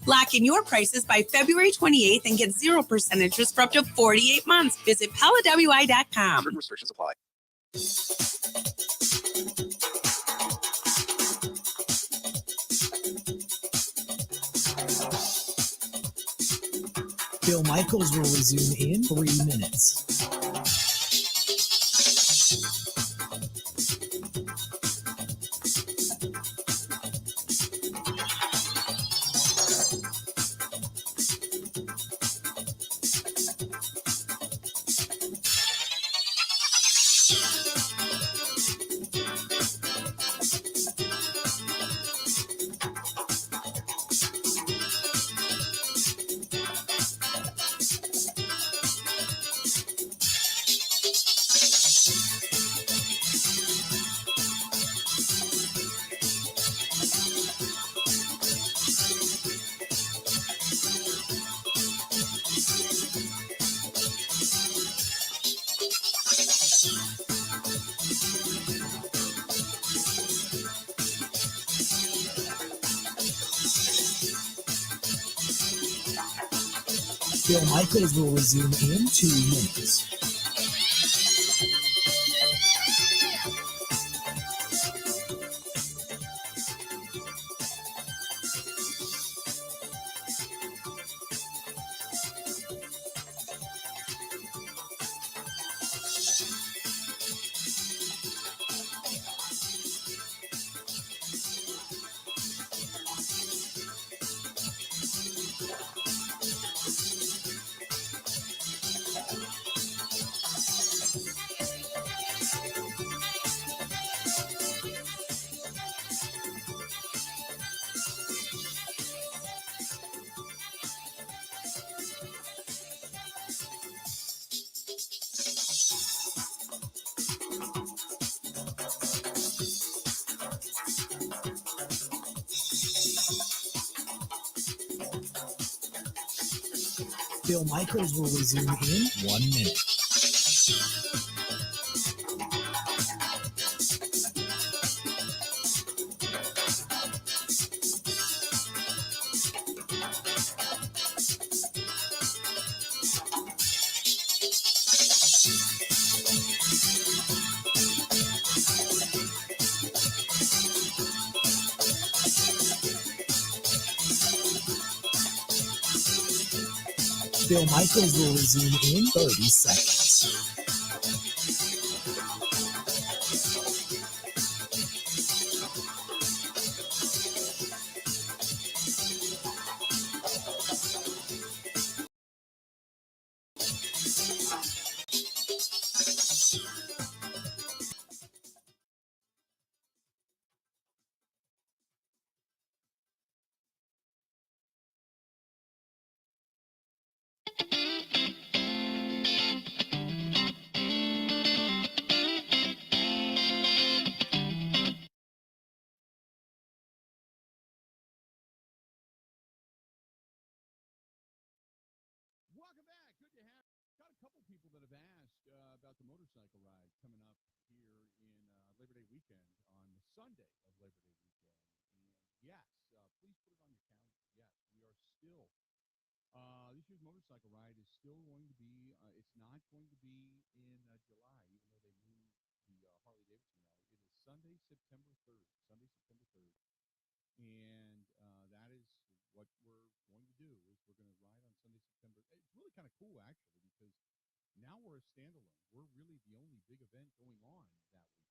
Speaker 4: Lock in your prices by February 28th and get 0% interest for up to 48 months. Visit PellaWI.com.
Speaker 13: Certain restrictions apply.
Speaker 6: Bill Michaels will resume in 3 minutes. Bill Michaels will resume in 2 minutes. Bill Michaels will resume in 1 minute. Bill Michaels will resume in 30 seconds.
Speaker 1: Welcome back. Good to have. Got a couple people that have asked about the motorcycle ride coming up here in Labor Day weekend on Sunday of Labor Day weekend. And yes, please put it on your calendar. Yes, we are still. This year's motorcycle ride is still going to be. It's not going to be in July, even though they moved the Harley Davidson ride. It is Sunday, September 3rd. Sunday, September 3rd. And that is what we're going to do is we're going to ride on Sunday, September. It's really kind of cool, actually, because now we're a standalone. We're really the only big event going on that weekend.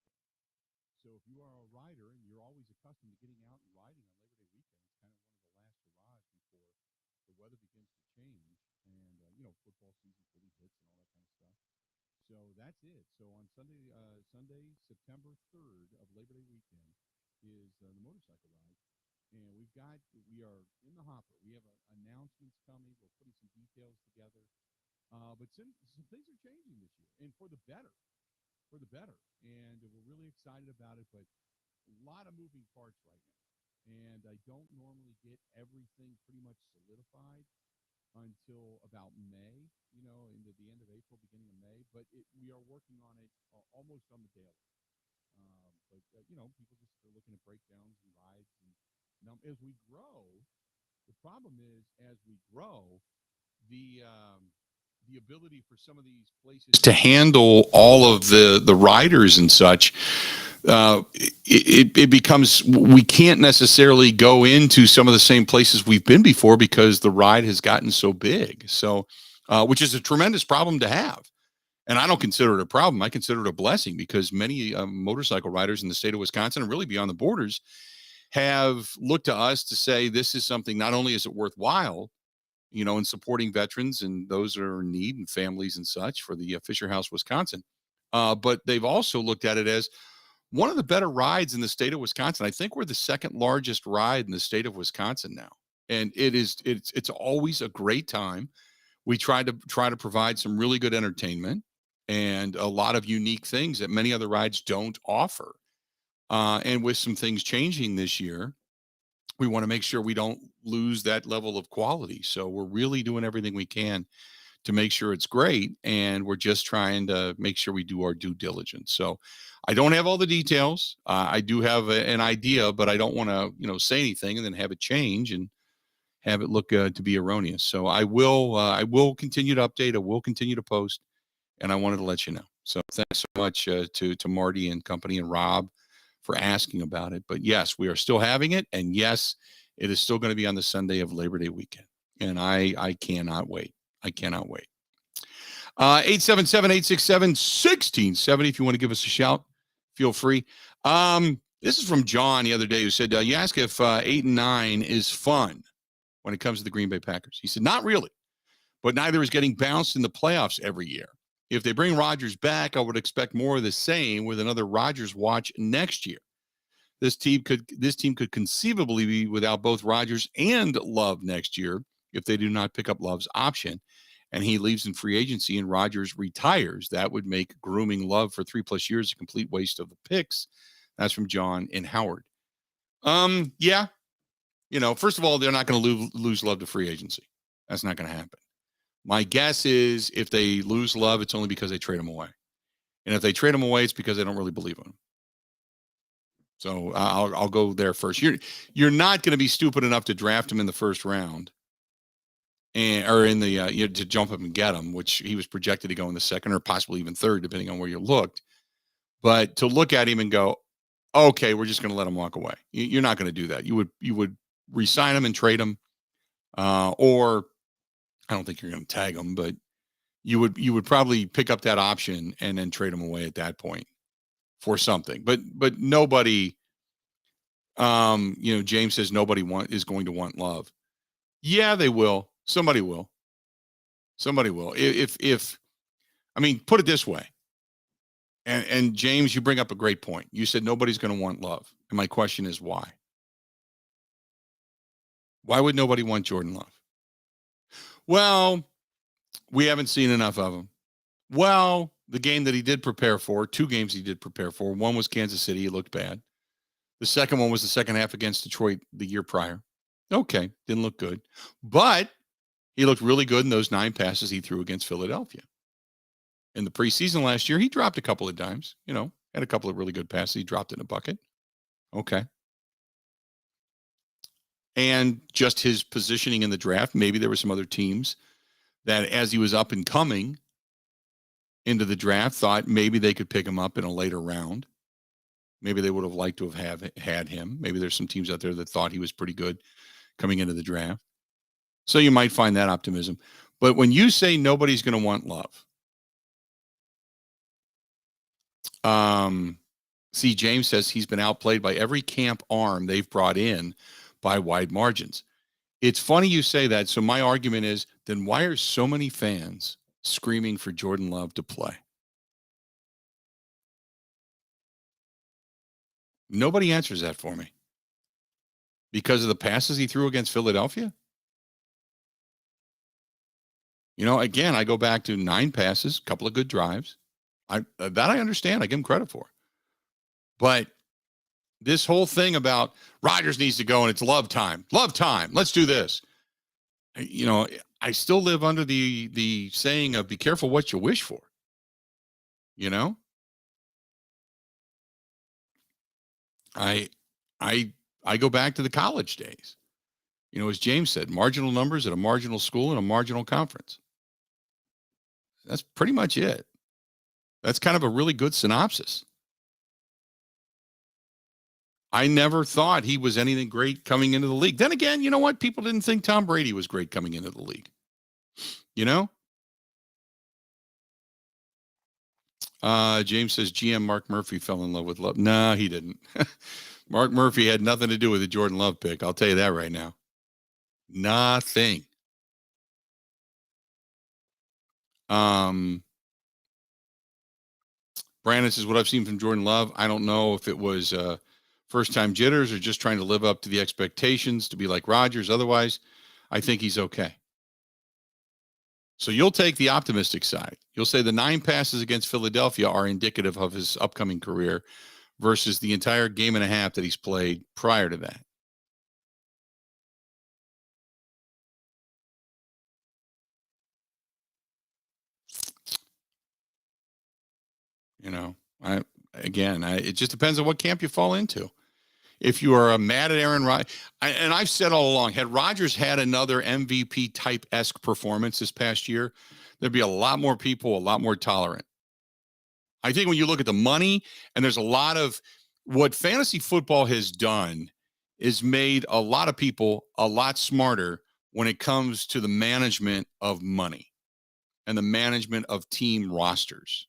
Speaker 1: So if you are a rider and you're always accustomed to getting out and riding on Labor Day weekend, it's kind of one of the last hurrahs before the weather begins to change and, football season fully hits and all that kind of stuff. So that's it. So on Sunday, September 3rd of Labor Day weekend is the motorcycle ride. And we are in the hopper. We have announcements coming. We're putting some details together. But some things are changing this year, and for the better. And we're really excited about it, but a lot of moving parts right now. And I don't normally get everything pretty much solidified until about May, into the end of April, beginning of May. But we are working on it almost on the daily. But people just are looking at breakdowns and rides. And as we grow, the problem is as we grow, the ability for some of these places to handle all of the riders and such, it becomes, we can't necessarily go into some of the same places we've been before because the ride has gotten so big. So, which is a tremendous problem to have. And I don't consider it a problem. I consider it a blessing because many motorcycle riders in the state of Wisconsin and really beyond the borders have looked to us to say this is something, not only is it worthwhile, in supporting veterans and those that are in need and families and such for the Fisher House, Wisconsin, but they've also looked at it as one of the better rides in the state of Wisconsin. I think we're the second largest ride in the state of Wisconsin now. And it's always a great time. We try to provide some really good entertainment and a lot of unique things that many other rides don't offer. And with some things changing this year, we want to make sure we don't lose that level of quality. So we're really doing everything we can to make sure it's great. And we're just trying to make sure we do our due diligence. So I don't have all the details. I do have an idea, but I don't want to, say anything and then have it change. And, have it look to be erroneous. So I will continue to update. I will continue to post, and I wanted to let you know. So thanks so much to Marty and company and Rob for asking about it. But yes, we are still having it, and yes, it is still going to be on the Sunday of Labor Day weekend, and I cannot wait. I cannot wait. 877-867-1670. If you want to give us a shout, feel free. This is from John the other day, who said, you ask if 8-9 is fun when it comes to the Green Bay Packers. He said, not really, but neither is getting bounced in the playoffs every year. If they bring Rodgers back, I would expect more of the same with another Rodgers watch next year. This team could conceivably be without both Rodgers and Love next year if they do not pick up Love's option and he leaves in free agency and Rodgers retires. That would make grooming Love for 3+ years a complete waste of the picks. That's from John in Howard. Yeah. First of all, they're not going to lose Love to free agency. That's not going to happen. My guess is if they lose Love, it's only because they trade him away. And if they trade him away, it's because they don't really believe in him. So I'll go there first. You're not going to be stupid enough to draft him in the first round, or in the to jump up and get him, which he was projected to go in the second or possibly even third, depending on where you looked. But to look at him and go, okay, we're just going to let him walk away. You're not going to do that. You would re-sign him and trade him, or I don't think you're going to tag him, but you would probably pick up that option and then trade him away at that point for something. But nobody, James says nobody is going to want Love. Yeah, they will. Somebody will. If put it this way. And James, you bring up a great point. You said nobody's going to want Love. And my question is why? Why would nobody want Jordan Love? Well, we haven't seen enough of him. Well, the game that he did prepare for, 2 games he did prepare for. One was Kansas City. He looked bad. The second one was the second half against Detroit the year prior. Okay, didn't look good. But he looked really good in those 9 passes he threw against Philadelphia. In the preseason last year, he dropped a couple of dimes, had a couple of really good passes. He dropped in a bucket. Okay. And just his positioning in the draft, maybe there were some other teams that as he was up and coming into the draft, thought maybe they could pick him up in a later round. Maybe they would have liked to have had him. Maybe there's some teams out there that thought he was pretty good coming into the draft. So you might find that optimism. But when you say nobody's going to want Love, see, James says he's been outplayed by every camp arm they've brought in by wide margins. It's funny you say that. So my argument is, then why are so many fans screaming for Jordan Love to play? Nobody answers that for me. Because of the passes he threw against Philadelphia? Again, I go back to 9 passes, a couple of good drives. I understand. I give him credit for. But this whole thing about Rodgers needs to go and it's Love time. Love time. Let's do this. I still live under the saying of be careful what you wish for. I go back to the college days. As James said, marginal numbers at a marginal school and a marginal conference. That's pretty much it. That's kind of a really good synopsis. I never thought he was anything great coming into the league. Then again, you know what? People didn't think Tom Brady was great coming into the league. James says GM Mark Murphy fell in love with Love. No, he didn't. Mark Murphy had nothing to do with the Jordan Love pick. I'll tell you that right now. Nothing. Brandon says, what I've seen from Jordan Love, I don't know if it was first-time jitters or just trying to live up to the expectations to be like Rodgers. Otherwise, I think he's okay. So you'll take the optimistic side. You'll say the 9 passes against Philadelphia are indicative of his upcoming career versus the entire game and a half that he's played prior to that. It just depends on what camp you fall into. if you are mad at Aaron Rodgers, and I've said all along, had Rodgers had another MVP type-esque performance this past year, there'd be a lot more people, a lot more tolerant. I think when you look at the money, and there's a lot of what fantasy football has done is made a lot of people a lot smarter when it comes to the management of money and the management of team rosters.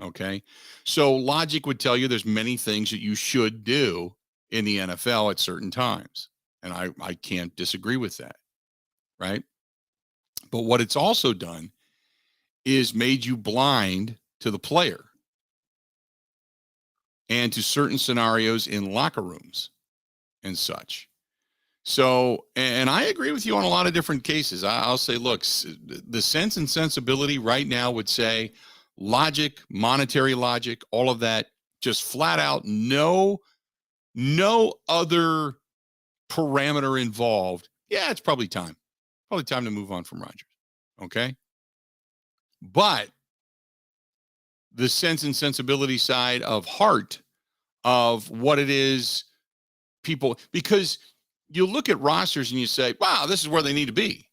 Speaker 1: Okay. So logic would tell you there's many things that you should do in the NFL at certain times. And I can't disagree with that. Right. But what it's also done is made you blind to the player and to certain scenarios in locker rooms and such. So, and I agree with you on a lot of different cases. I'll say, look, the sense and sensibility right now would say logic, monetary logic, all of that, just flat out, no other parameter involved. Yeah, it's probably time to move on from Rodgers. Okay. But the sense and sensibility side of heart of what it is people, because you look at rosters and you say, wow, this is where they need to be.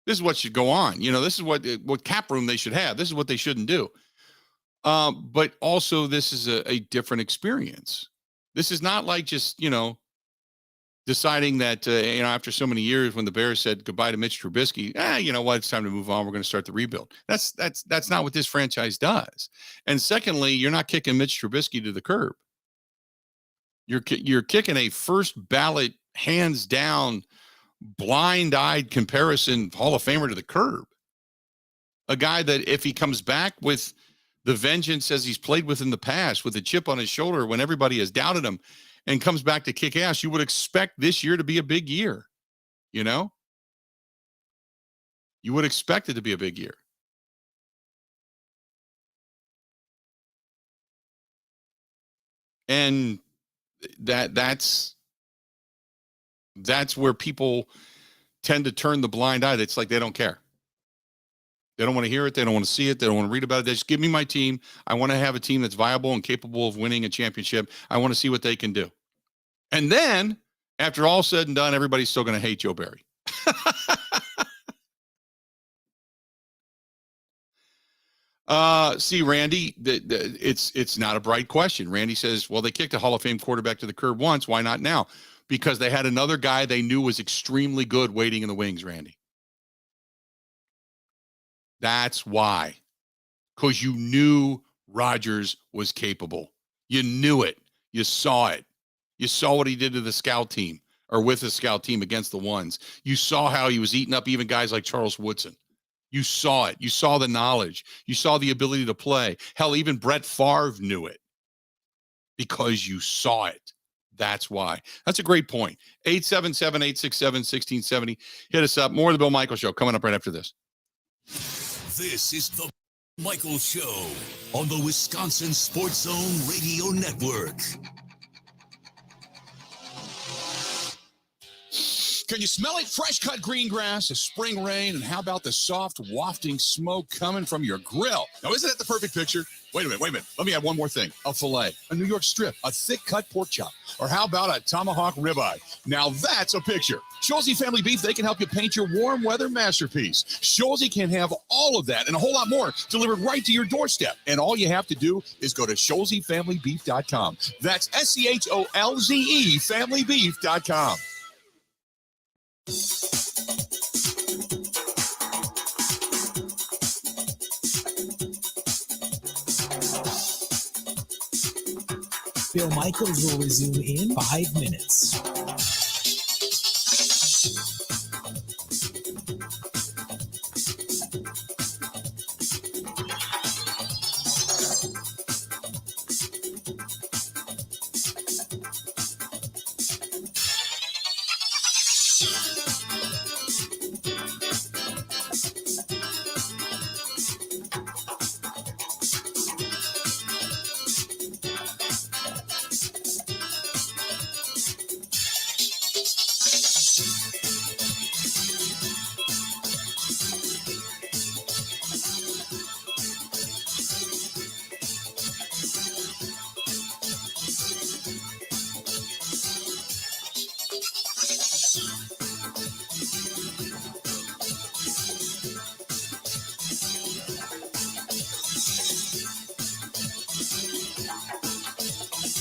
Speaker 1: This is what should go on. This is what cap room they should have. This is what they shouldn't do. But also this is a different experience. This is not like just, deciding that, after so many years when the Bears said goodbye to Mitch Trubisky, you know what, it's time to move on. We're going to start the rebuild. That's not what this franchise does. And secondly, you're not kicking Mitch Trubisky to the curb. You're kicking a first ballot, hands down, blind-eyed comparison Hall of Famer to the curb. A guy that if he comes back with the vengeance as he's played with in the past, with a chip on his shoulder when everybody has doubted him, and comes back to kick ass, you would expect this year to be a big year. You would expect it to be a big year. And that's where people tend to turn the blind eye. It's like they don't care. They don't want to hear it. They don't want to see it. They don't want to read about it. They just give me my team. I want to have a team that's viable and capable of winning a championship. I want to see what they can do. And then, after all said and done, everybody's still going to hate Joe Barry. See, Randy, it's not a bright question. Randy says, well, they kicked a Hall of Fame quarterback to the curb once. Why not now? Because they had another guy they knew was extremely good waiting in the wings, Randy. That's why. Because you knew Rodgers was capable. You knew it. You saw it. You saw what he did to the scout team, or with the scout team against the ones. You saw how he was eating up even guys like Charles Woodson. You saw it. You saw the knowledge. You saw the ability to play. Hell, even Brett Favre knew it because you saw it. That's why. That's a great point. 877-867-1670. Hit us up. More of the Bill Michaels Show coming up right after this.
Speaker 3: This is the Michaels Show on the Wisconsin Sports Zone Radio Network.
Speaker 1: Can you smell it? Fresh cut green grass, a spring rain, and how about the soft wafting smoke coming from your grill? Now, isn't that the perfect picture? Wait a minute. Let me add one more thing. A filet, a New York strip, a thick cut pork chop, or how about a tomahawk ribeye? Now that's a picture. Schulze Family Beef, they can help you paint your warm weather masterpiece. Schulze can have all of that and a whole lot more delivered right to your doorstep. And all you have to do is go to SchulzeFamilyBeef.com. That's SCHOLZE FamilyBeef.com.
Speaker 6: Bill Michaels will resume in 5 minutes.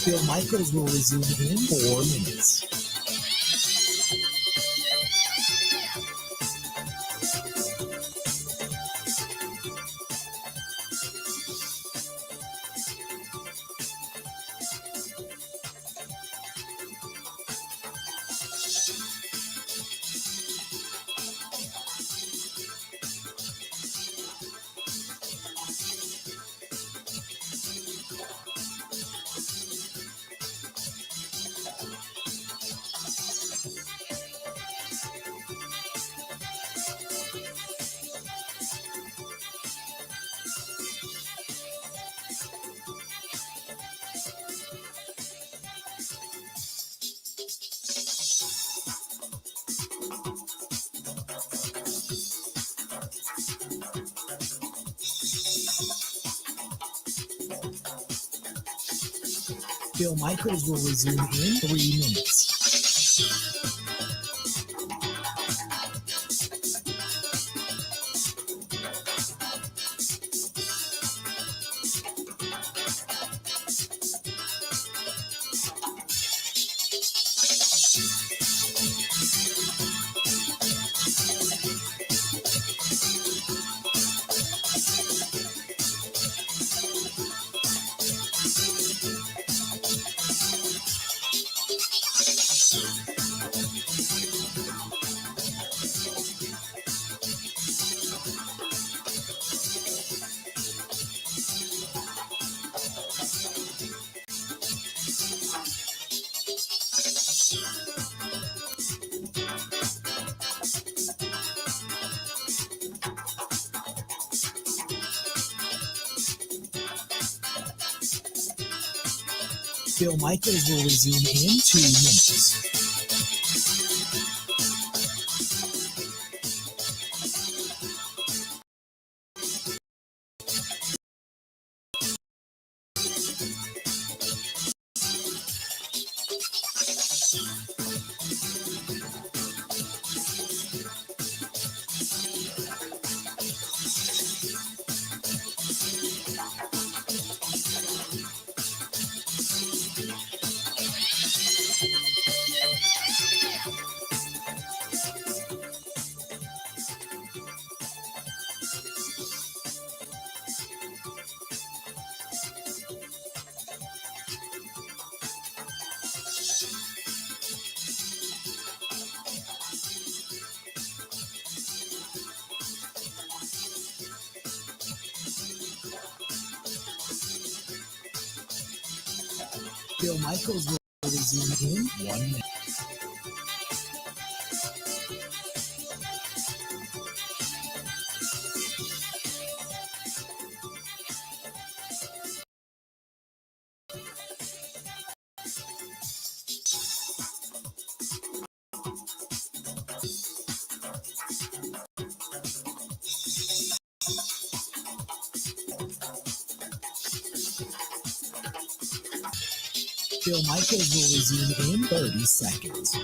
Speaker 6: Bill Michaels will resume in 4 minutes. Bill Michaels will resume in 3 minutes. Bill Michaels will resume in 2 minutes. Bill Michaels will resume in 1 minute. Bill Michaels will resume in 30 seconds.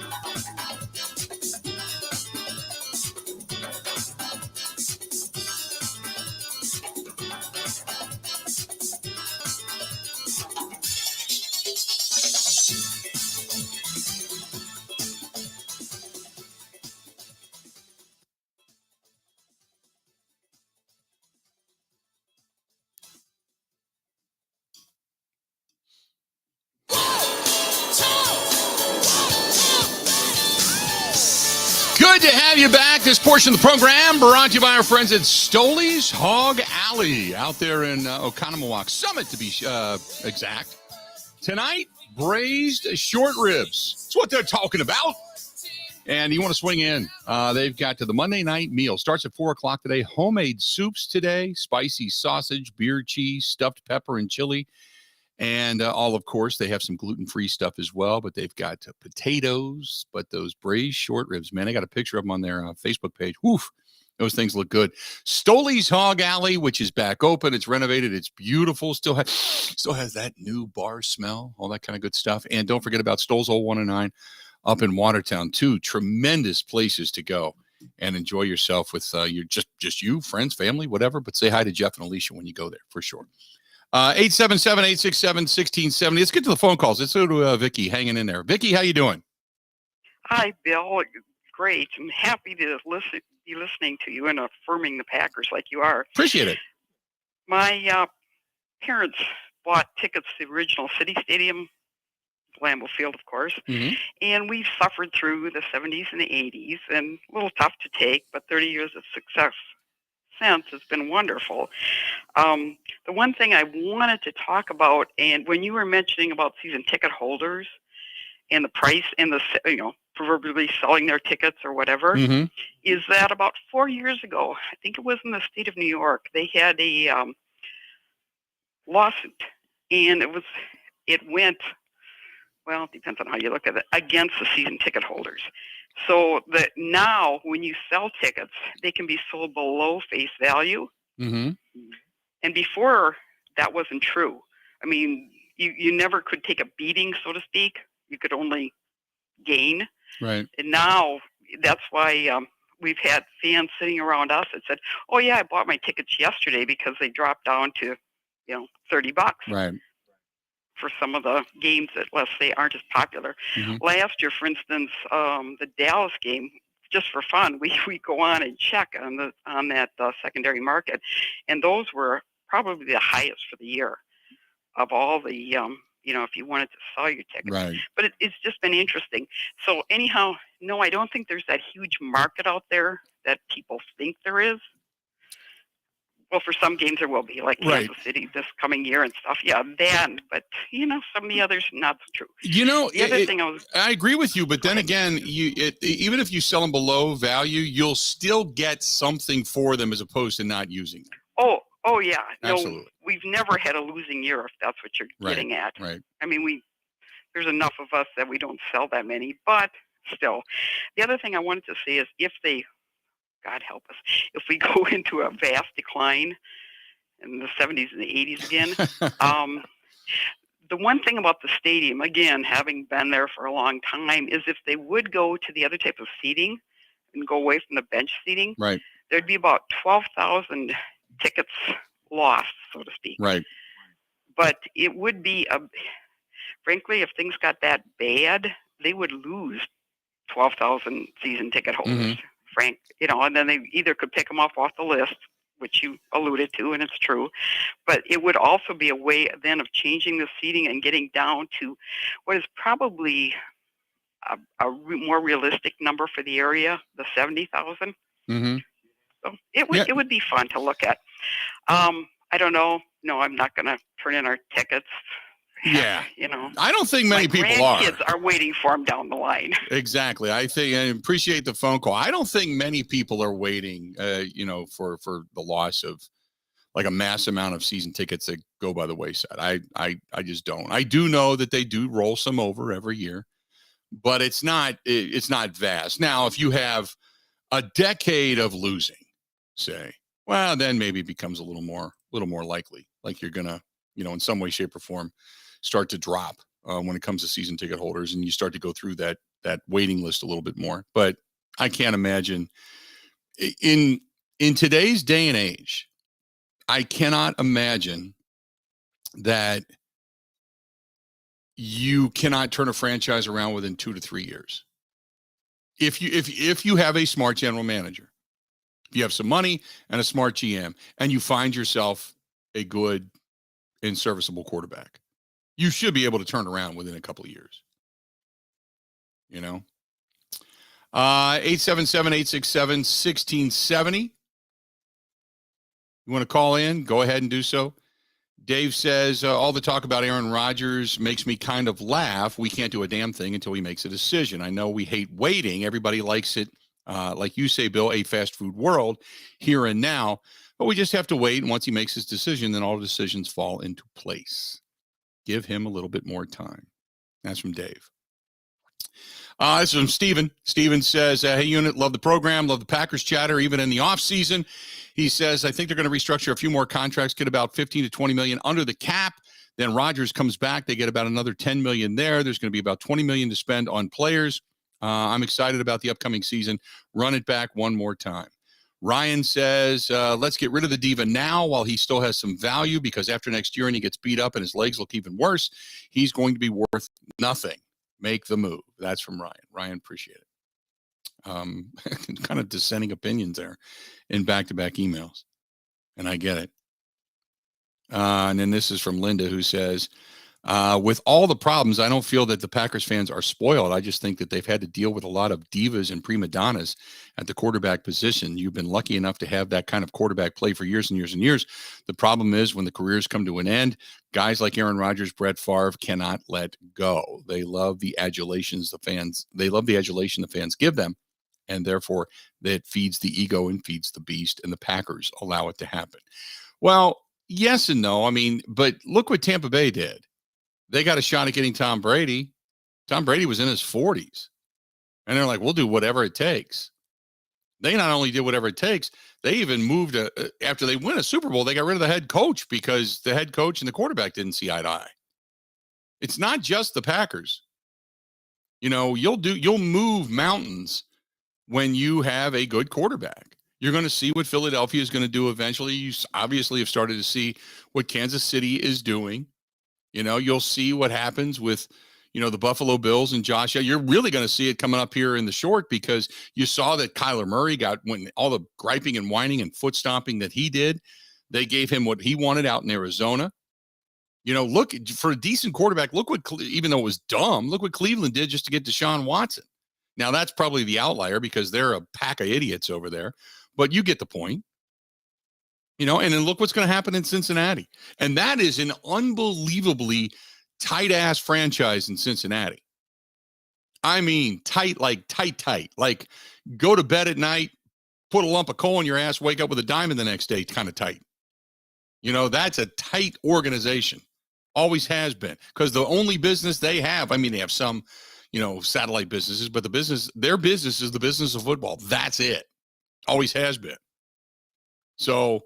Speaker 1: Good to have you back. This portion of the program brought to you by our friends at Stoley's Hog Alley out there in Oconomowoc Summit, to be exact. Tonight, braised short ribs. That's what they're talking about. And you want to swing in. They've got the Monday night meal. Starts at 4 o'clock today. Homemade soups today. Spicy sausage, beer cheese, stuffed pepper, and chili. And all, of course, they have some gluten-free stuff as well, but they've got potatoes, but those braised short ribs, man, I got a picture of them on their Facebook page. Woof, those things look good. Stoley's Hog Alley, which is back open. It's renovated. It's beautiful. Still has that new bar smell, all that kind of good stuff. And don't forget about Stoll's Old 109 up in Watertown, too. Tremendous places to go and enjoy yourself with your just you, friends, family, whatever. But say hi to Jeff and Alicia when you go there, for sure. 877-867-1670. Let's get to the phone calls. Let's go to Vicky hanging in there. Vicky, how you doing?
Speaker 13: Hi, Bill. Great. I'm happy to be listening to you and affirming the Packers like you are.
Speaker 1: Appreciate it.
Speaker 13: My parents bought tickets to the original City Stadium, Lambeau Field, of course, and we've suffered through the 70s and the 80s, and a little tough to take, but 30 years of success since has been wonderful. The one thing I wanted to talk about, and when you were mentioning about season ticket holders and the price and the, proverbially selling their tickets or whatever, is that about 4 years ago, I think it was in the state of New York, they had a lawsuit, and it went, well, it depends on how you look at it, against the season ticket holders. So that now when you sell tickets, they can be sold below face value. And before, that wasn't true. I mean, you never could take a beating, so to speak. You could only gain.
Speaker 1: Right.
Speaker 13: And now that's why we've had fans sitting around us that said, oh, yeah, I bought my tickets yesterday because they dropped down to, $30.
Speaker 1: Right.
Speaker 13: For some of the games that, let's say, aren't as popular. Last year, for instance, the Dallas game, just for fun, we go on and check on that secondary market, and those were probably the highest for the year of all the, if you wanted to sell your tickets.
Speaker 1: Right.
Speaker 13: But it's just been interesting. So anyhow, no, I don't think there's that huge market out there that people think there is. Well, for some games there will be, like Kansas City this coming year and stuff. Yeah, then, but some of the others not so true. The other thing
Speaker 1: I agree with you, but then again, even if you sell them below value, you'll still get something for them as opposed to not using them.
Speaker 13: Oh yeah,
Speaker 1: absolutely.
Speaker 13: No, we've never had a losing year if that's what you're getting at.
Speaker 1: Right.
Speaker 13: I mean, there's enough of us that we don't sell that many, but still. The other thing I wanted to say is if they, God help us, if we go into a vast decline in the 70s and the 80s again, the one thing about the stadium, again, having been there for a long time, is if they would go to the other type of seating and go away from the bench seating,
Speaker 1: right,
Speaker 13: there'd be about 12,000 tickets lost, so to speak.
Speaker 1: Right.
Speaker 13: But it would be, frankly, if things got that bad, they would lose 12,000 season ticket holders. Frank, and then they either could pick them off the list, which you alluded to, and it's true, but it would also be a way then of changing the seating and getting down to what is probably a more realistic number for the area, the 70,000. So it would be fun to look at. I don't know. No, I'm not going to turn in our tickets.
Speaker 1: Yeah. I don't think many people are.
Speaker 13: Kids are waiting for them down the line.
Speaker 1: Exactly. I appreciate the phone call. I don't think many people are waiting, for the loss of like a mass amount of season tickets that go by the wayside. I just don't. I do know that they do roll some over every year, but it's not vast. Now, if you have a decade of losing, say, well, then maybe it becomes a little more likely, like you're gonna, in some way, shape, or form, start to drop when it comes to season ticket holders, and you start to go through that waiting list a little bit more. But I can't imagine in today's day and age, I cannot imagine that you cannot turn a franchise around within 2 to 3 years. If you have a smart general manager, if you have some money and a smart GM, and you find yourself a good and serviceable quarterback, you should be able to turn around within a couple of years. 877-867-1670. You want to call in? Go ahead and do so. Dave says, all the talk about Aaron Rodgers makes me kind of laugh. We can't do a damn thing until he makes a decision. I know we hate waiting. Everybody likes it. Like you say, Bill, a fast food world here and now. But we just have to wait. And once he makes his decision, then all decisions fall into place. Give him a little bit more time. That's from Dave. This is from Steven. Steven says, hey, unit, love the program, love the Packers chatter, even in the offseason. He says, I think they're going to restructure a few more contracts, get about 15 to 20 million under the cap. Then Rodgers comes back. They get about another 10 million there. There's going to be about 20 million to spend on players. I'm excited about the upcoming season. Run it back one more time. Ryan says, let's get rid of the diva now while he still has some value, because after next year and he gets beat up and his legs look even worse, he's going to be worth nothing. Make the move. That's from Ryan. Ryan, appreciate it. Kind of dissenting opinions there in back-to-back emails. And I get it. And then this is from Linda, who says, with all the problems, I don't feel that the Packers fans are spoiled. I just think that they've had to deal with a lot of divas and prima donnas at the quarterback position. You've been lucky enough to have that kind of quarterback play for years and years and years. The problem is when the careers come to an end, guys like Aaron Rodgers, Brett Favre cannot let go. They love the adulation the fans give them, and therefore that feeds the ego and feeds the beast, and the Packers allow it to happen. Well, yes and no. I mean, but look what Tampa Bay did. They got a shot at getting Tom Brady. Tom Brady was in his 40s. And they're like, we'll do whatever it takes. They not only did whatever it takes, they even moved after they win a Super Bowl, they got rid of the head coach because the head coach and the quarterback didn't see eye to eye. It's not just the Packers. You know, you'll move mountains when you have a good quarterback. You're going to see what Philadelphia is going to do eventually. You obviously have started to see what Kansas City is doing. You know, you'll see what happens with, you know, the Buffalo Bills and Josh. You're really going to see it coming up here in the short, because you saw that Kyler Murray when all the griping and whining and foot stomping that he did, they gave him what he wanted out in Arizona. You know, look, for a decent quarterback, look what, even though it was dumb, look what Cleveland did just to get Deshaun Watson. Now, that's probably the outlier because they're a pack of idiots over there, but you get the point. You know, and then look what's going to happen in Cincinnati. And that is an unbelievably tight-ass franchise in Cincinnati. I mean, tight, like tight. Like, go to bed at night, put a lump of coal in your ass, wake up with a diamond the next day, kind of tight. You know, that's a tight organization. Always has been. Because the only business they have, I mean, they have some, you know, satellite businesses, but their business is the business of football. That's it. Always has been. So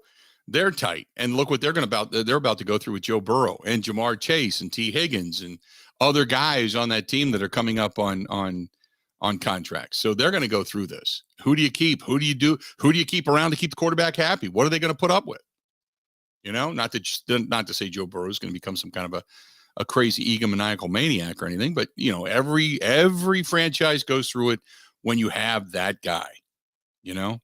Speaker 1: they're tight, and look what they're about to go through with Joe Burrow and Jamar Chase and T. Higgins and other guys on that team that are coming up on contracts. So they're going to go through this. Who do you keep? Who do you keep around to keep the quarterback happy? What are they going to put up with? You know, not to say Joe Burrow is going to become some kind of a crazy egomaniacal maniac or anything, but you know, every franchise goes through it when you have that guy, you know.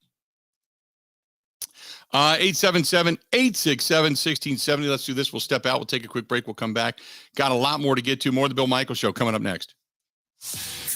Speaker 1: 877-867-1670. Let's do this. We'll step out. We'll take a quick break. We'll come back. Got a lot more to get to. More of the Bill Michaels Show coming up next.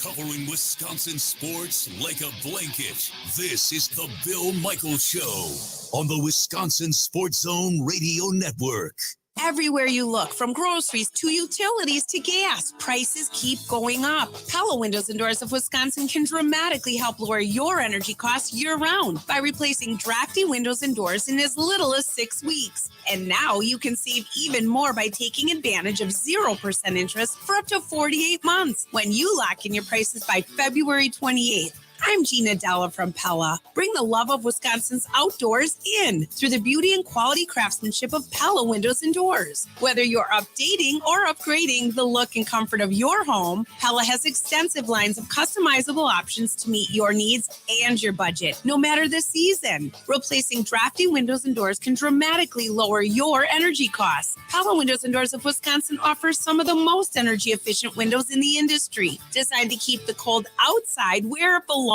Speaker 3: Covering Wisconsin sports like a blanket. This is the Bill Michaels Show on the Wisconsin Sports Zone Radio Network.
Speaker 4: Everywhere you look, from groceries to utilities to gas, prices keep going up. Pella Windows and Doors of Wisconsin can dramatically help lower your energy costs year-round by replacing drafty windows and doors in as little as 6 weeks. And now you can save even more by taking advantage of 0% interest for up to 48 months when you lock in your prices by February 28th. I'm Gina Della from Pella. Bring the love of Wisconsin's outdoors in through the beauty and quality craftsmanship of Pella Windows and Doors. Whether you're updating or upgrading the look and comfort of your home, Pella has extensive lines of customizable options to meet your needs and your budget, no matter the season. Replacing drafty windows and doors can dramatically lower your energy costs. Pella Windows and Doors of Wisconsin offers some of the most energy efficient windows in the industry, designed to keep the cold outside where it belongs.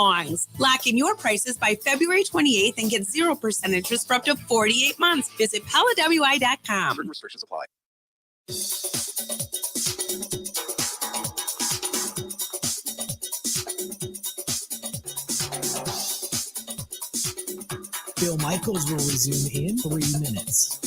Speaker 4: Lock in your prices by February 28th and get 0% interest for up to 48 months. Visit PellaWI.com.
Speaker 14: Certain restrictions apply.
Speaker 6: Bill Michaels will resume in 3 minutes.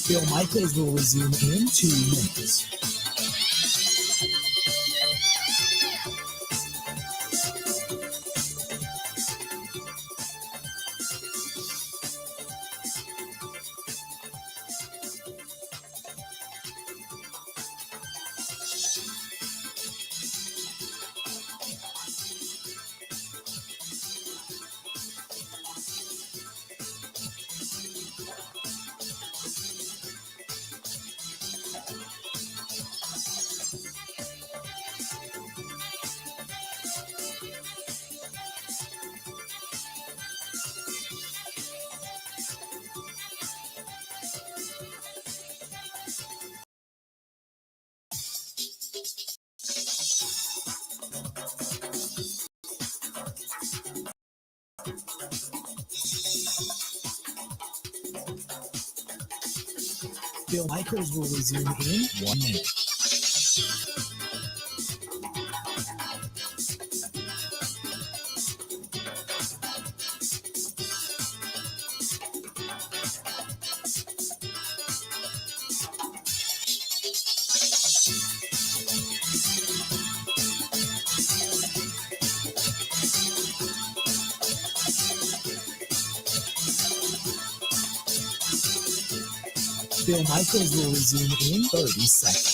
Speaker 6: Bill Michaels will resume in 2 minutes. Bill Michaels will resume in 1 minute. Bill Michaels will resume in 30 seconds.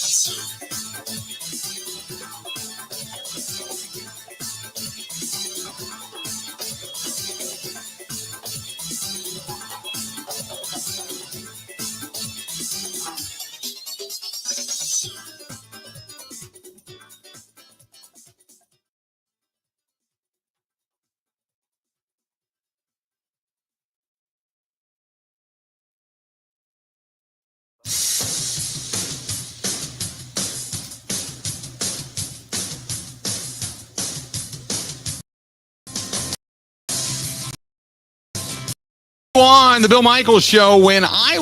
Speaker 1: On the Bill Michaels Show, when I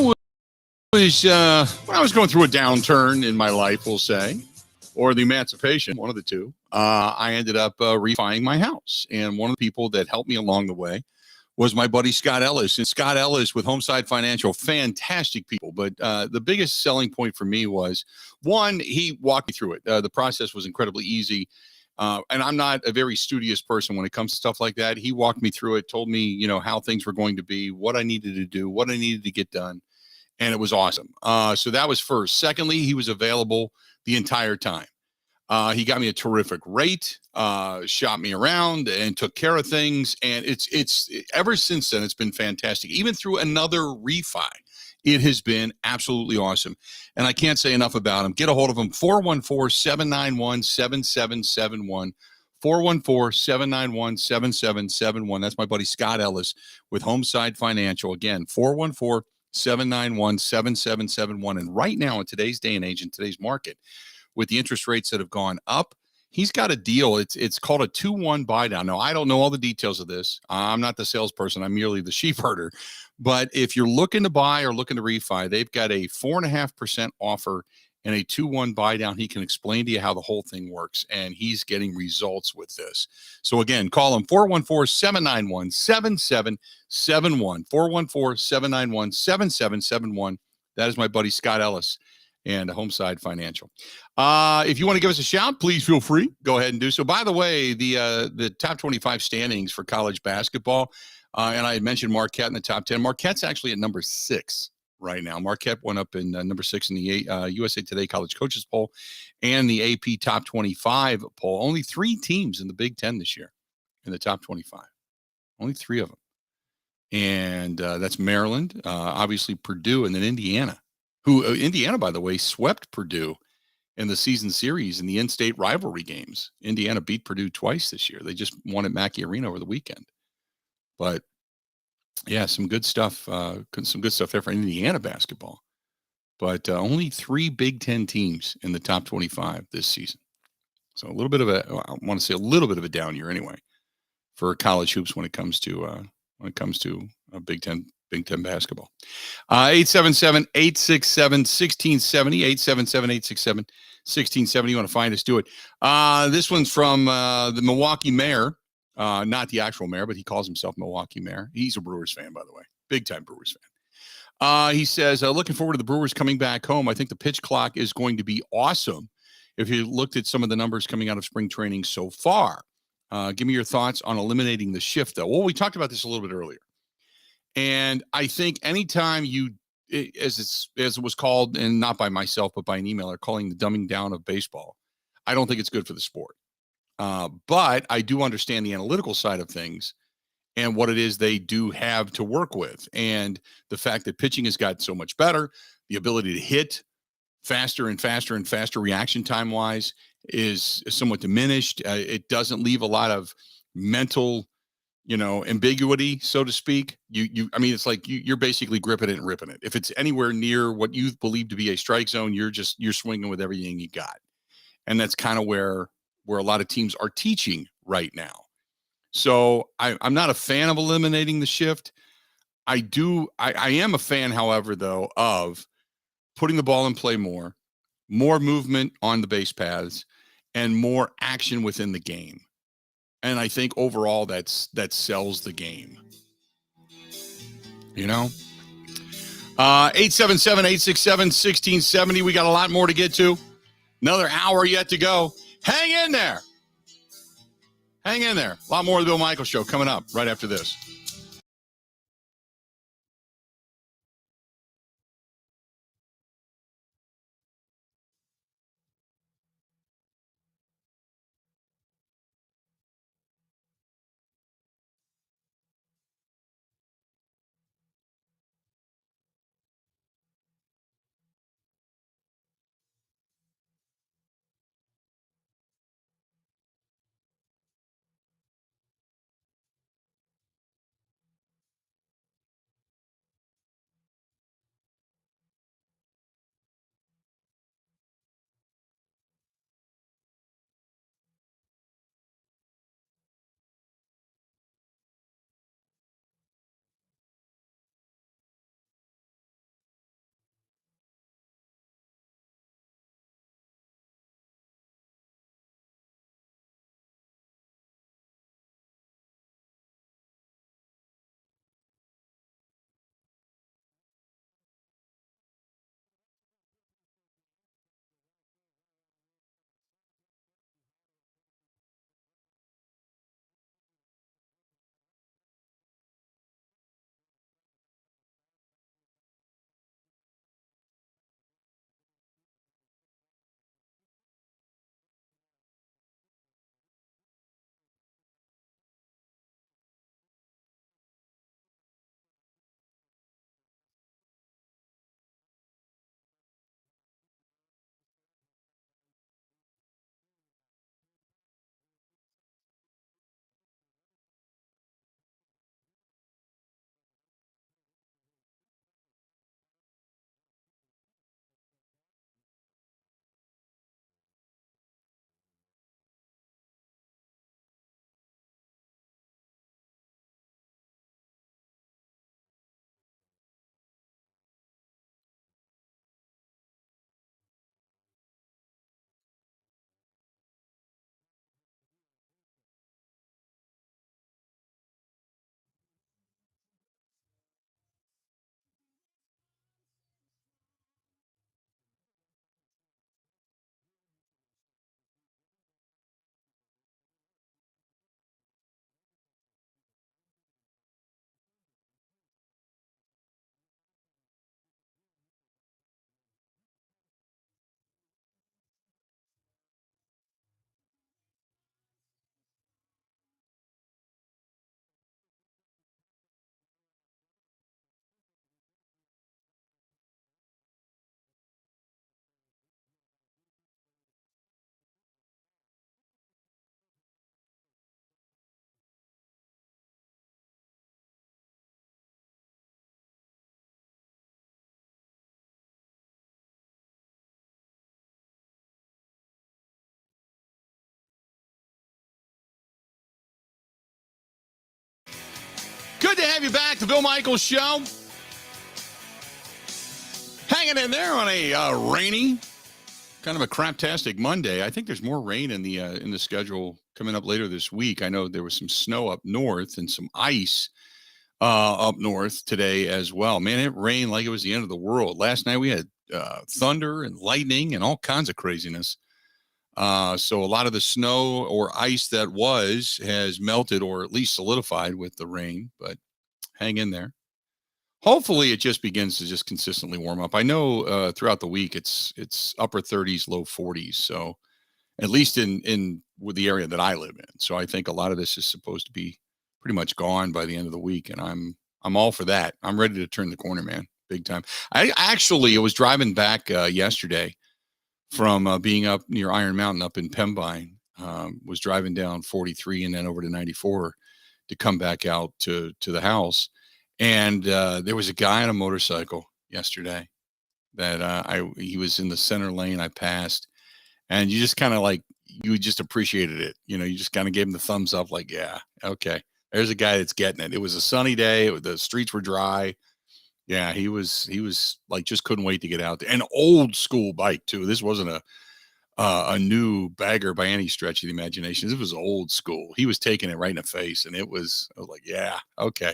Speaker 1: was going through a downturn in my life, we'll say, or the emancipation, one of the two, I ended up refining my house. And one of the people that helped me along the way was my buddy Scott Ellis. And Scott Ellis with Homeside Financial, fantastic people. But the biggest selling point for me was, one, he walked me through it. The process was incredibly easy. And I'm not a very studious person when it comes to stuff like that. He walked me through it, told me, how things were going to be, what I needed to do, what I needed to get done. And it was awesome. So that was first. Secondly, he was available the entire time. He got me a terrific rate, shot me around and took care of things. And it's ever since then, it's been fantastic. Even through another refi, it has been absolutely awesome. And I can't say enough about him. Get a hold of him, 414-791-7771. 414-791-7771. That's my buddy Scott Ellis with Homeside Financial. Again, 414-791-7771. And right now, in today's day and age, in today's market, with the interest rates that have gone up, he's got a deal. It's called a 2-1 buy down. Now, I don't know all the details of this. I'm not the salesperson. I'm merely the sheep herder. But if you're looking to buy or looking to refi, they've got a 4.5% offer and a 2-1 buy down. He can explain to you how the whole thing works, and he's getting results with this. So again, call him 414-791-7771. 414-791-7771. That is my buddy Scott Ellis and Homeside Financial. If you want to give us a shout, please feel free. Go ahead and do so. By the way, the top 25 standings for college basketball, and I had mentioned Marquette in the top 10. Marquette's actually at number 6 right now. Marquette went up in number 6 in the USA Today College Coaches Poll and the AP Top 25 poll. Only 3 teams in the Big Ten this year in the top 25. Only 3 of them. And that's Maryland, obviously Purdue, and then Indiana. Indiana, by the way, swept Purdue in the season series in the in-state rivalry games. Indiana beat Purdue twice this year. They just won at Mackey Arena over the weekend. But yeah, some good stuff. Some good stuff there for Indiana basketball. But only 3 Big Ten teams in the top 25 this season. So a little bit of a down year anyway for college hoops when it comes to Big Ten basketball. 877-867-1670, 877-867-1670. You want to find us, do it. This one's from the Milwaukee mayor, not the actual mayor, but he calls himself Milwaukee mayor. He's a Brewers fan, by the way. Big time Brewers fan. He says, looking forward to the Brewers coming back home. I think the pitch clock is going to be awesome. If you looked at some of the numbers coming out of spring training so far, give me your thoughts on eliminating the shift, though. Well, we talked about this a little bit earlier. And I think anytime as it was called, and not by myself, but by an emailer, calling the dumbing down of baseball, I don't think it's good for the sport. But I do understand the analytical side of things and what it is they do have to work with. And the fact that pitching has got so much better, the ability to hit faster and faster and faster reaction time wise is somewhat diminished. It doesn't leave a lot of mental, ambiguity, so to speak. I mean, it's like you're basically gripping it and ripping it. If it's anywhere near what you believe to be a strike zone, you're swinging with everything you got. And that's kind of where a lot of teams are teaching right now. So I'm not a fan of eliminating the shift. I am a fan, however, though, of putting the ball in play more movement on the base paths, and more action within the game. And I think overall that sells the game. 877-867-1670. We got a lot more to get to. Another hour yet to go. Hang in there. A lot more of the Bill Michaels Show coming up right after this. Good to have you back. The Bill Michaels Show. Hanging in there on a rainy, kind of a craptastic Monday. I think there's more rain in the schedule coming up later this week. I know there was some snow up north and some ice up north today as well. Man, it rained like it was the end of the world. Last night we had thunder and lightning and all kinds of craziness. So a lot of the snow or ice that has melted or at least solidified with the rain, but hang in there. Hopefully it just begins to just consistently warm up. I know throughout the week it's upper 30s, low 40s. So at least in with the area that I live in. So I think a lot of this is supposed to be pretty much gone by the end of the week, and I'm all for that. I'm ready to turn the corner, man, big time. I was driving back yesterday from being up near Iron Mountain up in Pembine. Was driving down 43 and then over to 94 to come back out to the house. And there was a guy on a motorcycle yesterday that he was in the center lane. I passed, and you just kind of like, you just appreciated it. You know, you just kind of gave him the thumbs up, like, yeah, okay, there's a guy that's getting it. It was a sunny day. The streets were dry. Yeah, he was like, just couldn't wait to get out there. An old school bike too. This wasn't a new bagger by any stretch of the imagination. This was old school. He was taking it right in the face, and I was like, yeah, okay.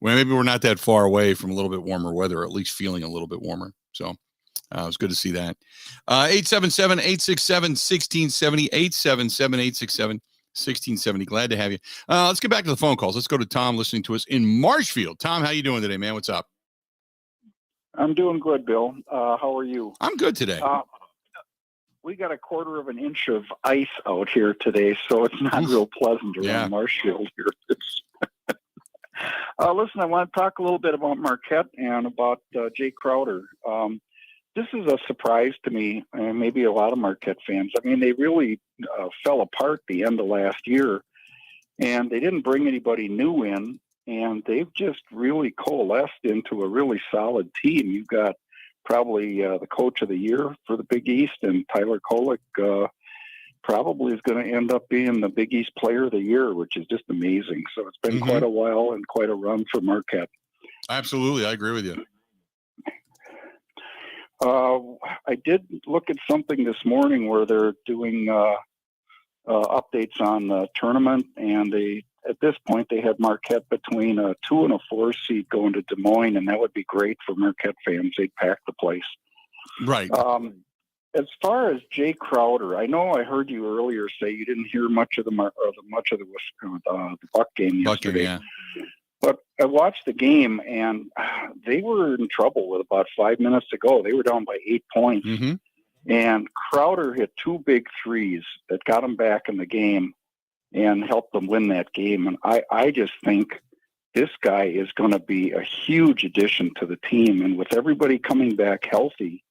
Speaker 1: Well, maybe we're not that far away from a little bit warmer weather, or at least feeling a little bit warmer. So it was good to see that. 877-867-1670, 877-867-1670. Glad to have you. Let's get back to the phone calls. Let's go to Tom listening to us in Marshfield. Tom, how you doing today, man? What's up?
Speaker 14: I'm doing good, Bill. How are you?
Speaker 1: I'm good today.
Speaker 14: We got a quarter of an inch of ice out here today, so it's not real pleasant around Marshfield here. Listen, I want to talk a little bit about Marquette and about Jay Crowder. This is a surprise to me, and maybe a lot of Marquette fans. I mean, they really fell apart the end of last year, and they didn't bring anybody new in, and they've just really coalesced into a really solid team. You've got probably the coach of the year for the Big East, and Tyler Kolek probably is going to end up being the Big East player of the year, which is just amazing. So it's been quite a while and quite a run for Marquette.
Speaker 1: Absolutely. I agree with you.
Speaker 14: I did look at something this morning where they're doing updates on the tournament, and at this point they have Marquette between a 2 and a 4 seed going to Des Moines, and that would be great for Marquette fans. They'd pack the place.
Speaker 1: Right.
Speaker 14: As far as Jay Crowder, I know I heard you earlier say you didn't hear much of the Buck game yesterday.
Speaker 1: Yeah.
Speaker 14: But I watched the game, and they were in trouble with about 5 minutes to go. They were down by 8 points, and Crowder hit 2 big threes that got them back in the game and helped them win that game. And I just think this guy is going to be a huge addition to the team. And with everybody coming back healthy,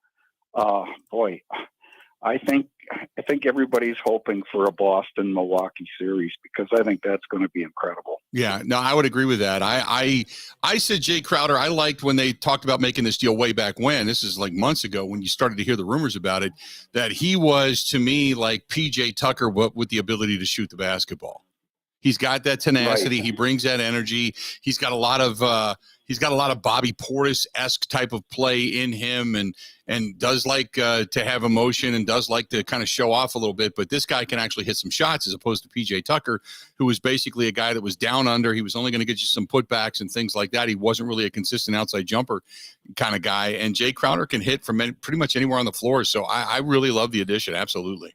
Speaker 14: boy, I think everybody's hoping for a Boston-Milwaukee series, because I think that's going to be incredible.
Speaker 1: Yeah, no, I would agree with that. I said Jay Crowder, I liked when they talked about making this deal way back when. This is like months ago when you started to hear the rumors about it, that he was, to me, like PJ Tucker, but with the ability to shoot the basketball. He's got that tenacity. Right. He brings that energy. He's got a lot of Bobby Portis-esque type of play in him, and does like to have emotion, and does like to kind of show off a little bit. But this guy can actually hit some shots, as opposed to PJ Tucker, who was basically a guy that was down under. He was only going to get you some putbacks and things like that. He wasn't really a consistent outside jumper kind of guy. And Jay Crowder can hit from pretty much anywhere on the floor. So I really love the addition. Absolutely.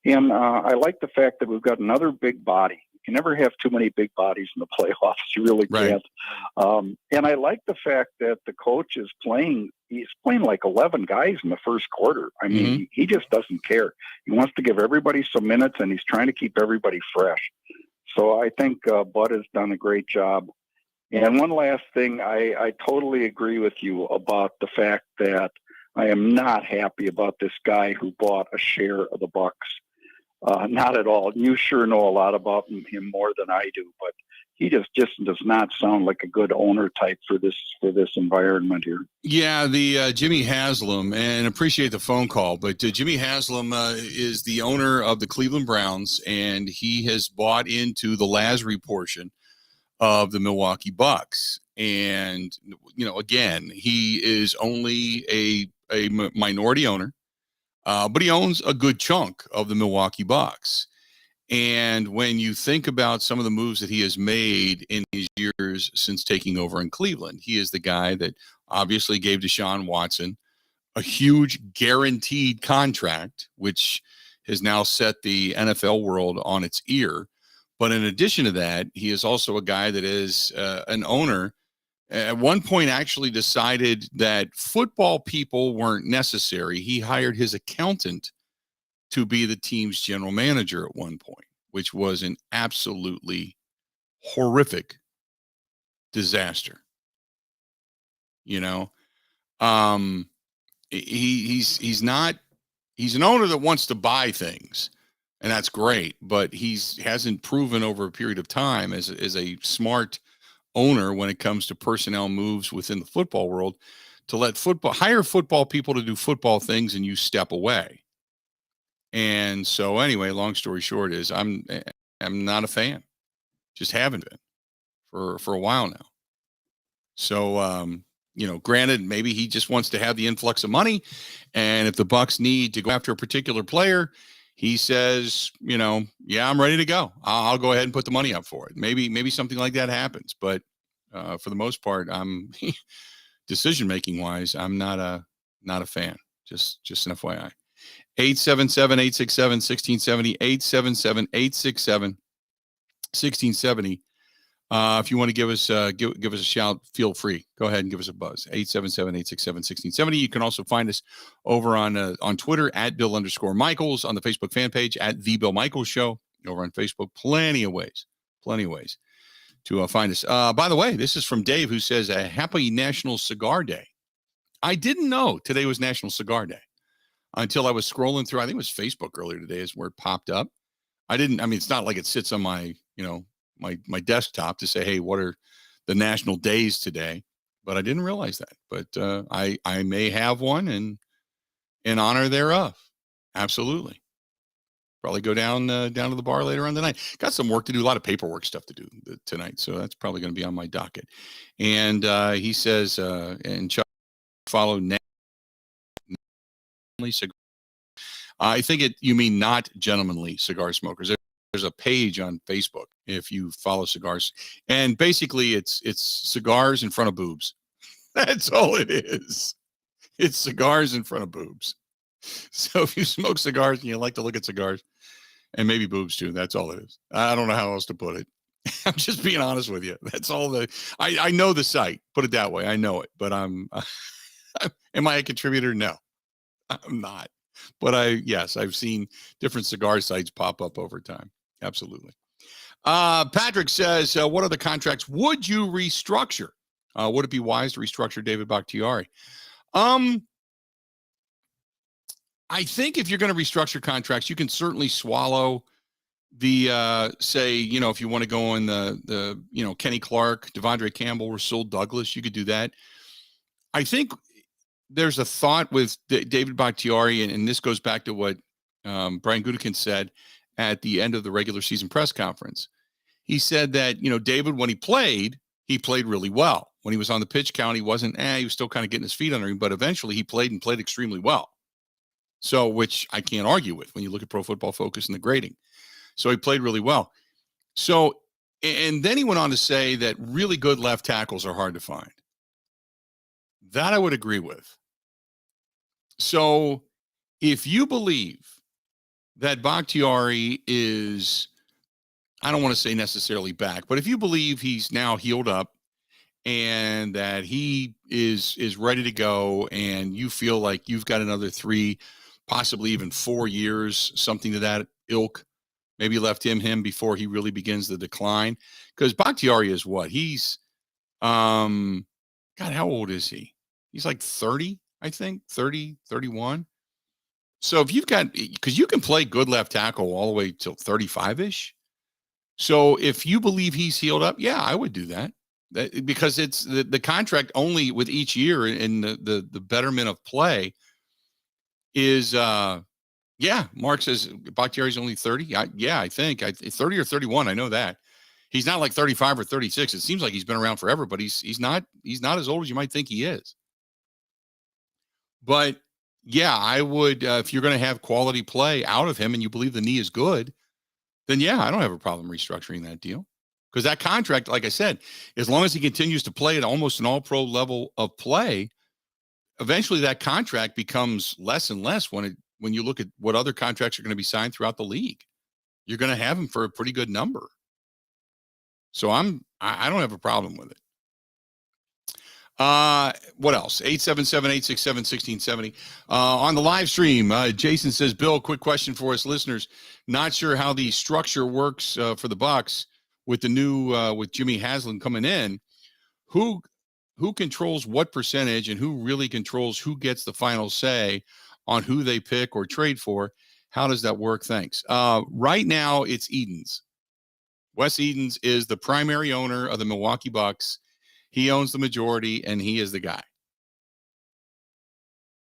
Speaker 14: And I like the fact that we've got another big body. You can never have too many big bodies in the playoffs. You really can't. And I like the fact that the coach is playing. He's playing like 11 guys in the first quarter. I mean, he just doesn't care. He wants to give everybody some minutes, and he's trying to keep everybody fresh. So I think Bud has done a great job. And one last thing, I totally agree with you about the fact that I am not happy about this guy who bought a share of the Bucks. Not at all. You sure know a lot about him more than I do, but he just does not sound like a good owner type for this environment here.
Speaker 1: Yeah, the Jimmy Haslam, and appreciate the phone call, but Jimmy Haslam is the owner of the Cleveland Browns, and he has bought into the Lasry portion of the Milwaukee Bucks. And, again, he is only a minority owner. But he owns a good chunk of the Milwaukee Bucks. And when you think about some of the moves that he has made in his years since taking over in Cleveland, he is the guy that obviously gave Deshaun Watson a huge guaranteed contract, which has now set the NFL world on its ear. But in addition to that, he is also a guy that is an owner. At one point, actually decided that football people weren't necessary. He hired his accountant to be the team's general manager at one point, which was an absolutely horrific disaster. You know, he's an owner that wants to buy things, and that's great, but hasn't proven over a period of time as a smart owner when it comes to personnel moves within the football world to hire football people to do football things and you step away. And so anyway, long story short is I'm not a fan. Just haven't been for a while now. So granted, maybe he just wants to have the influx of money, and if the Bucs need to go after a particular player, he says, yeah, I'm ready to go. I'll go ahead and put the money up for it. Maybe something like that happens, but for the most part, I'm decision making wise, I'm not a fan. Just an FYI. 877-867-1670, 877-867-1670. If you want to give us a shout, feel free. Go ahead and give us a buzz. 877-867-1670. You can also find us over on Twitter at Bill_Michaels, on the Facebook fan page at The Bill Michaels Show, over on Facebook. Plenty of ways to find us. By the way, this is from Dave, who says, a happy National Cigar Day. I didn't know today was National Cigar Day until I was scrolling through. I think it was Facebook earlier today is where it popped up. It's not like it sits on my, my desktop to say, hey, what are the national days today? But I didn't realize that. But I may have one in honor thereof. Absolutely. Probably go down to the bar later on tonight. Got some work to do, a lot of paperwork stuff to do tonight. So that's probably going to be on my docket. And he says, and Chuck, follow cigar. I think you mean not gentlemanly cigar smokers. There's a page on Facebook if you follow cigars, and basically it's cigars in front of boobs. That's all it is. It's cigars in front of boobs. So if you smoke cigars and you like to look at cigars, and maybe boobs too, that's all it is. I don't know how else to put it. I'm just being honest with you. That's all I know the site. Put it that way. I know it, but am I a contributor? No. I'm not, but I've seen different cigar sites pop up over time. Absolutely. Patrick says, what other contracts would you restructure? Would it be wise to restructure David Bakhtiari? I think if you're going to restructure contracts, you can certainly swallow the, if you want to go in the Kenny Clark, Devondre Campbell, Rasul Douglas, you could do that. I think there's a thought with David Bakhtiari, and this goes back to what Brian Gutekunst said at the end of the regular season press conference. He said that, David, when he played really well. When he was on the pitch count, he wasn't, he was still kind of getting his feet under him, but eventually he played extremely well. So, which I can't argue with when you look at Pro Football Focus and the grading. So he played really well. So, and then he went on to say that really good left tackles are hard to find. That I would agree with. So if you believe that Bakhtiari is, I don't want to say necessarily back, but if you believe he's now healed up and that he is ready to go, and you feel like you've got another 3, possibly even 4 years, something to that ilk, maybe left him before he really begins the decline. Because Bakhtiari is what? He's, God, how old is he? He's like 30, I think, 30, 31. So if you've got, because you can play good left tackle all the way till 35-ish. So if you believe he's healed up, yeah, I would do that. Because it's the contract only with each year in the betterment of play is, Mark says Bakhtiari's only 30. I think 30 or 31. I know that. He's not like 35 or 36. It seems like he's been around forever, but he's not as old as you might think he is. But yeah, I would, if you're going to have quality play out of him and you believe the knee is good, then yeah, I don't have a problem restructuring that deal. Because that contract, like I said, as long as he continues to play at almost an all-pro level of play, eventually that contract becomes less and less when you look at what other contracts are going to be signed throughout the league. You're going to have him for a pretty good number. So I don't have a problem with it. What else? 877-867-1670. On the live stream, Jason says, Bill, quick question for us listeners. Not sure how the structure works for the Bucks with the new with Jimmy Haslam coming in. Who controls what percentage and who really controls who gets the final say on who they pick or trade for? How does that work? Thanks. Right now, it's Edens. Wes Edens is the primary owner of the Milwaukee Bucks. He owns the majority, and he is the guy.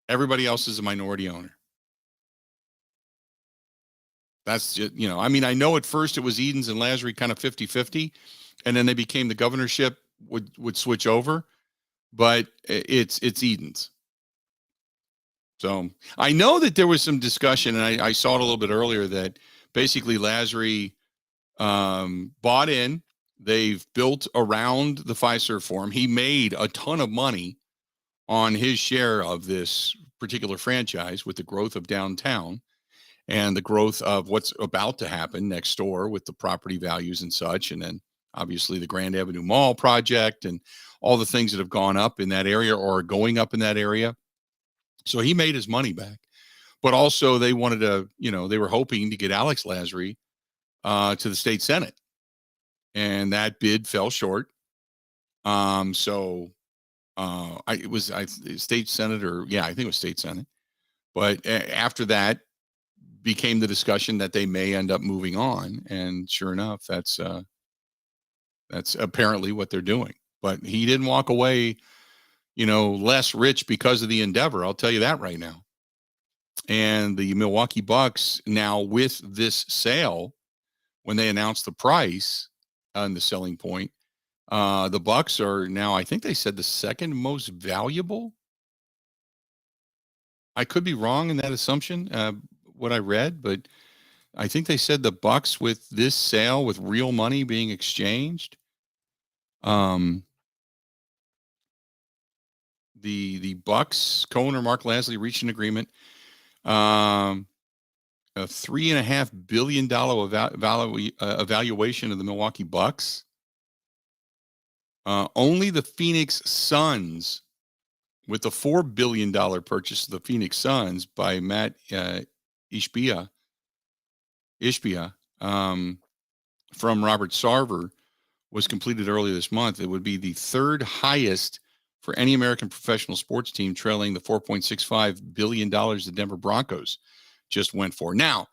Speaker 1: Everybody else is a minority owner. That's just, I mean, I know at first it was Edens and Lasry kind of 50-50, and then they became the governorship would switch over, but it's Edens. So I know that there was some discussion, and I saw it a little bit earlier, that basically Lasry bought in. They've built around the Fiserv Forum. He made a ton of money on his share of this particular franchise with the growth of downtown and the growth of what's about to happen next door with the property values and such. And then obviously the Grand Avenue Mall project and all the things that have gone up in that area or are going up in that area. So he made his money back. But also they wanted to, they were hoping to get Alex Lasry to the state Senate. And that bid fell short. It was state Senate, or I think it was state Senate. But after that became the discussion that they may end up moving on. And sure enough, that's apparently what they're doing. But he didn't walk away, less rich because of the endeavor. I'll tell you that right now. And the Milwaukee Bucks now, with this sale, when they announced the price and the selling point, the Bucks are now, I think they said, the second most valuable. I could be wrong in that assumption, what I read, but I think they said the Bucks, with this sale, with real money being exchanged, the Bucks, co-owner Mark Lasry, reached an agreement, a $3.5 billion evaluation of the Milwaukee Bucks. Only the Phoenix Suns, with the $4 billion purchase of the Phoenix Suns by Matt Ishbia, from Robert Sarver, was completed earlier this month. It would be the third highest for any American professional sports team, trailing the $4.65 billion the Denver Broncos just went for. Now,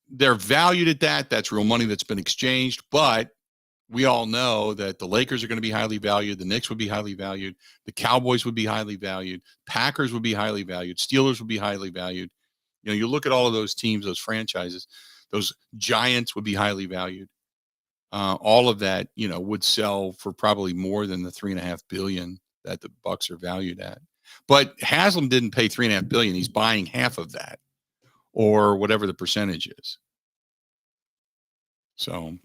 Speaker 1: they're valued at that. That's real money that's been exchanged, but we all know that the Lakers are going to be highly valued. The Knicks would be highly valued. The Cowboys would be highly valued. Packers would be highly valued. Steelers would be highly valued. You look at all of those teams, those franchises, those Giants would be highly valued. All of that, would sell for probably more than the $3.5 billion that the Bucks are valued at. But Haslam didn't pay $3.5 billion. He's buying half of that, or whatever the percentage is. So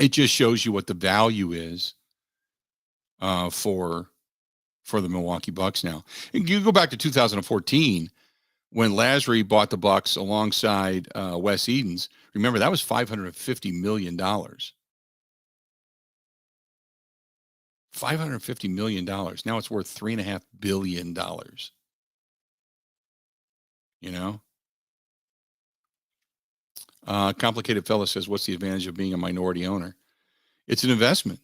Speaker 1: it just shows you what the value is for the Milwaukee Bucks now. And you go back to 2014 when Lasry bought the Bucks alongside Wes Edens. Remember, that was $550 million. $550 million. Now it's worth $3.5 billion. Complicated Fella says, what's the advantage of being a minority owner? It's an investment.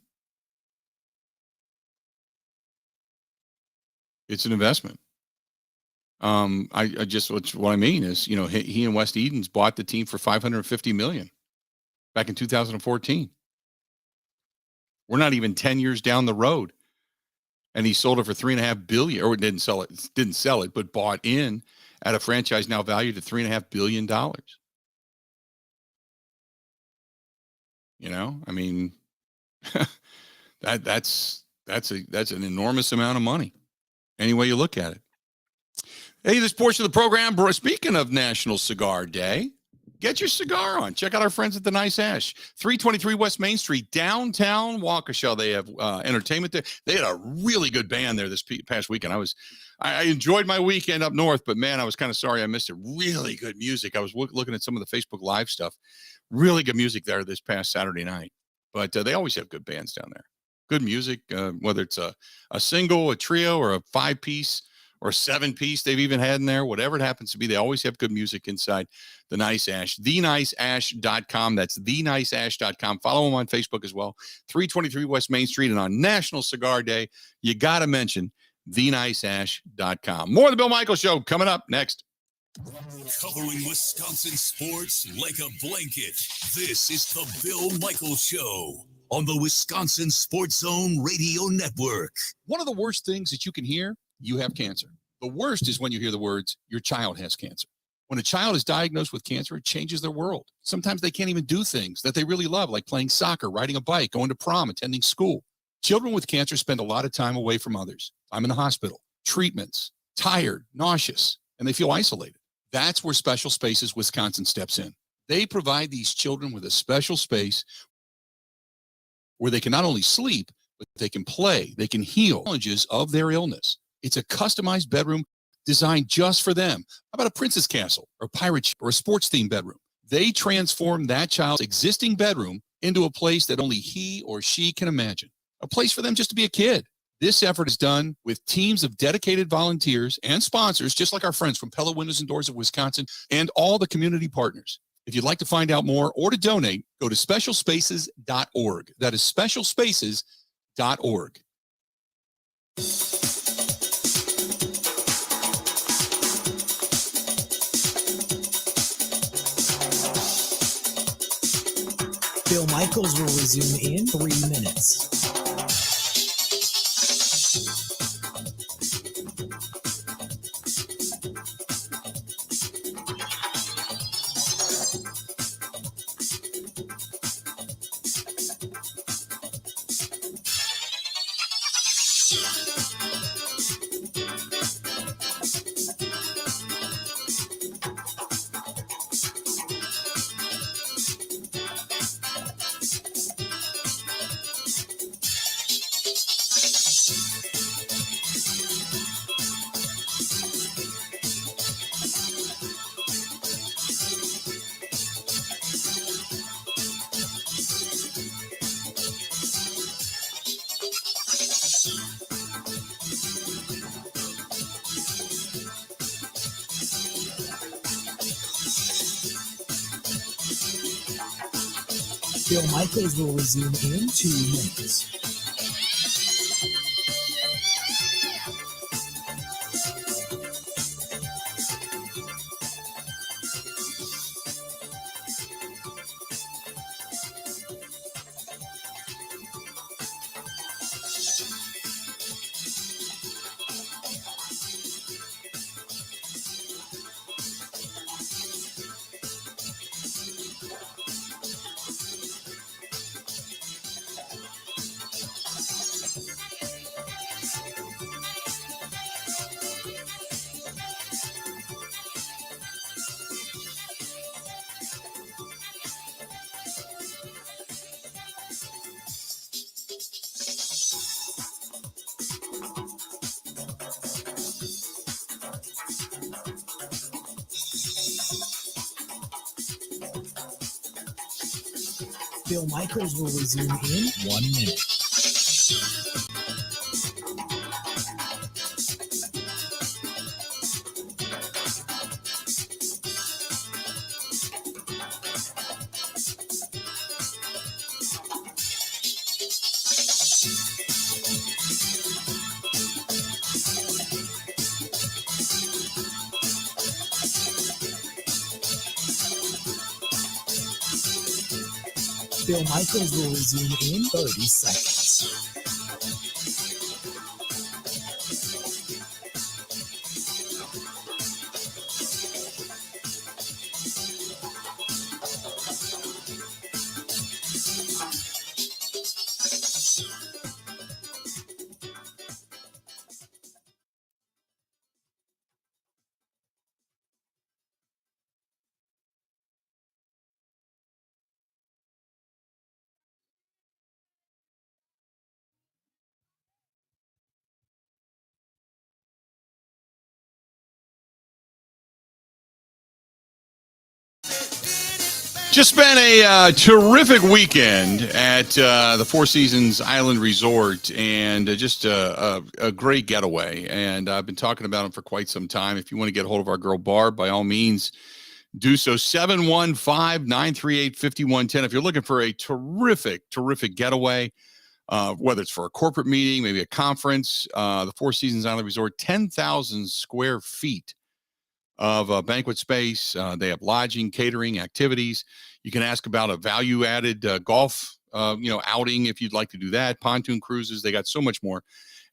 Speaker 1: It's an investment. I just, what I mean is, he and Wes Edens bought the team for $550 million back in 2014. We're not even 10 years down the road, and he sold it for $3.5 billion, or didn't sell it, but bought in at a franchise now valued at $3.5 billion. I mean, that's an enormous amount of money, any way you look at it. Hey, this portion of the program, speaking of National Cigar Day, Get your cigar on. Check out our friends at the Nice Ash, 323 West Main Street, downtown Waukesha. They have entertainment there. They had a really good band there this past weekend. I enjoyed my weekend up north, but man, I was kind of sorry I missed it. Really good music. I was looking at some of the Facebook Live stuff. Really good music there this past Saturday night. But they always have good bands down there. Good music, whether it's a single, a trio, or a 5-piece or a 7-piece they've even had in there, whatever it happens to be, they always have good music inside the Nice Ash. TheNiceAsh.com. That's TheNiceAsh.com. Follow them on Facebook as well. 323 West Main Street. And on National Cigar Day, you got to mention TheNiceAsh.com. More of the Bill Michaels Show coming up next.
Speaker 3: Covering Wisconsin sports like a blanket. This is the Bill Michaels Show on the Wisconsin Sports Zone Radio Network.
Speaker 1: One of the worst things that you can hear, you have cancer. The worst is when you hear the words, your child has cancer. When a child is diagnosed with cancer, it changes their world. Sometimes they can't even do things that they really love, like playing soccer, riding a bike, going to prom, attending school. Children with cancer spend a lot of time away from others. I'm in the hospital, treatments, tired, nauseous, and they feel isolated. That's where Special Spaces Wisconsin steps in. They provide these children with a special space where they can not only sleep, but they can play, they can heal challenges of their illness. It's a customized bedroom designed just for them. How about a princess castle or a pirate ship or a sports-themed bedroom? They transform that child's existing bedroom into a place that only he or she can imagine, a place for them just to be a kid. This effort is done with teams of dedicated volunteers and sponsors, just like our friends from Pella Windows and Doors of Wisconsin and all the community partners. If you'd like to find out more or to donate, go to specialspaces.org. That is specialspaces.org.
Speaker 6: Bill Michaels will resume in 3 minutes. Bill Michaels will resume in 2 minutes. Bill Michaels will resume in 1 minute. Bill Michaels will resume in 30 seconds.
Speaker 1: Just spent a terrific weekend at the Four Seasons Island Resort, and just a great getaway. And I've been talking about them for quite some time. If you want to get a hold of our girl Barb, by all means, do so. 715-938-5110. If you're looking for a terrific getaway, whether it's for a corporate meeting, maybe a conference, the Four Seasons Island Resort, 10,000 square feet of banquet space. They have lodging, catering, activities. You can ask about a value-added golf, outing if you'd like to do that. Pontoon cruises. They got so much more,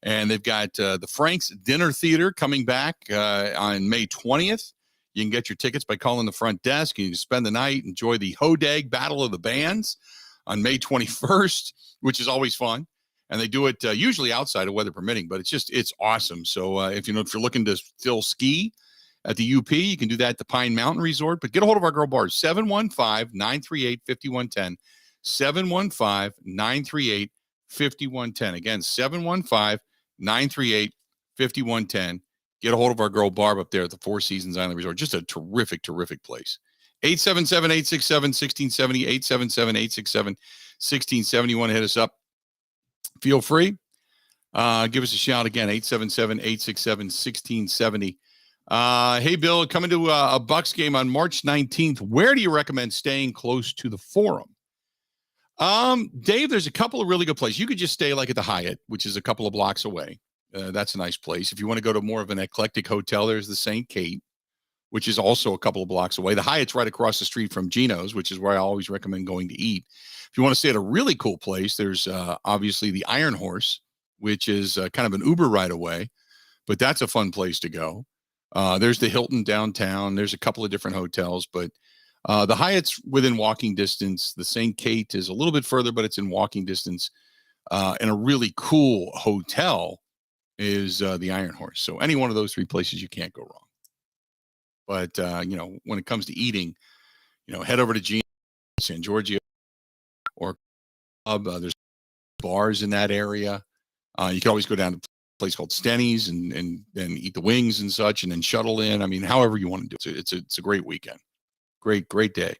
Speaker 1: and they've got the Frank's Dinner Theater coming back on May 20th. You can get your tickets by calling the front desk. You can spend the night, enjoy the Hodag Battle of the Bands on May 21st, which is always fun. And they do it usually outside of weather permitting, but it's awesome. So if you're looking to still ski at the UP, you can do that at the Pine Mountain Resort. But get a hold of our girl Barb, 715-938-5110. 715-938-5110. Again, 715-938-5110. Get a hold of our girl Barb up there at the Four Seasons Island Resort. Just a terrific place. 877-867-1670, 877-867-1670. You want to hit us up, feel free. Give us a shout again, 877-867-1670. Hey, Bill, coming to a Bucks game on March 19th. Where do you recommend staying close to the Forum? Dave, there's a couple of really good places. You could just stay like at the Hyatt, which is a couple of blocks away. That's a nice place. If you want to go to more of an eclectic hotel, there's the St. Kate, which is also a couple of blocks away. The Hyatt's right across the street from Gino's, which is where I always recommend going to eat. If you want to stay at a really cool place, there's obviously the Iron Horse, which is kind of an Uber ride away, but that's a fun place to go. There's the Hilton downtown. There's a couple of different hotels, but the Hyatt's within walking distance. The St. Kate is a little bit further, but it's in walking distance. And a really cool hotel is the Iron Horse. So any one of those three places, you can't go wrong. But, when it comes to eating, head over to Gino's, San Giorgio, or there's bars in that area. You can always go down to a place called Stenny's and eat the wings and such, and then shuttle in. I mean, however you want to do it. It's a great weekend. Great day.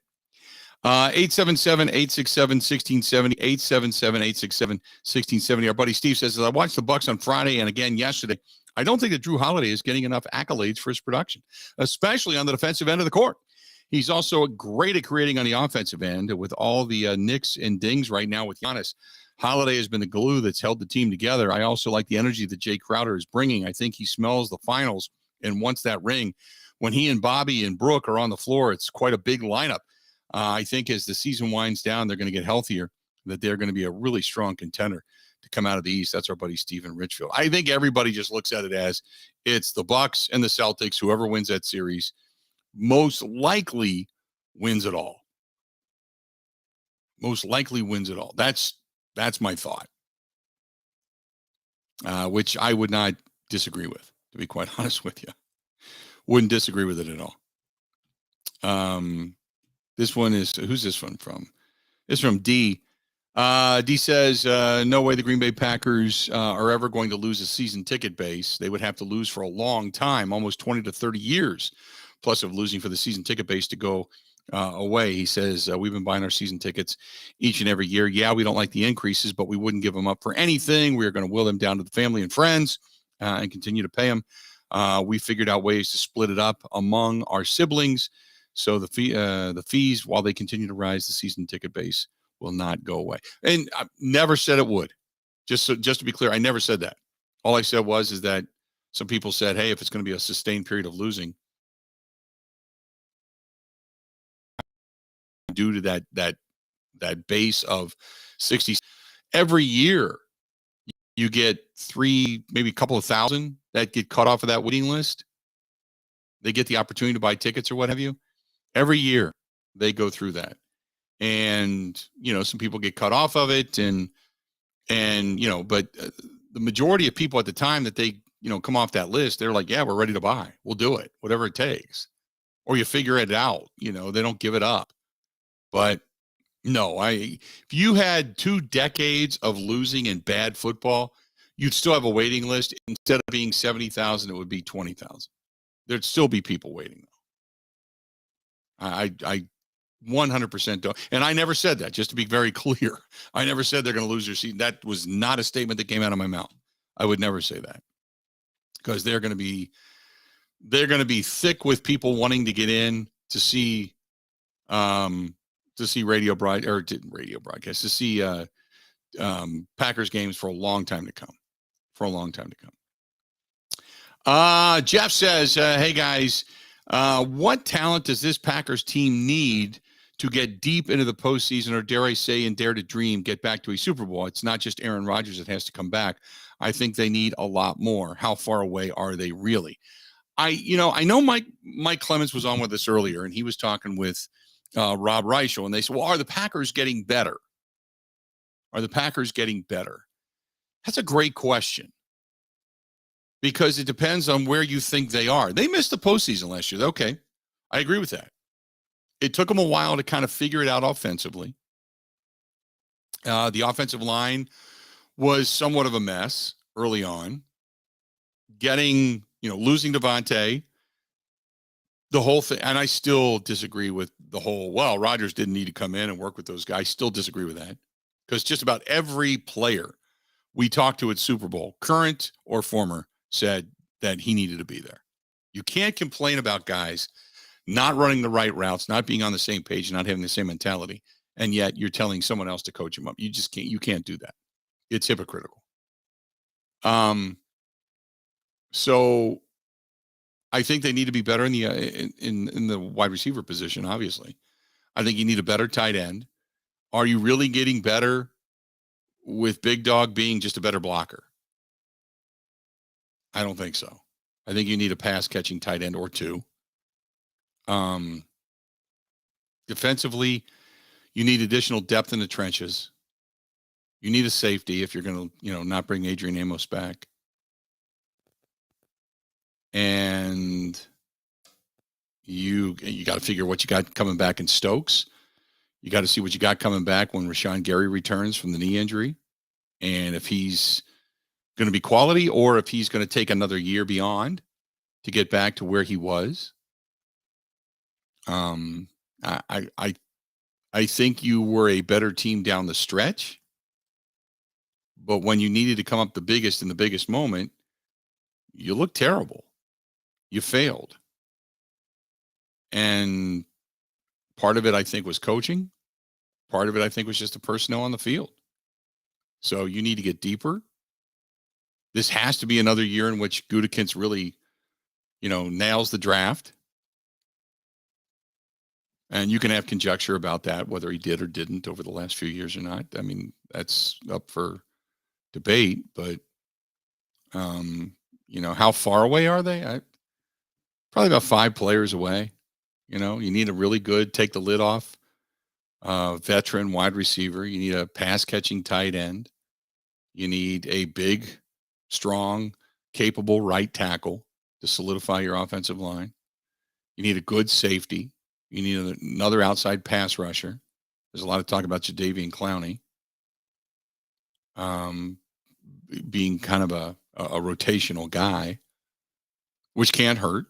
Speaker 1: 877-867-1670, 877-867-1670. Our buddy Steve says, I watched the Bucks on Friday and again yesterday. I don't think that Drew Holiday is getting enough accolades for his production, especially on the defensive end of the court. He's also great at creating on the offensive end with all the nicks and dings right now with Giannis. Holiday has been the glue that's held the team together. I also like the energy that Jay Crowder is bringing. I think he smells the finals and wants that ring. When he and Bobby and Brooke are on the floor, it's quite a big lineup. I think as the season winds down, they're going to get healthier, that they're going to be a really strong contender to come out of the East. That's our buddy Stephen Richfield. I think everybody just looks at it as it's the Bucks and the Celtics. Whoever wins that series most likely wins it all. Most likely wins it all. That's my thought, which I would not disagree with, to be quite honest with you. Wouldn't disagree with it at all. This one is, who's this one from? It's from D. D says, no way the Green Bay Packers are ever going to lose a season ticket base. They would have to lose for a long time, almost 20 to 30 years, plus of losing for the season ticket base to go away. He says, we've been buying our season tickets each and every year. Yeah, we don't like the increases, but we wouldn't give them up for anything. We are going to will them down to the family and friends and continue to pay them. We figured out ways to split it up among our siblings. So the fees, while they continue to rise, the season ticket base will not go away. And I never said it would. Just to be clear, I never said that. All I said is that some people said, hey, if it's going to be a sustained period of losing due to that base of 60 every year, you get 3, maybe a couple of thousand that get cut off of that waiting list. They get the opportunity to buy tickets or what have you. Every year they go through that. And, some people get cut off of it but the majority of people at the time that they, come off that list, they're like, yeah, we're ready to buy. We'll do it, whatever it takes. Or you figure it out, they don't give it up. But no, if you had 2 decades of losing in bad football, you'd still have a waiting list. Instead of being 70,000, it would be 20,000. There'd still be people waiting. I 100% don't. And I never said that, just to be very clear. I never said they're going to lose their season. That was not a statement that came out of my mouth. I would never say that, because they're going to be thick with people wanting to get in to see radio broadcast, to see Packers games for a long time to come. Jeff says, hey guys, what talent does this Packers team need to get deep into the postseason, or dare I say, and dare to dream, get back to a Super Bowl? It's not just Aaron Rodgers that has to come back. I think they need a lot more. How far away are they really? I know Mike Clemens was on with us earlier, and he was talking with Rob Reichel, and they said, well, are the Packers getting better? Are the Packers getting better? That's a great question, because it depends on where you think they are. They missed the postseason last year. Okay, I agree with that. It took them a while to kind of figure it out offensively. The offensive line was somewhat of a mess early on. Losing Devontae, the whole thing, and I still disagree with the whole, well, Rodgers didn't need to come in and work with those guys. Still disagree with that, because just about every player we talked to at Super Bowl, current or former, said that he needed to be there. You can't complain about guys not running the right routes, not being on the same page, not having the same mentality, and yet you're telling someone else to coach him up. You just can't. You can't do that. It's hypocritical. So I think they need to be better in the in the wide receiver position. Obviously, I think you need a better tight end. Are you really getting better with Big Dog being just a better blocker? I don't think so. I think you need a pass catching tight end or two. Defensively, you need additional depth in the trenches. You need a safety if you're going to, not bring Adrian Amos back. And you got to figure what you got coming back in Stokes. You got to see what you got coming back when Rashawn Gary returns from the knee injury, and if he's going to be quality or if he's going to take another year beyond to get back to where he was. I think you were a better team down the stretch, but when you needed to come up the biggest in the biggest moment, you looked terrible. You failed. And part of it, I think, was coaching. Part of it, I think, was just the personnel on the field. So you need to get deeper. This has to be another year in which Gutekunst really, nails the draft. And you can have conjecture about that, whether he did or didn't over the last few years or not. I mean, that's up for debate. But, how far away are they? Probably about 5 players away. You need a really good, take the lid off, veteran wide receiver. You need a pass-catching tight end. You need a big, strong, capable right tackle to solidify your offensive line. You need a good safety. You need another outside pass rusher. There's a lot of talk about Jadeveon Clowney being kind of a rotational guy, which can't hurt.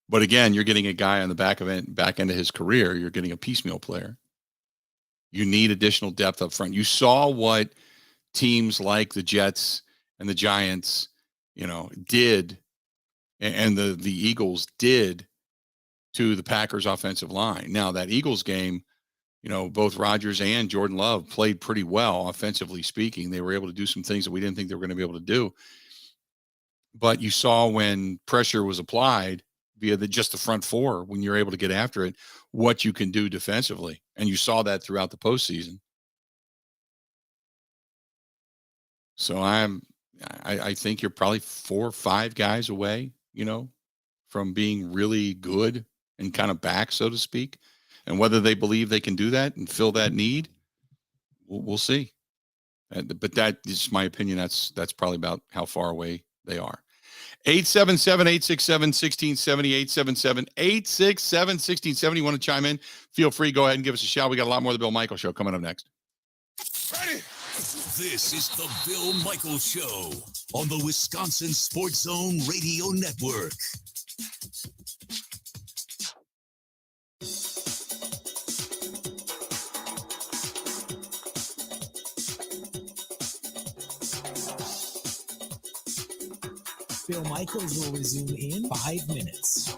Speaker 1: But again, you're getting a guy on the back end of his career. You're getting a piecemeal player. You need additional depth up front. You saw what teams like the Jets and the Giants, did, and the Eagles did to the Packers offensive line. Now, that Eagles game, both Rodgers and Jordan Love played pretty well, offensively speaking. They were able to do some things that we didn't think they were going to be able to do. But you saw when pressure was applied via just the front four, when you're able to get after it, what you can do defensively. And you saw that throughout the postseason. So I think you're probably 4 or 5 guys away, from being really good and kind of back, so to speak. And whether they believe they can do that and fill that need, we'll see. But that is my opinion. That's probably about how far away they are. 877-867-1670, 877-867-1670. You want to chime in? Feel free. Go ahead and give us a shout. We got a lot more of the Bill Michaels Show coming up next.
Speaker 3: Ready? This is the Bill Michaels Show on the Wisconsin Sports Zone Radio Network.
Speaker 6: Phil Michaels will resume in 5 minutes.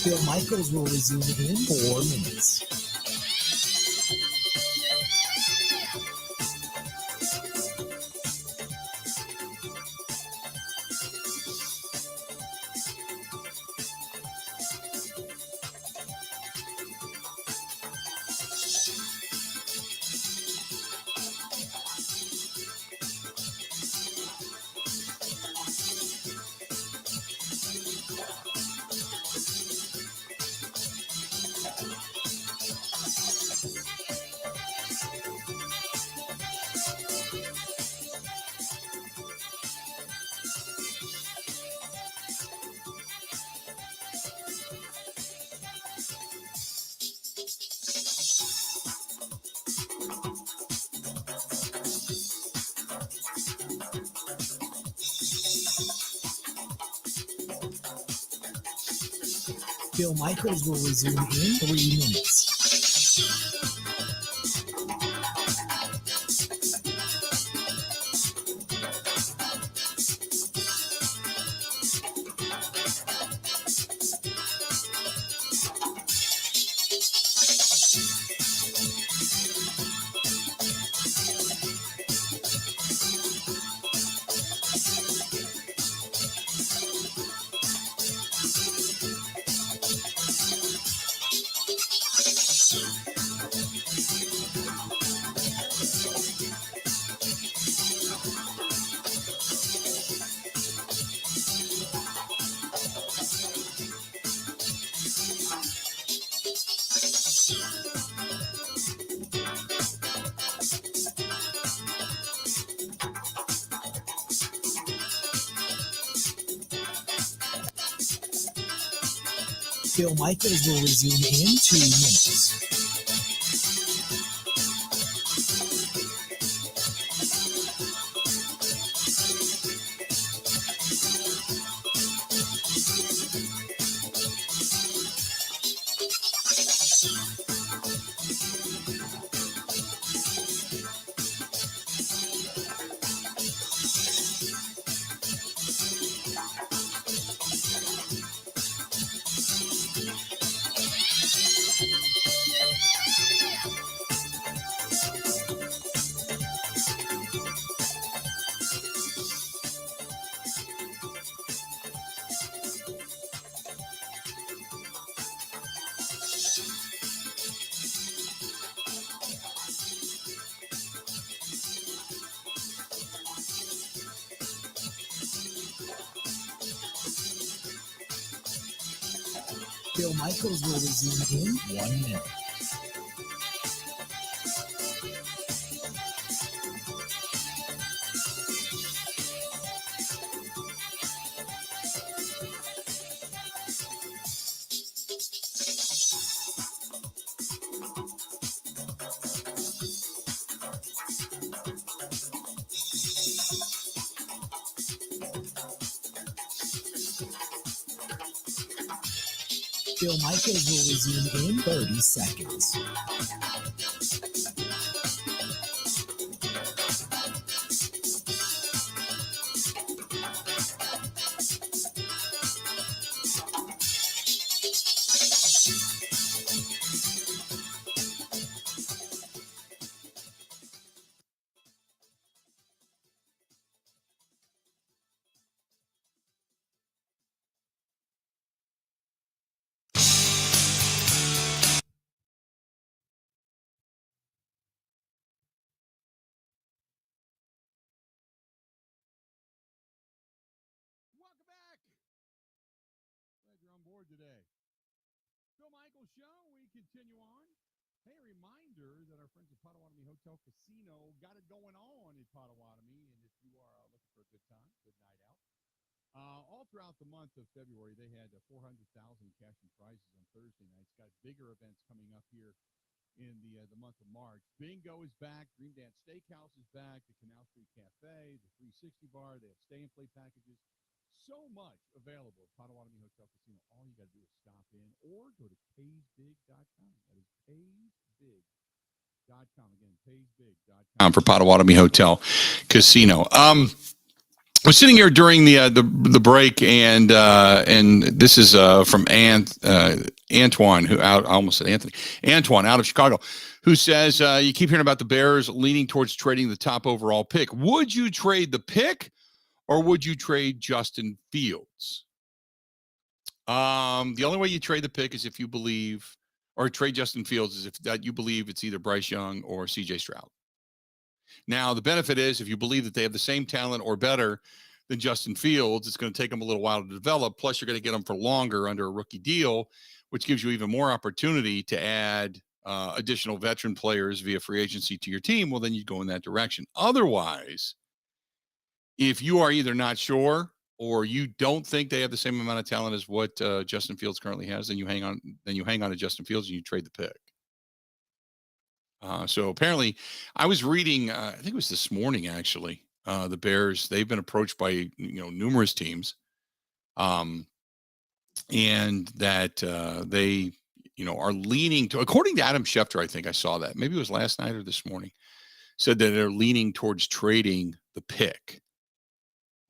Speaker 6: Phil Michaels will resume in 4 minutes. Phil Michaels will resume in 3 minutes. Phil Michaels will resume in 2 minutes. Phil Michaels will resume in 1 minute. Phil Michaels will resume in 30 seconds.
Speaker 1: today. Bill Michaels Show, we continue on. Hey, a reminder that our friends at Potawatomi Hotel Casino got it going on in Potawatomi, and if you are looking for a good time, good night out. All throughout the month of February, they had $400,000 cash and prizes on Thursday nights. Got bigger events coming up here in the month of March. Bingo is back. Green Dance Steakhouse is back. The Canal Street Cafe, the 360 Bar. They have stay and play packages. So much available at Potawatomi Hotel Casino. All you got to do is stop in or go to paysbig.com. That is paysbig.com. Again, paysbig.com for Potawatomi Hotel Casino. I was sitting here during the break, and this is from Antoine, who I almost said Anthony. Antoine out of Chicago, who says you keep hearing about the Bears leaning towards trading the top overall pick. Would you trade the pick, or would you trade Justin Fields? The only way you trade the pick is if you believe, or trade Justin Fields is if that you believe it's either Bryce Young or C.J. Stroud. Now, the benefit is if you believe that they have the same talent or better than Justin Fields, it's going to take them a little while to develop. Plus, you're going to get them for longer under a rookie deal, which gives you even more opportunity to add additional veteran players via free agency to your team. Well, then you go in that direction. Otherwise, if you are either not sure or you don't think they have the same amount of talent as what Justin Fields currently has, then you hang on to Justin Fields and you trade the pick. So apparently, I was reading, I think it was this morning, actually, the Bears, they've been approached by, numerous teams, and that they, are leaning to, according to Adam Schefter, I think I saw that, maybe it was last night or this morning, said that they're leaning towards trading the pick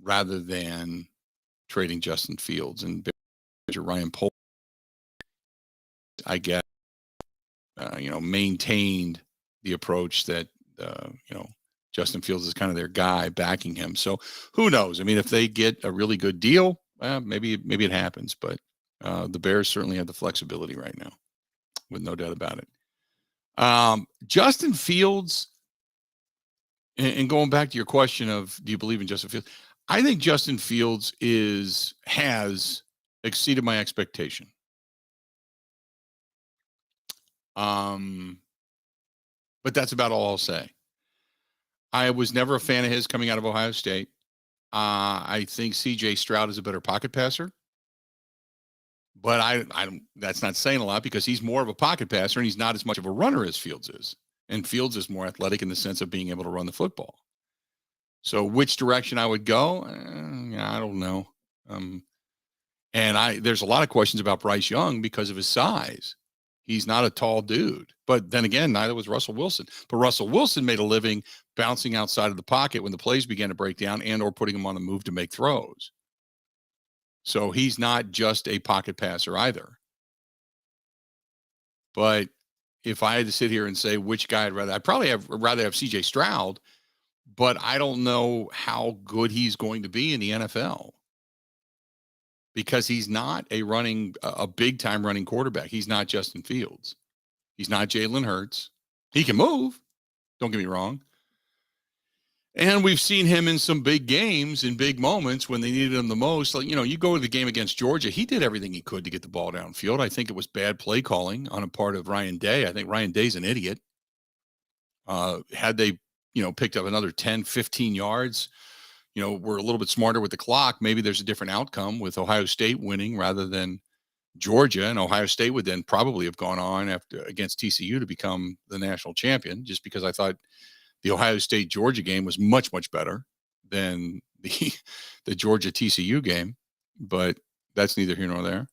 Speaker 1: rather than trading Justin Fields. And Ryan Pohl, I guess, maintained the approach that, Justin Fields is kind of their guy backing him. So who knows? I mean, if they get a really good deal, maybe it happens, but the Bears certainly have the flexibility right now, with no doubt about it. Justin Fields, and going back to your question of, do you believe in Justin Fields? I think Justin Fields has exceeded my expectation. But that's about all I'll say. I was never a fan of his coming out of Ohio State. I think C.J. Stroud is a better pocket passer. But I that's not saying a lot because he's more of a pocket passer and he's not as much of a runner as Fields is. And Fields is more athletic in the sense of being able to run the football. So which direction I would go, I don't know. And there's a lot of questions about Bryce Young because of his size. He's not a tall dude. But then again, neither was Russell Wilson. But Russell Wilson made a living bouncing outside of the pocket when the plays began to break down and or putting him on the move to make throws. So he's not just a pocket passer either. But if I had to sit here and say which guy I'd probably rather have C.J. Stroud, but I don't know how good he's going to be in the NFL. Because he's not a big-time running quarterback. He's not Justin Fields. He's not Jalen Hurts. He can move, don't get me wrong. And we've seen him in some big games, in big moments when they needed him the most. Like, you go to the game against Georgia, he did everything he could to get the ball downfield. I think it was bad play calling on a part of Ryan Day. I think Ryan Day's an idiot. Had they, picked up another 10, 15 yards, we're a little bit smarter with the clock. Maybe there's a different outcome with Ohio State winning rather than Georgia, and Ohio State would then probably have gone on against TCU to become the national champion, just because I thought the Ohio State-Georgia game was much, much better than the Georgia-TCU game, but that's neither here nor there.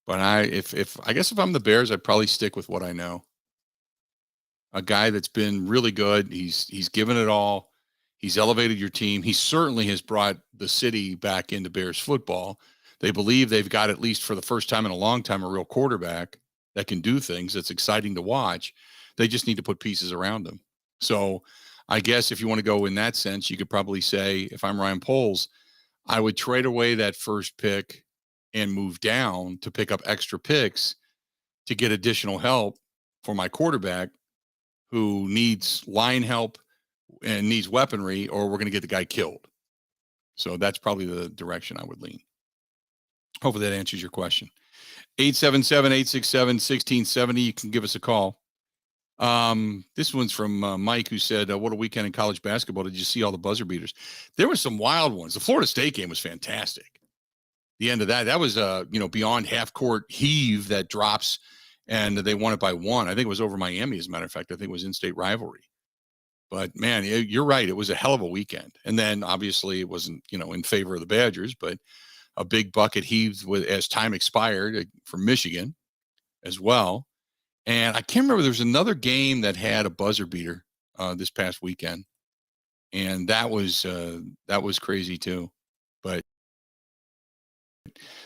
Speaker 1: But I guess if I'm the Bears, I'd probably stick with what I know. A guy that's been really good. He's given it all. He's elevated your team. He certainly has brought the city back into Bears football. They believe they've got, at least for the first time in a long time, a real quarterback that can do things that's exciting to watch. They just need to put pieces around him. So I guess if you want to go in that sense, you could probably say, if I'm Ryan Poles, I would trade away that first pick and move down to pick up extra picks to get additional help for my quarterback who needs line help and needs weaponry, or we're going to get the guy killed. So that's probably the direction I would lean. Hopefully that answers your question. 877-867-1670. You can give us a call. This one's from Mike, who said, what a weekend in college basketball. Did you see all the buzzer beaters? There were some wild ones. The Florida State game was fantastic. The end of that was, beyond half court heave that drops, and they won it by 1. I think it was over Miami, as a matter of fact. I think it was in-state rivalry. But, man, you're right. It was a hell of a weekend. And then, obviously, it wasn't, in favor of the Badgers, but a big bucket heaved as time expired for Michigan as well. And I can't remember, there was another game that had a buzzer beater this past weekend. And that was crazy too. But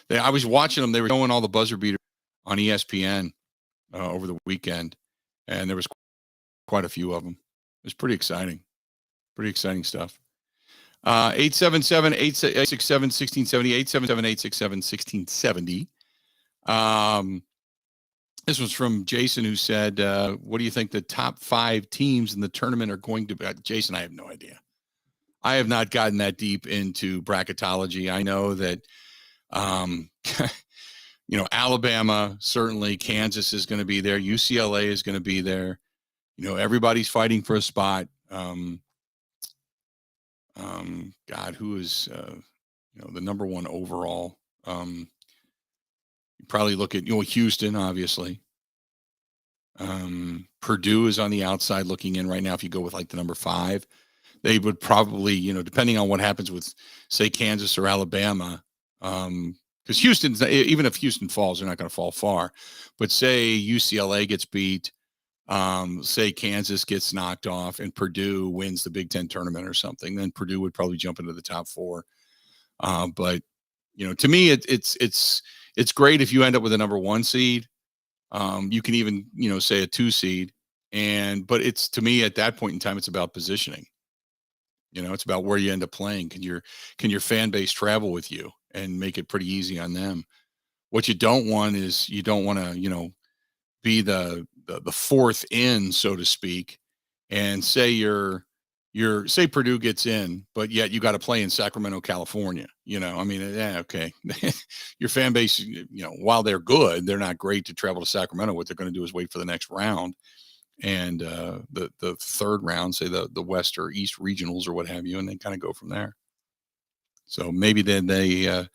Speaker 1: I was watching them. They were showing all the buzzer beaters on ESPN over the weekend. And there was quite a few of them. It was pretty exciting. Pretty exciting stuff. 877-867-1670, 877-867-1670. This was from Jason, who said, what do you think the top 5 teams in the tournament are going to be? Jason, I have no idea. I have not gotten that deep into bracketology. I know that, Alabama, certainly Kansas is going to be there. UCLA is going to be there. Everybody's fighting for a spot. God, who is, the number 1 overall? You probably look at, Houston, obviously. Purdue is on the outside looking in right now. If you go with like the number 5, they would probably, depending on what happens with, say, Kansas or Alabama, because Houston's, even if Houston falls, they're not going to fall far. But say UCLA gets beat, say Kansas gets knocked off, and Purdue wins the Big Ten tournament or something, then Purdue would probably jump into the top 4. But to me, it's great if you end up with a number 1 seed. You can even, say a 2 seed, but it's, to me, at that point in time, it's about positioning. It's about where you end up playing. Can your fan base travel with you and make it pretty easy on them? What you don't want is, you don't want to, be the 4th in, so to speak, and say say Purdue gets in, but yet you got to play in Sacramento, California. Okay. Your fan base, while they're good, they're not great to travel to Sacramento. What they're going to do is wait for the next round. And the 3rd round, say the West or East regionals or what have you, and then kind of go from there. So maybe then they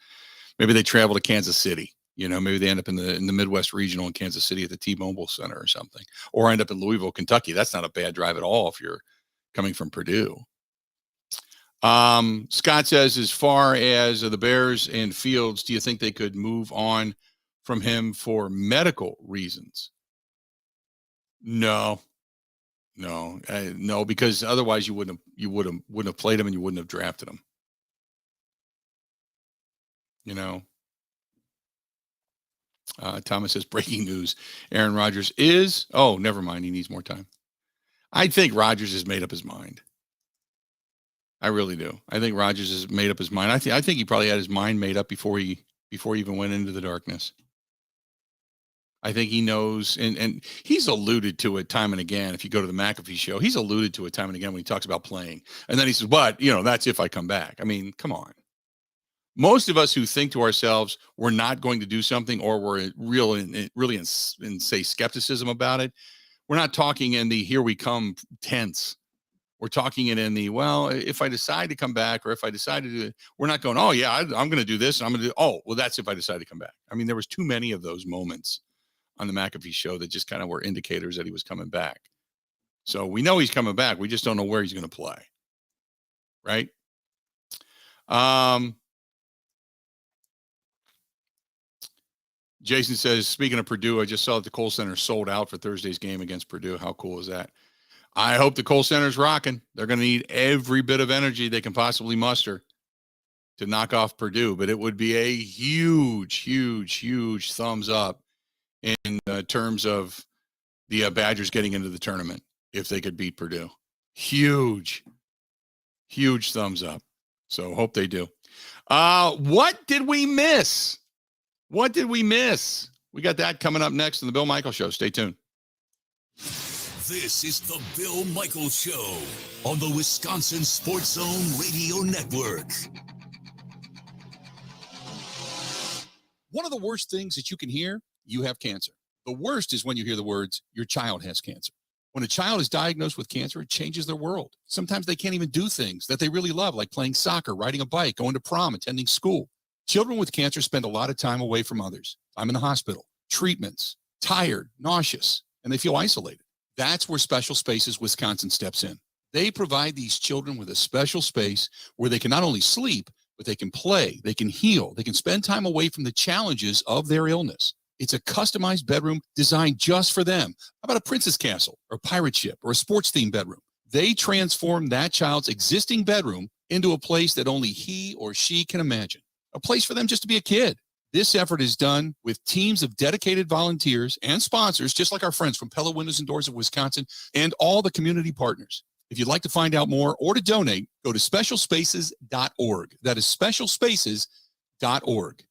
Speaker 1: travel to Kansas City. Maybe they end up in the Midwest regional in Kansas City at the T-Mobile Center or something, or end up in Louisville, Kentucky. That's not a bad drive at all if you're coming from Purdue. Scott says, as far as the Bears and Fields, do you think they could move on from him for medical reasons? No, because otherwise you wouldn't have played him, and you wouldn't have drafted him. Thomas says, breaking news: Aaron Rodgers is. Oh, never mind. He needs more time. I think Rodgers has made up his mind. I really do. I think Rodgers has made up his mind. I think he probably had his mind made up before he even went into the darkness. I think he knows, and he's alluded to it time and again. If you go to the McAfee show, he's alluded to it time and again when he talks about playing. And then he says, but, that's if I come back. I mean, come on. Most of us who think to ourselves, we're not going to do something, or we're really in say, skepticism about it, we're not talking in the here we come tense. We're talking it in the, well, if I decide to come back, or if I decide to do it, we're not going, oh, yeah, I'm going to do this. And I'm going to do, oh, well, that's if I decide to come back. I mean, there was too many of those moments on the McAfee show that just kind of were indicators that he was coming back. So we know he's coming back. We just don't know where he's going to play. Right? Jason says, speaking of Purdue, I just saw that the Kohl Center sold out for Thursday's game against Purdue. How cool is that? I hope the Kohl Center's rocking. They're going to need every bit of energy they can possibly muster to knock off Purdue, but it would be a huge, huge, huge thumbs up in terms of the Badgers getting into the tournament if they could beat Purdue. Huge, huge thumbs up. So hope they do. What did we miss? What did we miss? We got that coming up next in the Bill Michaels Show. Stay tuned.
Speaker 3: This is the Bill Michaels Show on the Wisconsin Sports Zone Radio Network.
Speaker 1: One of the worst things that you can hear, you have cancer. The worst is when you hear the words, your child has cancer. When a child is diagnosed with cancer, it changes their world. Sometimes they can't even do things that they really love, like playing soccer, riding a bike, going to prom, attending school. Children with cancer spend a lot of time away from others. I'm in the hospital, treatments, tired, nauseous, and they feel isolated. That's where Special Spaces Wisconsin steps in. They provide these children with a special space where they can not only sleep, but they can play, they can heal, they can spend time away from the challenges of their illness. It's a customized bedroom designed just for them. How about a princess castle or a pirate ship or a sports-themed bedroom? They transform that child's existing bedroom into a place that only he or she can imagine, a place for them just to be a kid. This effort is done with teams of dedicated volunteers and sponsors, just like our friends from Pella Windows and Doors of Wisconsin and all the community partners. If you'd like to find out more or to donate, go to specialspaces.org. That is specialspaces.org.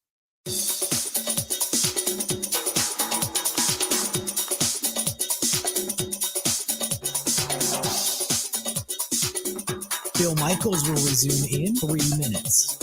Speaker 6: Bill Michaels will resume in 3 minutes.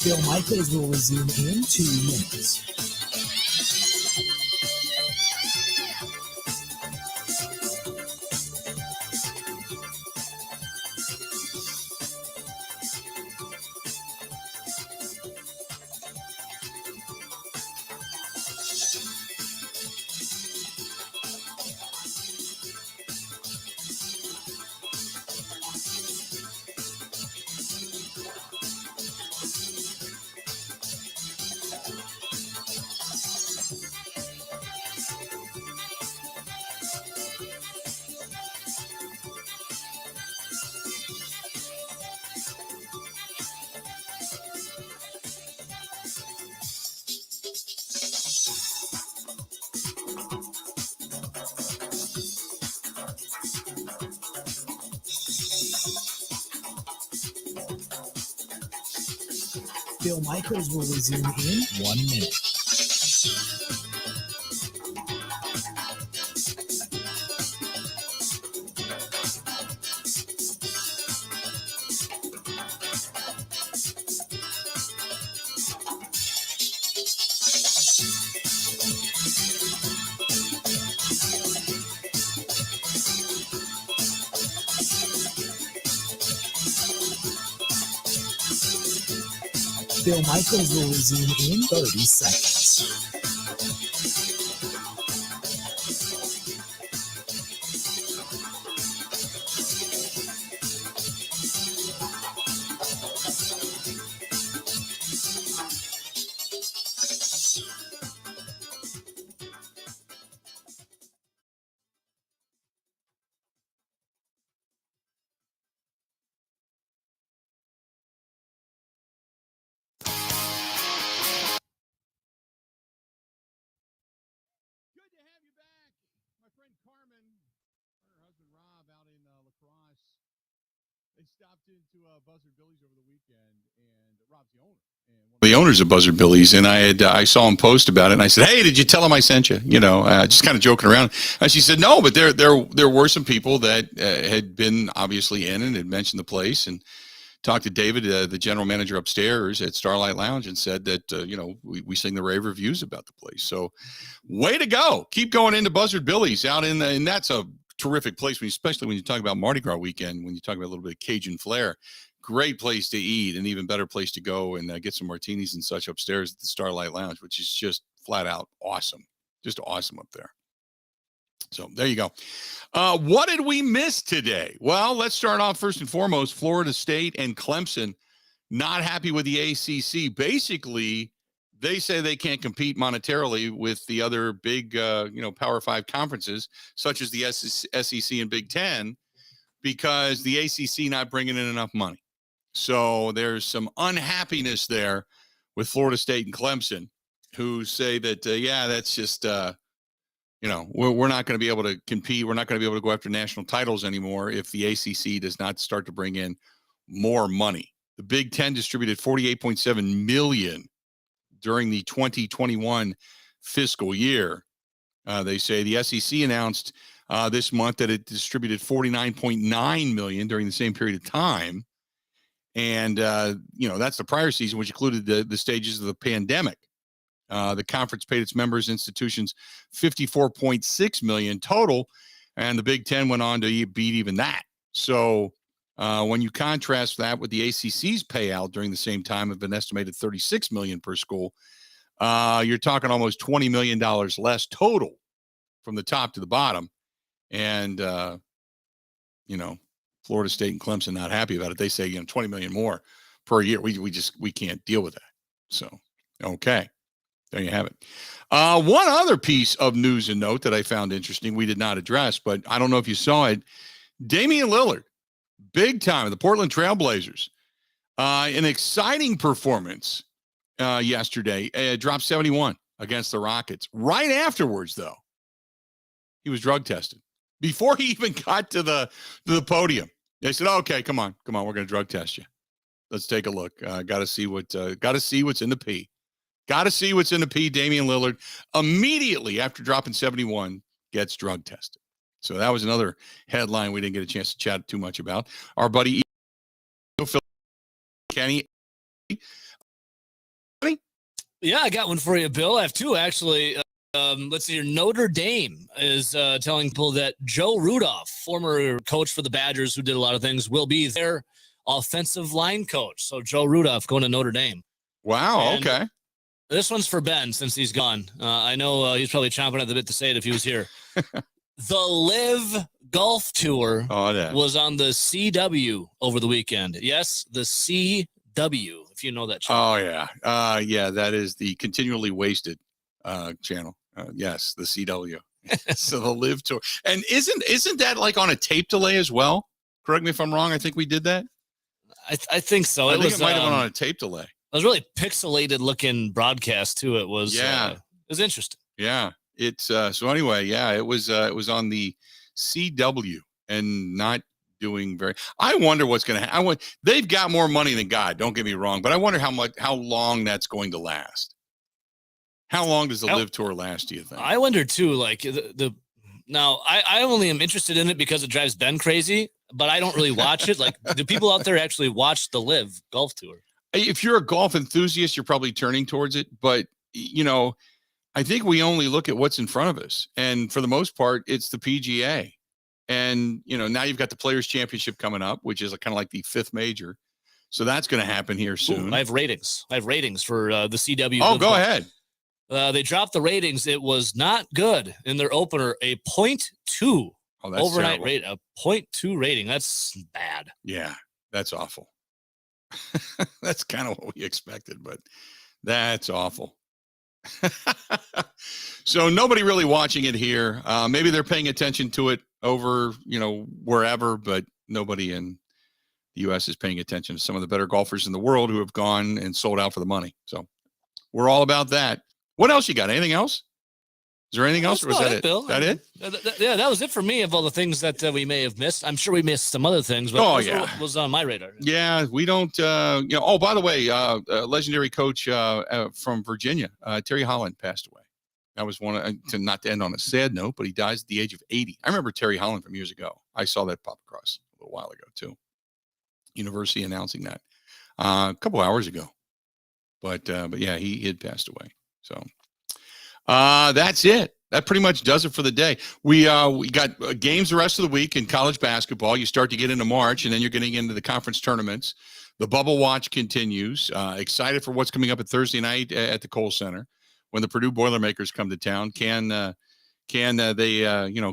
Speaker 6: Bill Michaels will resume in 2 minutes. Bill Michaels will resume in 1 minute. Bill Michaels will resume in 30 seconds.
Speaker 1: Buzzard Billy's over the weekend, and Rob's the owner. And the owners of Buzzard Billy's, and I saw him post about it, and I said, "Hey, did you tell him I sent you?" You know, just kind of joking around. And she said, "No, but there were some people that had been obviously in and had mentioned the place, and talked to David, the general manager upstairs at Starlight Lounge, and said that we sing the rave reviews about the place. So, way to go! Keep going into Buzzard Billy's out in and that's a terrific place, especially when you talk about Mardi Gras weekend, when you talk about a little bit of Cajun flair. Great place to eat, and even better place to go and get some martinis and such upstairs at the Starlight Lounge, which is just flat out awesome. Just awesome up there. So there you go. What did we miss today? Well, let's start off first and foremost. Florida State and Clemson not happy with the ACC. Basically, they say they can't compete monetarily with the other big, Power 5 conferences, such as the SEC and Big Ten, because the ACC not bringing in enough money. So there's some unhappiness there with Florida State and Clemson, who say that, that's just, we're not going to be able to compete. We're not going to be able to go after national titles anymore if the ACC does not start to bring in more money. The Big Ten distributed $48.7 million during the 2021 fiscal year. They say the SEC announced this month that it distributed $49.9 million during the same period of time. And, that's the prior season, which included the stages of the pandemic. The conference paid its members institutions $54.6 million total, and the Big Ten went on to beat even that. So when you contrast that with the ACC's payout during the same time of an estimated $36 million per school, you're talking almost $20 million less total from the top to the bottom. And, Florida State and Clemson not happy about it. They say, $20 million more per year. We can't deal with that. So, okay. There you have it. One other piece of news and note that I found interesting, we did not address, but I don't know if you saw it. Damian Lillard, big time, the Portland Trailblazers. An exciting performance yesterday. Dropped 71 against the Rockets. Right afterwards, though, he was drug tested. Before he even got to the podium, they said, "Okay, come on, we're going to drug test you. Let's take a look. Got to see what's in the pee." Got to see what's in the P. Damian Lillard immediately after dropping 71 gets drug tested. So that was another headline we didn't get a chance to chat too much about. Our buddy Kenny.
Speaker 2: Yeah, I got one for you, Bill. I have two, actually. Let's see here. Notre Dame is telling people that Joe Rudolph, former coach for the Badgers who did a lot of things, will be their offensive line coach. So Joe Rudolph going to Notre Dame.
Speaker 1: Wow, and okay.
Speaker 2: This one's for Ben since he's gone. I know he's probably chomping at the bit to say it if he was here. The Live Golf Tour was on the CW over the weekend. Yes, the CW, if you know that channel.
Speaker 1: Oh, yeah. Yeah, that is the Continually Wasted channel. Yes, the CW. So the Live Tour. And isn't that like on a tape delay as well? Correct me if I'm wrong. I think we did that.
Speaker 2: I think so.
Speaker 1: I think it might have been on a tape delay.
Speaker 2: It was really pixelated looking broadcast too. It was, it was interesting.
Speaker 1: Yeah. It's so anyway. Yeah, it was on the CW and not doing very. I wonder what's going to happen. They've got more money than God. Don't get me wrong, but I wonder how long that's going to last. How long does the Live Tour last? Do you think?
Speaker 2: I wonder too. Like now, I only am interested in it because it drives Ben crazy, but I don't really watch it. Like, do people out there actually watch the Live Golf Tour?
Speaker 1: If you're a golf enthusiast, you're probably turning towards it. But, I think we only look at what's in front of us. And for the most part, it's the PGA. And, now you've got the Players Championship coming up, which is kind of like the fifth major. So that's going to happen here soon.
Speaker 2: Ooh, I have ratings for the CW.
Speaker 1: Oh, go ahead.
Speaker 2: They dropped the ratings. It was not good in their opener, a 0.2 overnight rate, a 0.2 rating. That's bad.
Speaker 1: Yeah, that's awful. That's kind of what we expected, but that's awful. So nobody really watching it here. Maybe they're paying attention to it over, wherever, but nobody in the U.S. is paying attention to some of the better golfers in the world who have gone and sold out for the money. So we're all about that. What else you got? Anything else? Is there anything else, or was that it?
Speaker 2: Bill.
Speaker 1: That it?
Speaker 2: Yeah, that was it for me of all the things that we may have missed. I'm sure we missed some other things, but was on my radar.
Speaker 1: Yeah, we don't, oh, by the way, legendary coach from Virginia, Terry Holland, passed away. That was not to end on a sad note, but he dies at the age of 80. I remember Terry Holland from years ago. I saw that pop across a little while ago, too. University announcing that a couple hours ago. But yeah, he had passed away. So that's it. That pretty much does it for the day. We got games the rest of the week in college basketball. You start to get into March, and then you're getting into the conference tournaments. The bubble watch continues. Excited for what's coming up at Thursday night at the Kohl Center when the Purdue Boilermakers come to town. Can Can they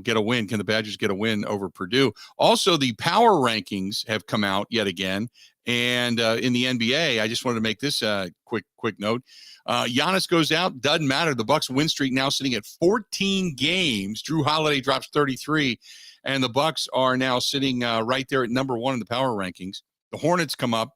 Speaker 1: get a win? Can the Badgers get a win over Purdue? Also, the power rankings have come out yet again. And in the NBA, I just wanted to make this quick note. Giannis goes out. Doesn't matter. The Bucks win streak now sitting at 14 games. Drew Holiday drops 33. And the Bucks are now sitting right there at number 1 in the power rankings. The Hornets come up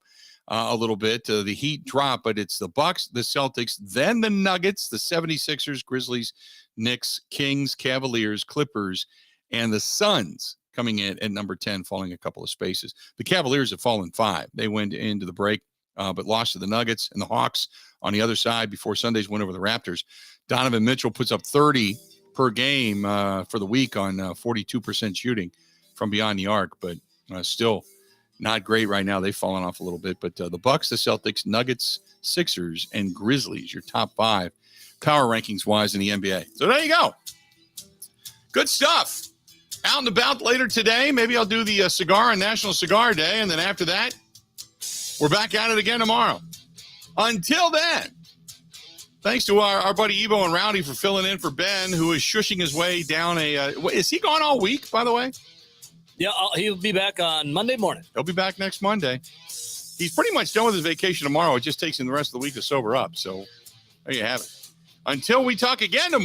Speaker 1: a little bit. The Heat drop, but it's the Bucks, the Celtics, then the Nuggets, the 76ers, Grizzlies, Knicks, Kings, Cavaliers, Clippers, and the Suns coming in at number 10, falling a couple of spaces. The Cavaliers have fallen 5. They went into the break, but lost to the Nuggets and the Hawks on the other side before Sunday's win over the Raptors. Donovan Mitchell puts up 30 per game for the week on 42% shooting from beyond the arc, but still not great right now. They've fallen off a little bit, but the Bucks, the Celtics, Nuggets, Sixers, and Grizzlies, your top 5 power rankings wise in the NBA. So there you go. Good stuff. Out and about later today. Maybe I'll do the cigar on National Cigar Day, and then after that, we're back at it again tomorrow. Until then, thanks to our buddy Evo and Rowdy for filling in for Ben, who is shushing his way down is he gone all week, by the way?
Speaker 2: Yeah, he'll be back on Monday morning.
Speaker 1: He'll be back next Monday. He's pretty much done with his vacation tomorrow. It just takes him the rest of the week to sober up. So there you have it. Until we talk again tomorrow.